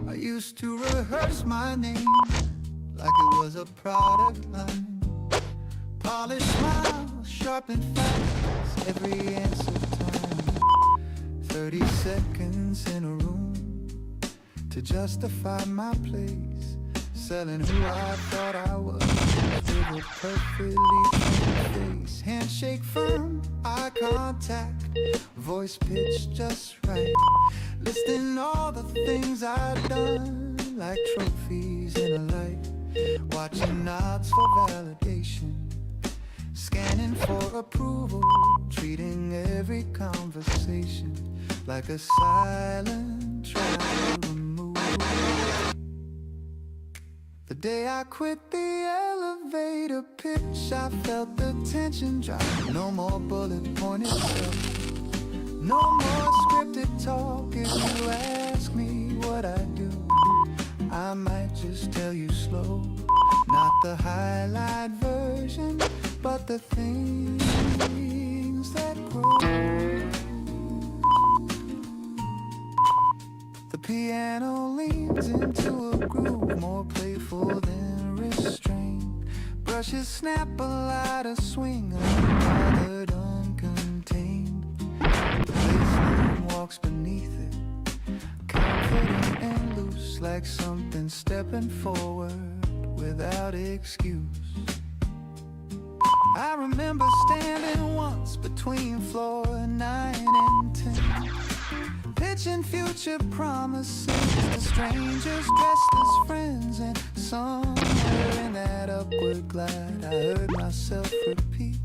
I used to rehearse my name like it was a product line. Polished smiles, sharpened facts, every answer time. 30 seconds in a room to justify my place, selling who I thought I was with a perfectly plain face. Handshake firm, eye contact, voice pitch just right, listing all the things I'd done like trophies in a light, watching nods for validation, scanning for approval, treating every conversation like a silent trial removal. The day I quit the elevator pitch, I felt the tension drop. No more bullet pointed stuff, no more scripted talk. If you ask me what I do, I might just tell you slow. Not the highlight version, but the things that grow. The piano leans into a groove, more playful than restrained. Brushes snap a lighter swing, unbothered, uncontained. The baseline walks beneath it, confident and loose, like something stepping forward without excuse. I remember standing once between floor 9 and 10, pitching future promises to strangers dressed as friends. And somewhere in that upward glide, I heard myself repeat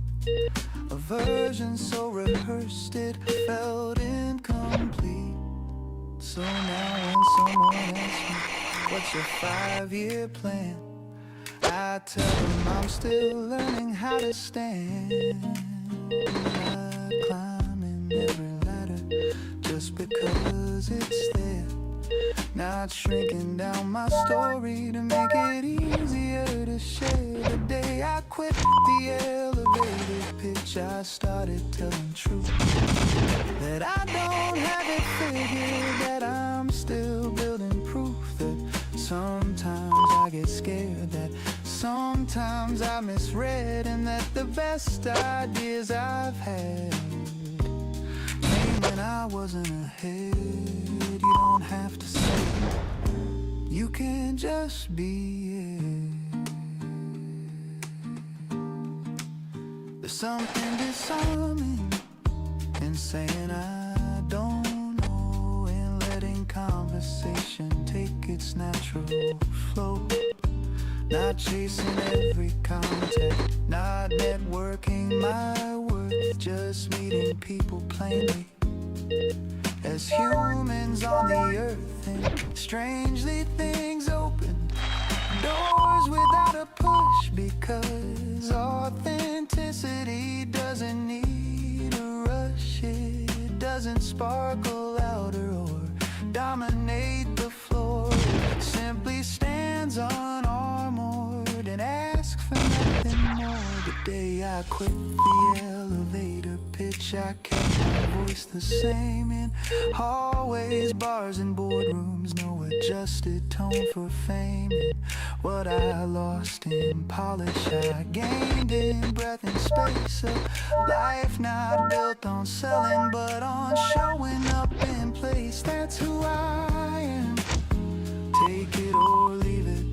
a version so rehearsed it felt incomplete. So now when someone asks me, what's your 5-year plan? I tell them I'm still learning how to stand. Not climbing every ladder just because it's there, not shrinking down my story to make it easier to share. The day I quit the elevator pitch, I started telling truth, that I don't have it figured, that I'm still building proof, that sometimes I get scared, that sometimes I misread, and that the best ideas I've had came when I wasn't ahead. You don't have to say You can just be it. There's something disarming in saying I don't know, and letting conversation take its natural flow. Not chasing every contact, not networking my worth, just meeting people plainly as humans on the earth. And strangely things opened, doors without a push, because authenticity doesn't need a rush. It doesn't sparkle louder or dominate the floor. It simply stands unarmored and asks for nothing more. The day I quit the elevator pitch, I kept my voice the same in hallways, bars, and boardrooms. No adjusted tone for fame. And what I lost in polish, I gained in breath and space. A life not built on selling, but on showing up in place. That's who I am. Take it or leave it.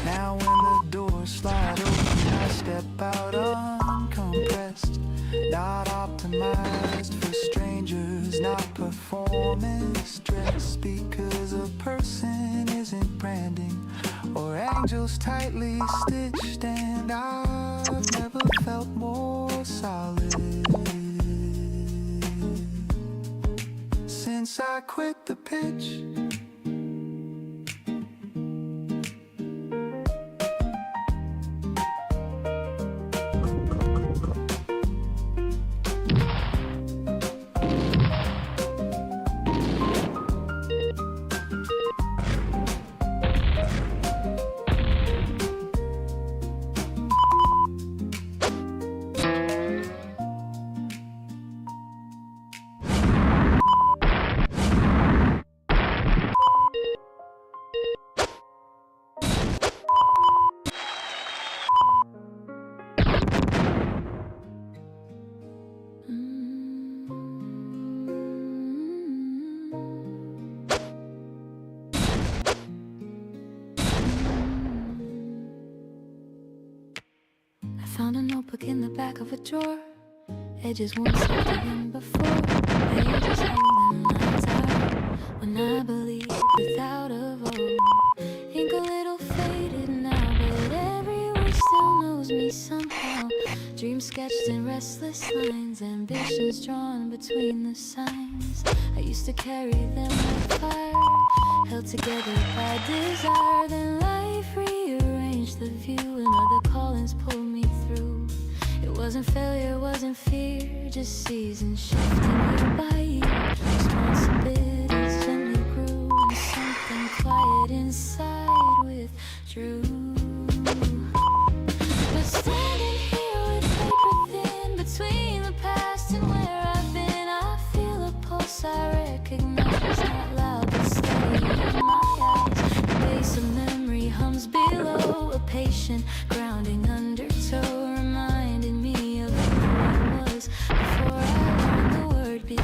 Now when the doors slide open, I step out uncompressed, not optimized for strangers, not performance dressed, because a person isn't branding or angels tightly stitched. And I've never felt more solid since I quit the pitch. Found a notebook in the back of a drawer, edges worn softer than before, pages holding lines out when I believe without a vote. Ink a little faded now, but every word still knows me somehow. Dreams sketched in restless lines, ambitions drawn between the signs. I used to carry them with fire, held together by desire. Then life rearranged the view, and other callings pulled me through. It wasn't failure, wasn't fear, just seasons shifting year by year. Responsibilities gently grew, and something quiet inside withdrew. But standing here with paper thin between the past and where I've been, I feel a pulse I recognize, not loud but steady in my eyes. The bass of memory hums below, a patient grounding undertow, reminding me of who I was before I learned the word begins.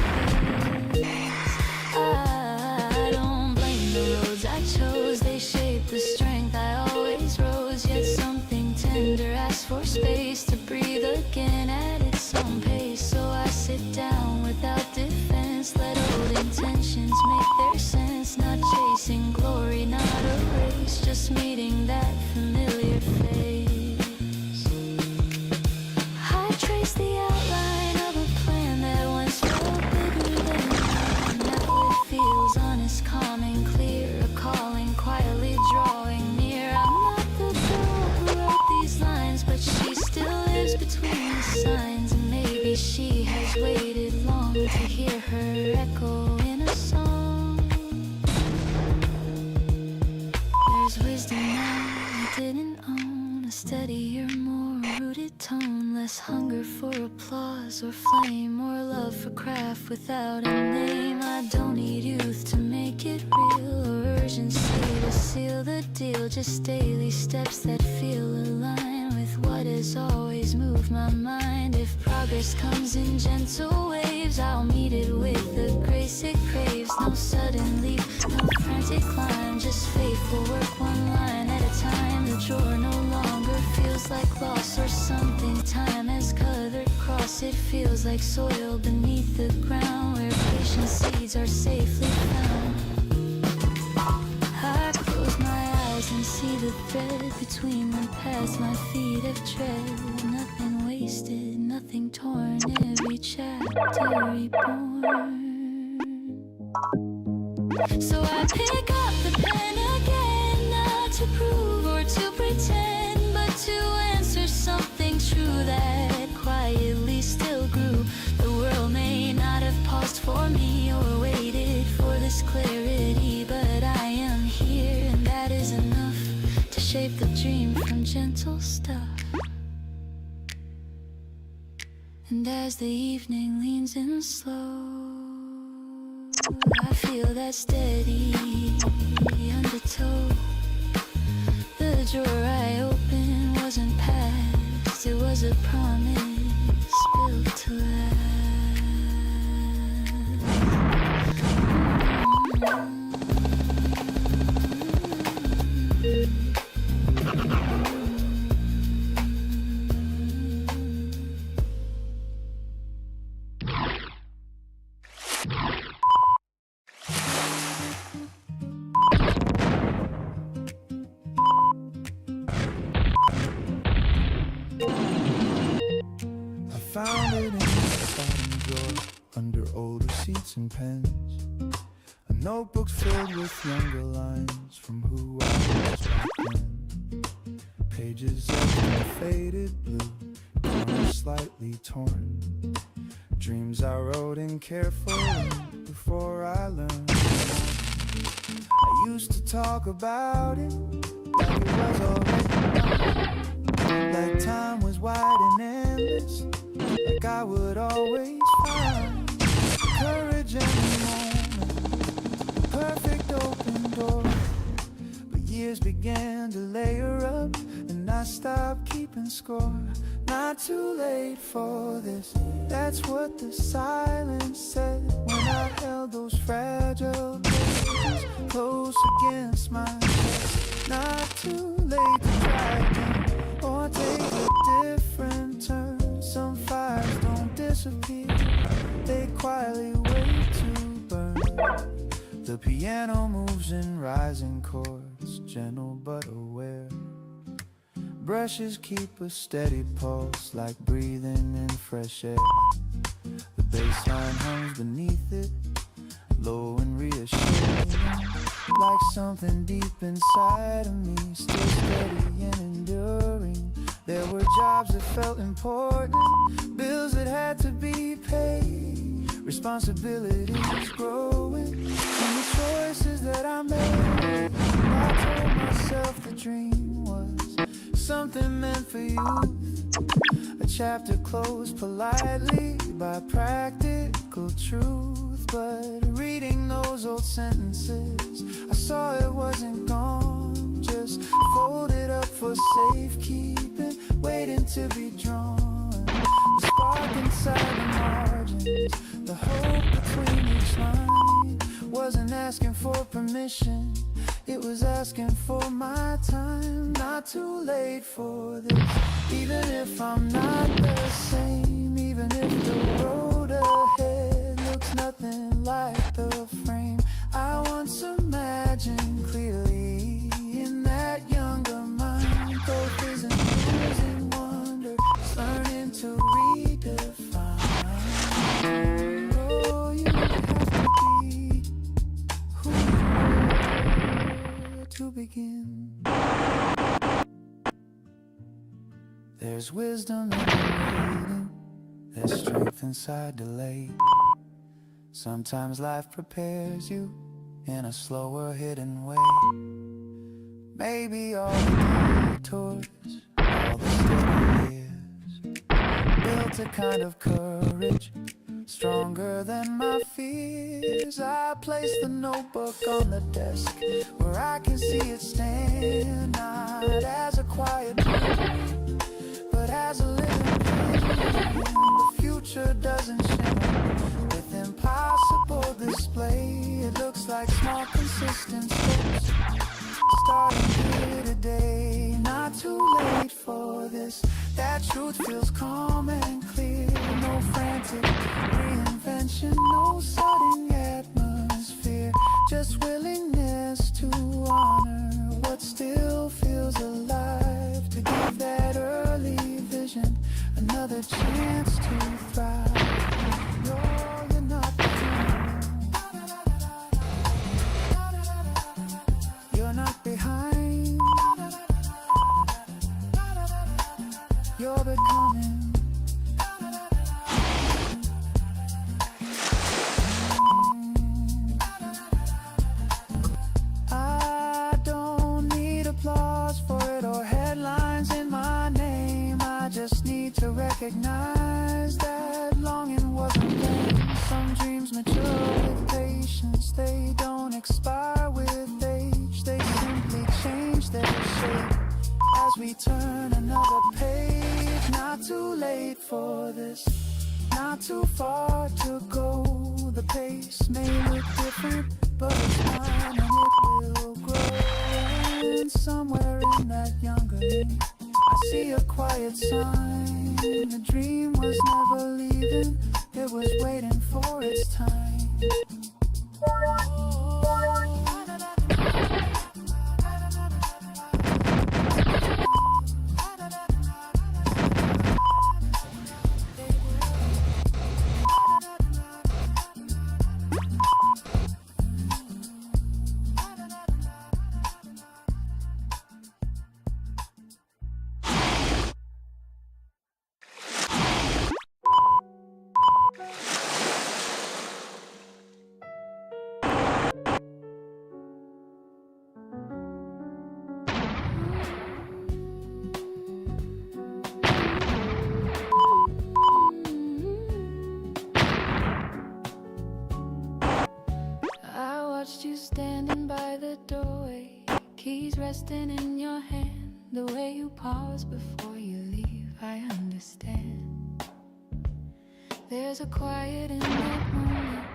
I don't blame the roads I chose, they shaped the strength I always rose. Yet something tender asked for space to breathe again at its own pace. So I sit down without defense, let old intentions make their sense. Not chasing glory, not a race, just meeting that familiar face. I trace the outline of a plan that once felt bigger than mine. Now it feels honest, calm and clear, a calling quietly drawing near. I'm not the girl who wrote these lines, but she still lives between the signs. And maybe she has waited long to hear her echo in a song. There's wisdom now I didn't own, a steadier, more rooted tone, less hunger for applause or flame, more love for craft without a name. I don't need youth to make it real, or urgency to seal the deal, just daily steps that feel aligned with what what has always moved my mind. If progress comes in gentle waves, I'll meet it with the grace it craves. No sudden leap, no frantic climb, just faithful work one line at a time. The drawer no longer feels like loss or something time has colored cross. It feels like soil beneath the ground, where patient seeds are safely found. I close my eyes and see the thread between the paths my feet have tread. Nothing wasted, nothing torn, every chapter reborn. So I pick up the pen again, not to prove or to pretend, but to answer something true that quietly still grew. The world may not have paused for me or waited for this clarity, but I am here, and that is enough to shape the dream from gentle stuff. And as the evening leans in slow, I feel that steady undertow. The drawer I opened wasn't past, it was a promise built to last. Found it in the bottom drawer, under old receipts and pens. A notebook filled with younger lines from who I was back then. Pages of faded blue, corners slightly torn. Dreams I wrote in carefully before I learned. I used to talk about it like it was already done, like time was wide and endless, like I would always find courage in the moment, the perfect open door. But years began to layer up, and I stopped keeping score. Not too late for this, that's what the silence said when I held those fragile pages close against my chest. Not too late to try again or take a different turn. Some fires don't disappear, they quietly wait to burn. The piano moves in rising chords, gentle but aware. Brushes keep a steady pulse, like breathing in fresh air. The bass line hums beneath it, low and reassuring, like something deep inside of me, still steady and enduring. There were jobs that felt important, bills that had to be paid, responsibilities growing, and the choices that I made. I told myself the dream was something meant for youth, a chapter closed politely by practical truth. But reading those old sentences, I saw it wasn't gone, just folded up for safekeeping, waiting to be drawn. The spark inside the margins, the hope between each line, wasn't asking for permission, it was asking for my time. Not too late for this, even if I'm not the same, even if the road ahead looks nothing like the frame I once imagined clearly in that younger mind. Both is and losing wonder, learning to redefine. Oh, you have to be who you are to begin. There's wisdom in the waiting, there's strength inside delay. Sometimes life prepares you in a slower hidden way. Maybe all the detours, all the steady years built a kind of courage stronger than my fears. I place the notebook on the desk where I can see it stand, not as a quiet dream, as a living vision. The future doesn't shimmer with impossible display. It looks like small consistent steps starting here today. Not too late for this. That truth feels calm and clear. No frantic reinvention, no sudden atmosphere. Just willingness to honor what still feels alive. To give that early vision another chance to thrive. You're not behind. You're not behind. You're becoming. I don't need applause for it or headlines in my name. I just need to recognize that longing wasn't vain. Some dreams mature with patience. They don't expire with age. They simply change their shape as we turn another page. Not too late for this, not too far to go. The pace may look different, but it's mine and it will grow. And somewhere in that younger me, I see a quiet sign. The dream was never leaving, it was waiting for its time. You standing by the doorway, keys resting in your hand. The way you pause before you leave, I understand. There's a quiet in that moment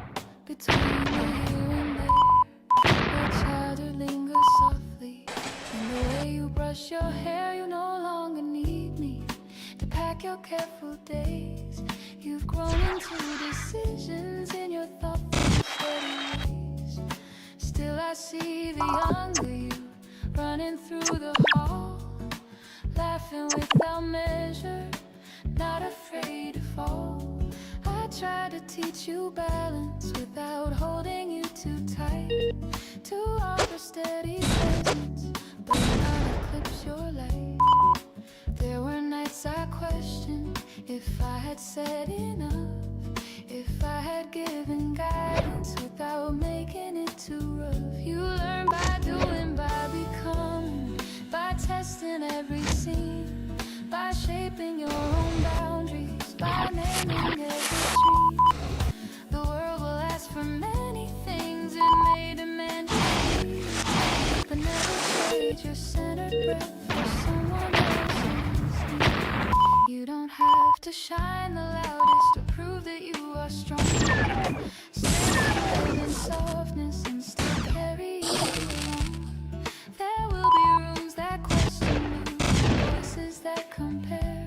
between the here and there, where childhood lingers softly. And the way you brush your hair, you no longer need me to pack your careful days. You've grown into decisions in your thoughtful, steady ways. Still I see the younger you running through the hall, laughing without measure, not afraid to fall. I try to teach you balance without holding you too tight, to offer steady presence but not eclipse your light. There were nights I questioned if I had said enough, if I had given guidance without making it too rough. You learn by doing, by becoming, by testing every scene, by shaping your own boundaries, by naming every dream. The world will ask for many things, it may demand you leave, but never trade your centered breath for someone else's. You don't have to shine the loudest to prove that you are strong. Stand in softness and still carry you along. There will be rooms that question you, voices that compare,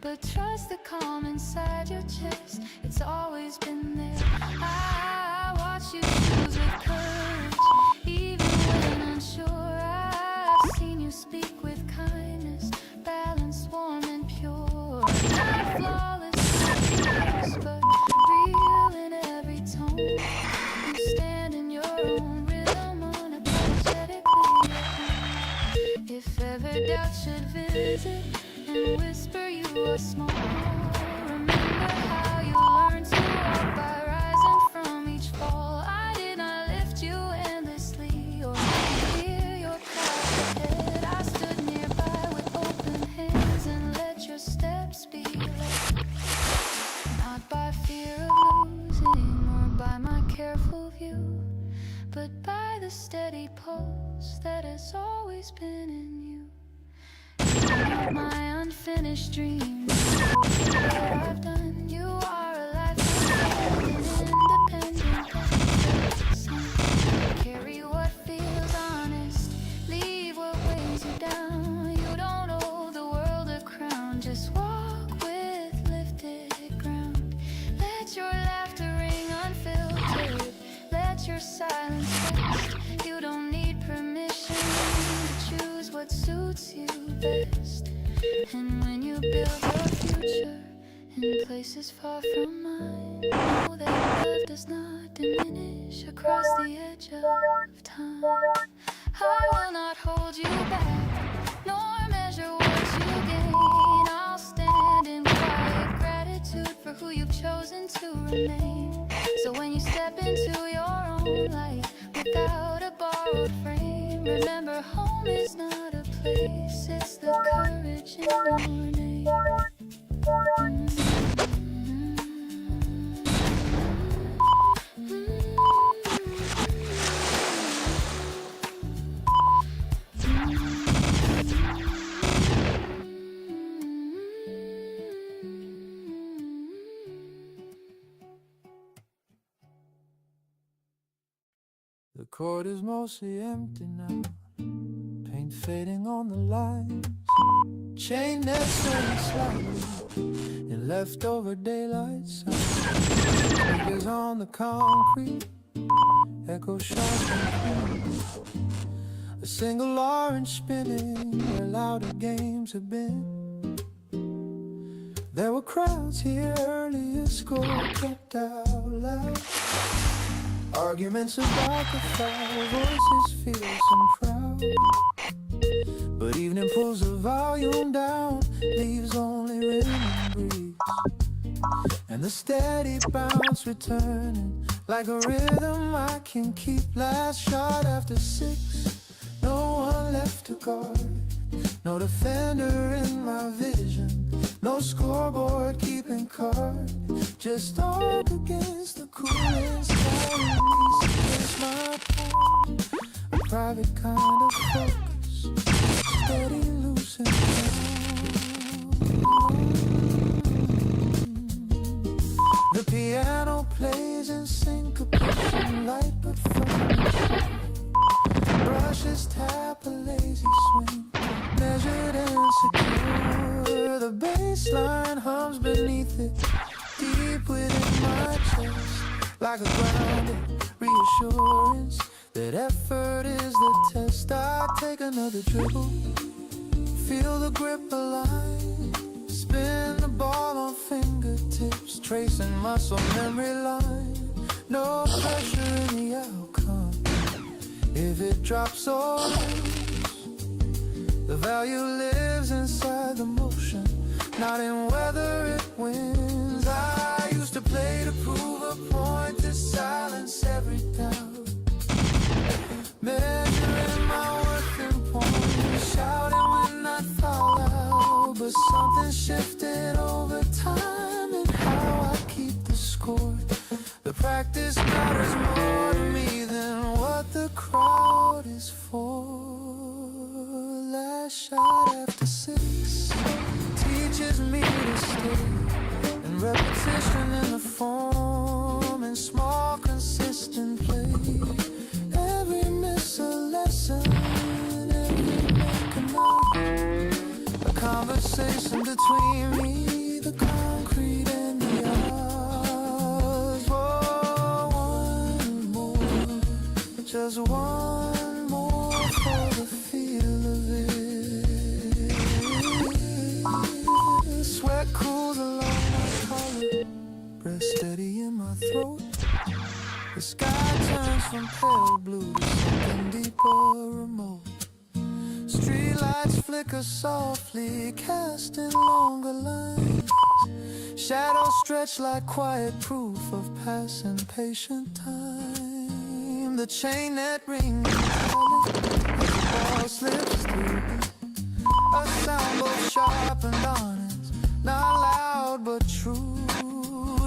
but trust the calm inside your chest, it's always been there. I watch you choose with courage, even when unsure. I've seen you speak with kindness, balanced, warm and pure. Not flawless, but real in every tone. You stand in your own rhythm, unapologetically. If ever doubt should visit and whisper you are small, remember how you learned to walk by rising from each fall. I did not lift you endlessly or hear your cry ahead. I stood nearby with open hands and let your steps be led, not by fear of losing or by my careful view, but by the steady pulse that has always been in you. my unfinished dreams. What I've done, you are a lifelong independent person. Carry what feels honest, leave what weighs you down. You don't owe the world a crown, just walk with lifted ground. Let your laughter ring unfiltered, let your silence rest. You don't need permission to choose what suits you best. And when you build your future in places far from mine, know that love does not diminish across the edge of time. I will not hold you back, nor measure what you gain. I'll stand in quiet gratitude for who you've chosen to remain. So when you step into your own light without a borrowed frame, remember home is not a place, it's the courage in your name. The court is mostly empty now, paint fading on the lines, chain net swaying slightly in leftover daylight signs. Fingers on the concrete, echo sharp and clean. A single orange spinning where louder games have been. There were crowds here earlier, score kept out loud. Arguments about the foul, voices fierce and proud. But evening pulls the volume down, leaves only rhythm and breeze. And the steady bounce returning like a rhythm I can keep. Last shot after 6, no one left to guard. No defender in my vision, no scoreboard keeping card. Just dark against the cooling sky, release my palm. A private kind of focus, steady, loose and calm. The piano plays in syncopation, light but firm. Brushes tap a lazy swing, measured and secure. The bass line hums beneath it, deep within my chest, like a grounded reassurance that effort is the test. I take another dribble, feel the grip align, spin the ball on fingertips, tracing muscle memory line. No pressure in the outcome, if it drops or the value lives inside the motion, not in whether it wins. I used to play to prove a point, to silence every doubt, measuring my worth in points, shouting when I fall out. But something shifted over time in how I keep the score. The practice matters more to me than what the crowd is for. Last shot after 6 teaches me to stay, and repetition in the form, and small consistent play. Every miss a lesson, every make a note, a conversation between me, the concrete and the odds. Oh, one more, just one more for the feel of it. Sweat cools along my collar, breath steady in my throat. The sky turns from pale blue to something deeper, remote. Streetlights flicker softly, casting longer lines. Shadows stretch like quiet proof of passing patient time. The chain that rings metallic, the ball slips through. A sound both sharp and honest, not loud but true.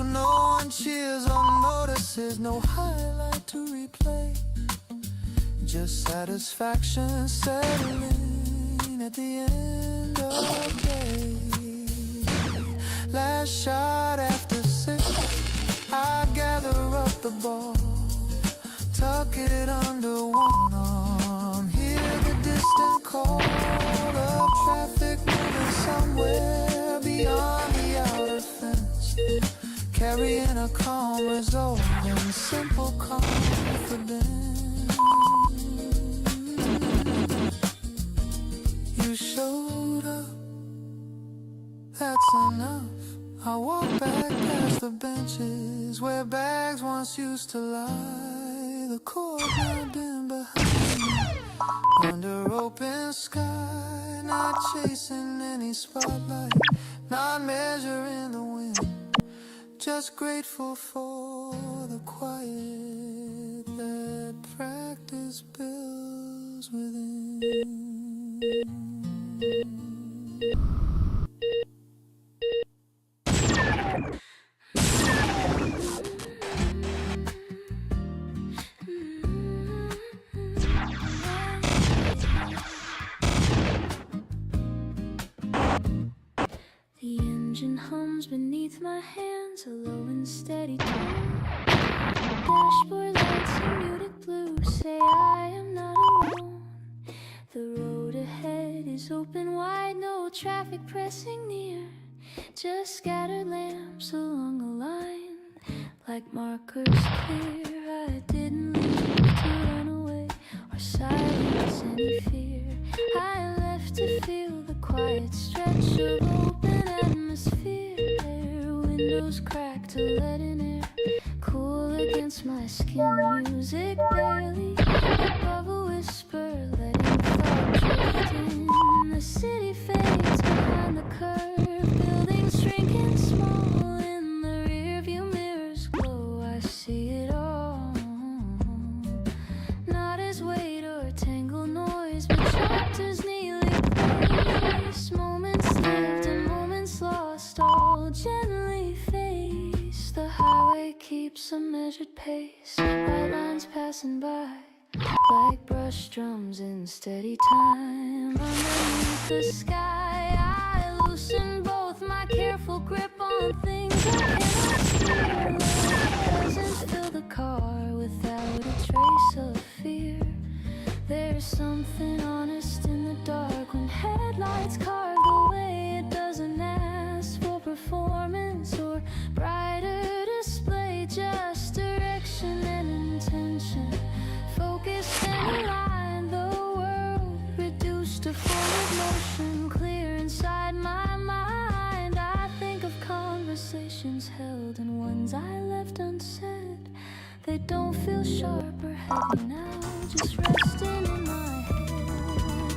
No one cheers or notices, no highlight to replay. Just satisfaction settling rain at the end of the day. Last shot after 6, I gather up the ball, tuck it under one arm, hear the distant call of traffic moving somewhere beyond the outer fence, carrying a calm resolve and simple confidence. You showed up, that's enough. I walk back past the benches where bags once used to lie, the court now dim behind me. Under open sky, not chasing any spotlight, not measuring the wind, just grateful for the quiet that practice builds within. The engine hums beneath my hands, a low and steady tone. Dashboard lights in muted blue say I am not alone. The road ahead is open wide, no traffic pressing near, just scattered lamps along the line, like markers clear. I didn't leave to run away or silence any fear. I left to feel the quiet stretch of open atmosphere. Windows cracked to let in air, cool against my skin. Music barely above a whisper, letting thought drift in. The city fades behind the curve, buildings shrinking small in the rearview mirrors glow. I see it all, not as weight or tangled noise, but chapters neatly placed. Moments lived and moments lost, all gently faced. The highway keeps a measured pace, white lines passing by like brush drums in steady time. Underneath the sky, I loosen both my careful grip on things I cannot steer. Presence fill the car without a trace of fear. There's something honest in the dark when headlights carve the way. It doesn't ask for performance or brighter display, just direction and intention, focused and aligned. The world reduced to forward motion, clear inside my mind. I think of conversations held and ones I left unsaid. They don't feel sharp or heavy now, just resting in my head.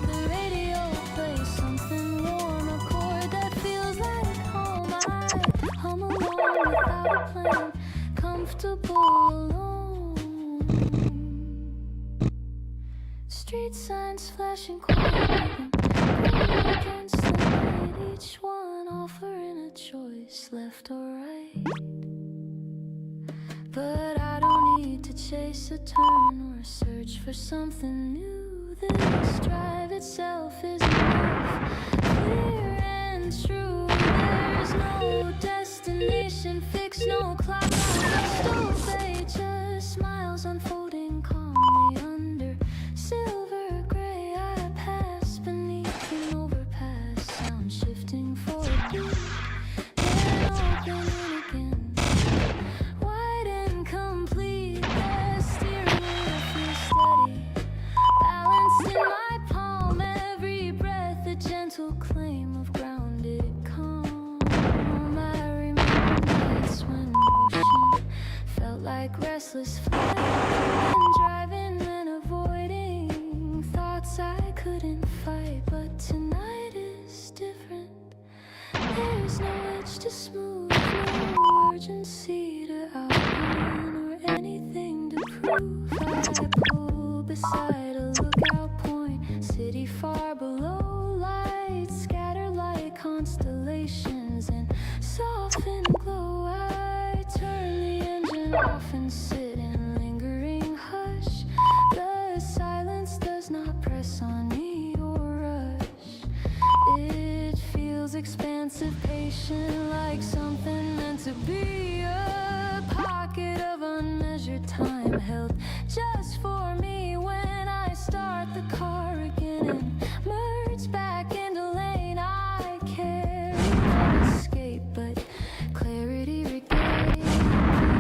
The radio plays something warm, a chord that feels like home. I hum along without a plan, comfortable alone. Street signs flashing quietly against the night, each one offering a choice, left or right. But I don't need to chase a turn or search for something new. This drive itself is enough, clear and true. There's no destination fixed, no clock, just obey. Just smiles unfolding calmly under silver gray. I pass beneath an overpass, sound shifting for a beat, then opening again, wide and complete. The steering wheel feels steady, balanced in my palm. Every breath a gentle claim of grounded calm. I remember nights when motion felt like restless flight, and driving and avoiding thoughts I couldn't fight. But tonight is different, there's no edge to smooth, no urgency to outrun or anything to prove. I pull beside a lookout point, city far below, lights scatter like constellations and soften glow. I turn the engine off and sit in lingering hush. The silence does not press on me or rush. something meant to be, a pocket of unmeasured time held just for me when I start the car again and merge back into lane. I carry no escape, but clarity regained.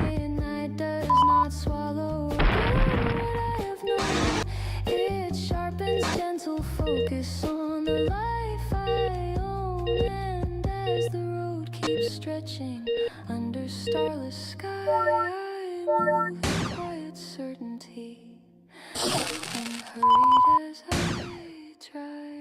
Midnight does not swallow up what I have known. It sharpens gentle focus on the life I own, and as the road keeps stretching under starless sky, I move with quiet certainty, unhurried as I drive.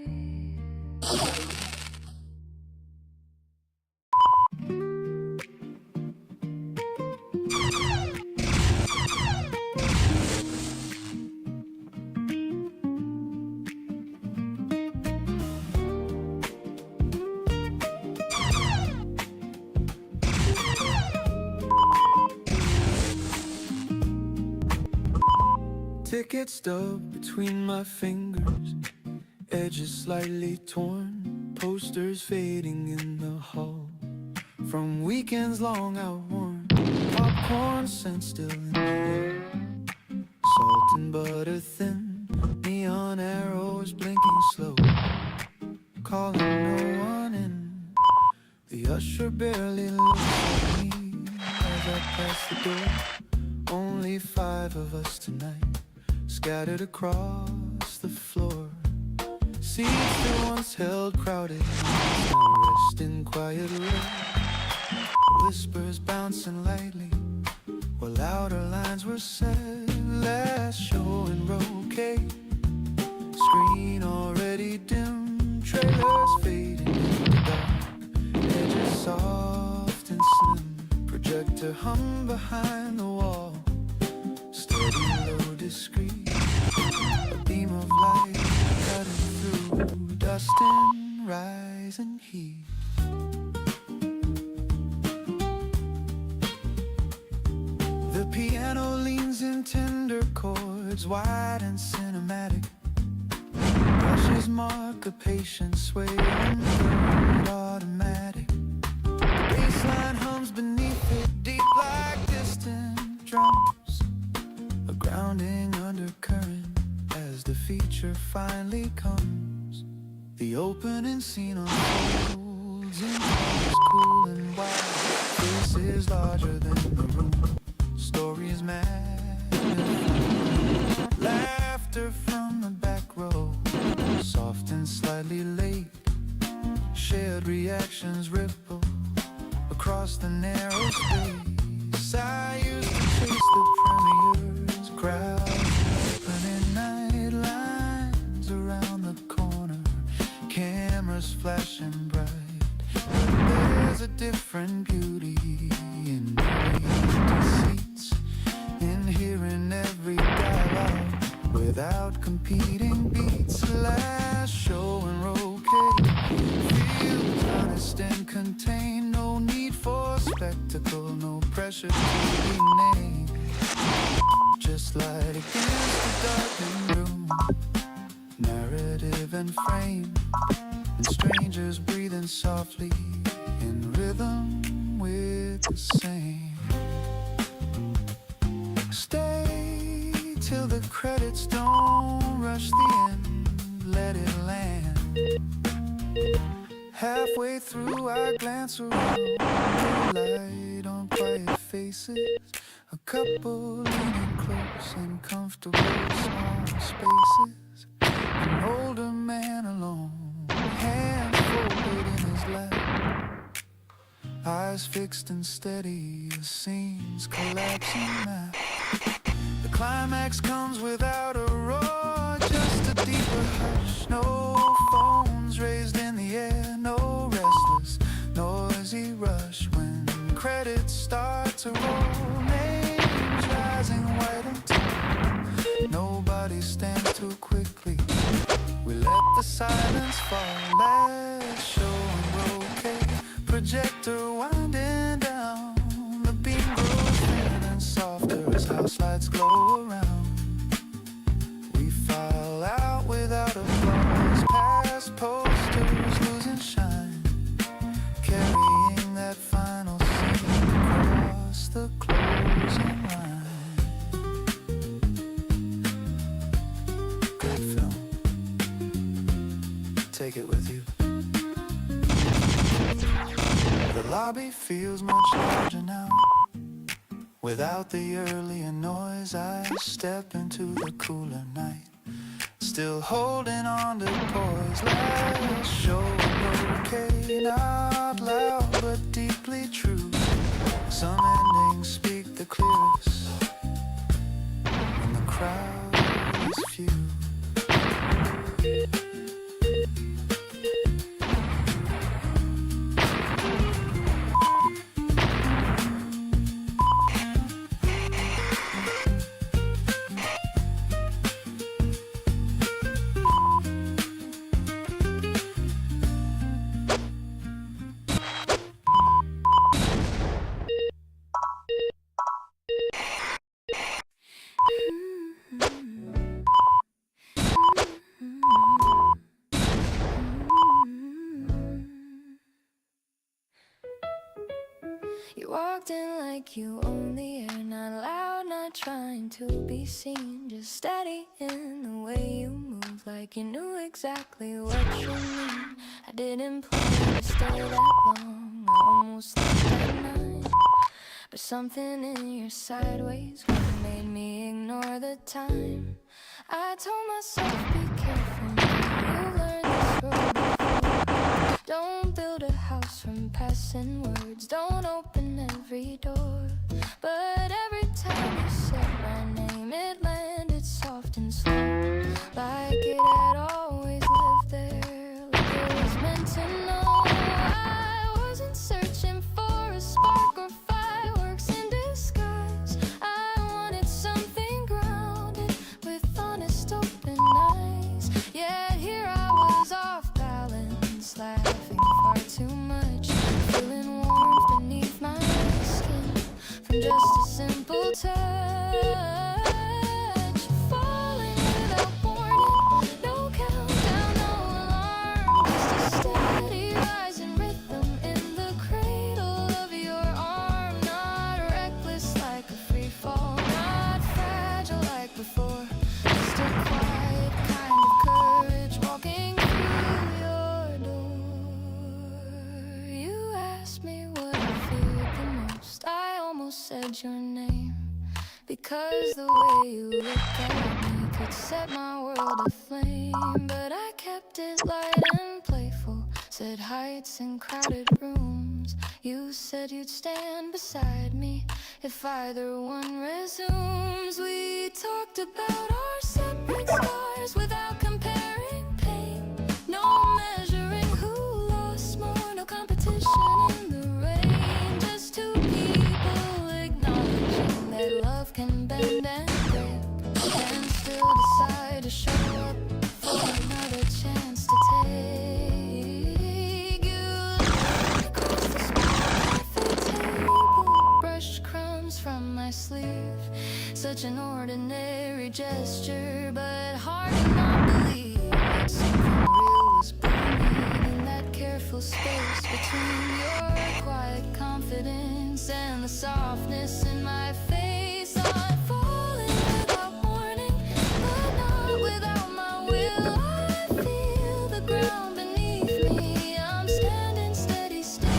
Ticket stub between my fingers, edges slightly torn, posters fading in the hall from weekends long outworn, popcorn scent still in the air, salt and butter thin, neon arrows blinking slow, calling no one in. The usher barely looks at me as I pass the door. Only 5 of us tonight, scattered across the floor. Seats that once held crowded now rest in quiet row. Whispers bouncing lightly while louder lines were said. Last show in row K, screen already dim, trailers fading in the dark, edges soft and slim, projector hung behind the wall, steady low discreet, a beam of light cutting through dust and rising heat. The piano leans in tender chords, wide and cinematic. Brushes mark a patient sway in third automatic. The bass line hums beneath it, deep like distant drums. A grounding undercurrent as the feature finally comes. The opening scene unfolds in colors cool and wild. Faces larger than the room, stories magnified. Laughter from the back row, soft and slightly late. Shared reactions ripple across the narrow space. I used to chase the premieres, crowds, opening night lines around the corner, cameras flashing bright. But there's a different beauty in empty seats, in hearing every dialogue without competing beats. Last show in row K feels honest and contained. No need for spectacle, no pressure to be named. Just light against the darkened room, narrative and frame, and strangers breathing softly in rhythm with the same. Stay till the credits, don't rush the end, let it land. Halfway through I glance around, light on quiet faces, a couple leaning close in comfortable small spaces. An older man alone, hands folded in his lap, eyes fixed and steady, the scene's collapsing map. The climax comes without a roar, just a deeper hush. No phones raised in the air, no restless, noisy rush. When credits start to roll, names rising white and tall, nobody stands too quickly, we let the silence fall. Last show in row K, projector winding down, the beam grows thin and softer as house lights glow around. We file out without applause, past posters losing shine, carrying that final lobby feels much larger now. Without the earlier noise, I step into the cooler night. Still holding on to poise. Last show okay, not loud but deeply true. Some endings speak the clearest when the crowd is few. You walked in like you own the air, not loud, not trying to be seen, just steady in the way you move, like you knew exactly what you mean. I didn't plan to stay that long, I almost left at 9, but something in your sideways made me ignore the time. I told myself, be careful, you learned this road before. Don't build a house from passing words, don't open every door. But every time you said my name, it landed soft and slow, like it had always lived there, like it was meant to know. I wasn't searching for a spark or fireworks in disguise. I wanted something grounded with honest open eyes. Yet here I was off balance, laughing far too much, feeling warmth beneath my skin from just a simple touch. Falling without warning, no countdown, no alarm, just a steady rising rhythm in the cradle of your arm. Not reckless like a free fall, not fragile like before, just a quiet kind of courage walking through your door. You asked me what I feared the most, I almost said your name, because the way you looked at me could set my world aflame. But I kept it light and playful, said heights and crowded rooms. You said you'd stand beside me if either one resumes. We talked about our separate scars without comparing pain, no measuring who lost more, no competition in the rain, just two people acknowledging that love can bend and break, and still decide to show up for another chance to take. You looked across the small cafe table, brushed crumbs from my sleeve, such an ordinary gesture, but hard to not believe that something real was blooming in that careful space between your quiet confidence and the softness in my face. I'm falling without warning, but not without my will. I feel the ground beneath me, I'm standing steady still.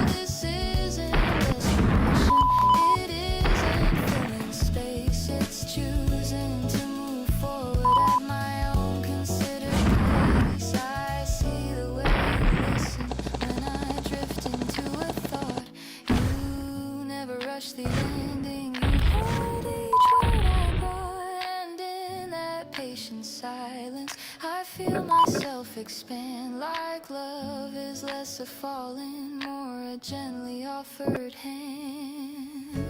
This isn't desperation, it isn't filling space, it's choosing to move forward at my own considered pace. I see the way you listen when I drift into a thought. You never rush the ending, you heard each word I brought, and in that patient silence I feel myself expand, like love is less a falling, more a gently offered hand.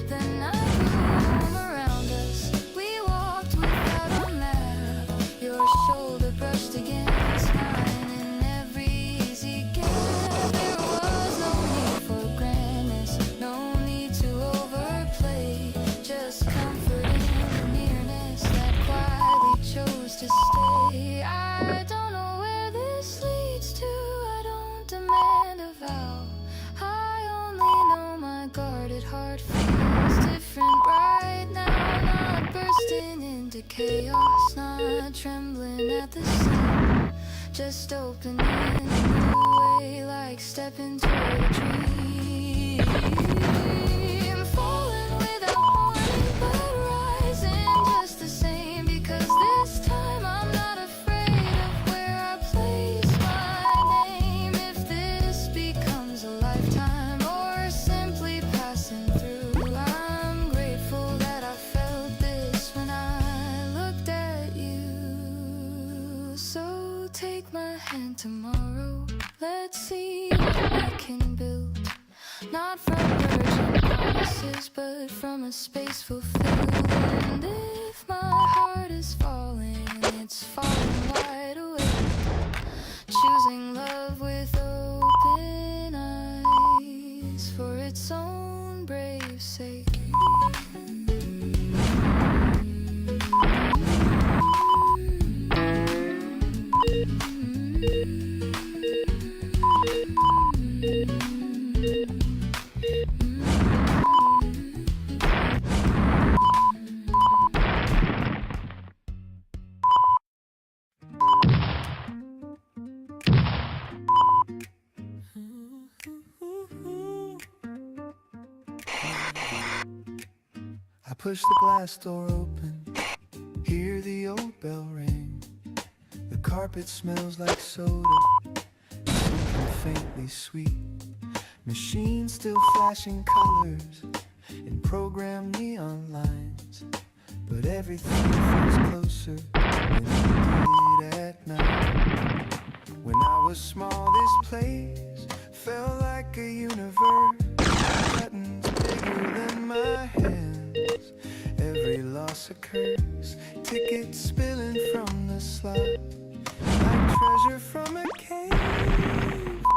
The night room around us, we walked without a map, your shoulder brushed against mine in every easy gap. There was no need for grandness, no need to overplay, just comfort in the nearness that quietly chose to stay. I don't know where this leads to, I don't demand a vow, I only know my guarded heart feels different right now, not bursting into chaos, not trembling at the sun, just opening a new way, like stepping to a dream. Falling without warning, but rising just the same, because this time I'm not afraid of where I place my name. If this becomes a lifetime or simply passing through, I'm grateful that I felt this when I looked at you. So take my hand tomorrow, let's see what we can build. Not from virgin promises, but from a space fulfilled. And if my heart is falling, it's falling wide awake, choosing love with open eyes for its own brave sake. I push the glass door open, hear the old bell ring. The carpet smells like soda, something faintly sweet. Machines still flashing colors in programmed neon lines, but everything feels closer than it did at night. When I was small, this place felt like a universe, buttons bigger than my hands. Every loss occurs, tickets spilling from the slot, like treasure from a cave.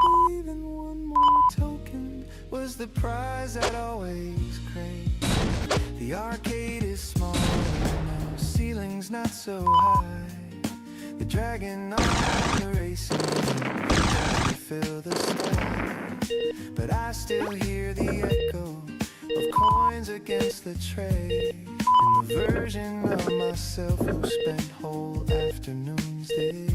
Believing one more token was the prize I'd always crave. The arcade is small now, ceiling's not so high. The dragon on the racing to fill the sky, but I still hear the echo of coins against the tray, and the version of myself who spent whole afternoons this day.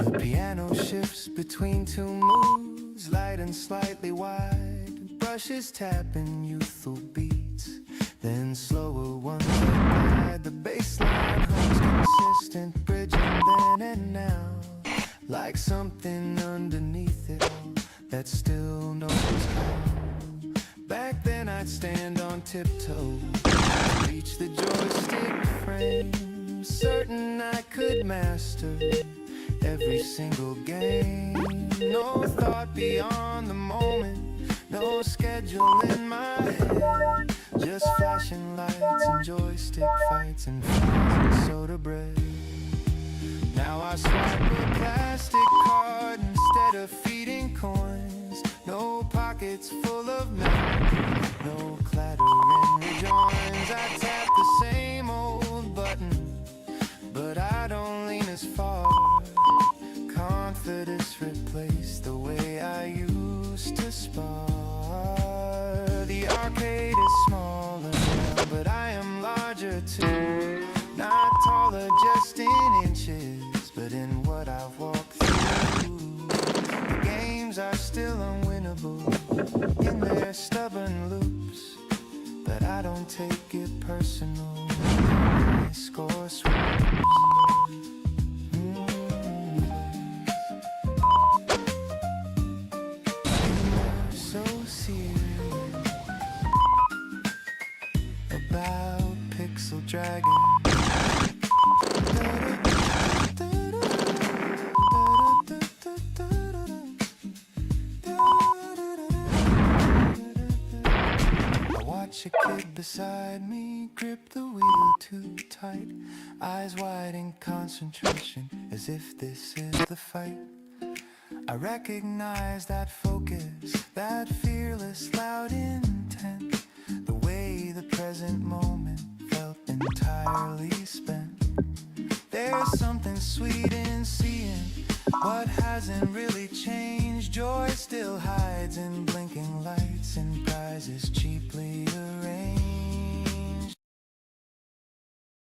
The piano shifts between two moods, light and slightly wide, brushes tapping youthful beats, then slower ones that guide. The bass line hums consistent, bridging then and now, like something underneath it all that still knows how. Back then I'd stand on tiptoe, reach the joystick frame, certain I could master every single game. No thought beyond the moment, no schedule in my head, just flashing lights and joystick fights and fries and soda bread. Now I swipe a plastic card instead of feeding coins. No pockets full of metal, no clattering rejoins. I tap the same old button, but I don't lean as far. Confidence replaced the way I used to spar. The arcade is smaller now, but I am larger too. Not taller just in inches, but in what I've walked through. The games are still unwinnable in their stubborn loops, but I don't take it personal when I score swoops. So serious about Pixel Dragon. I watch a kid beside me grip the wheel too tight, eyes wide in concentration, as if this is the fight. I recognize that focus, that fearless, loud intent, the way the present moment felt entirely spent. There's something sweet in seeing what hasn't really changed. Joy still hides in blinking lights and prizes cheaply arranged.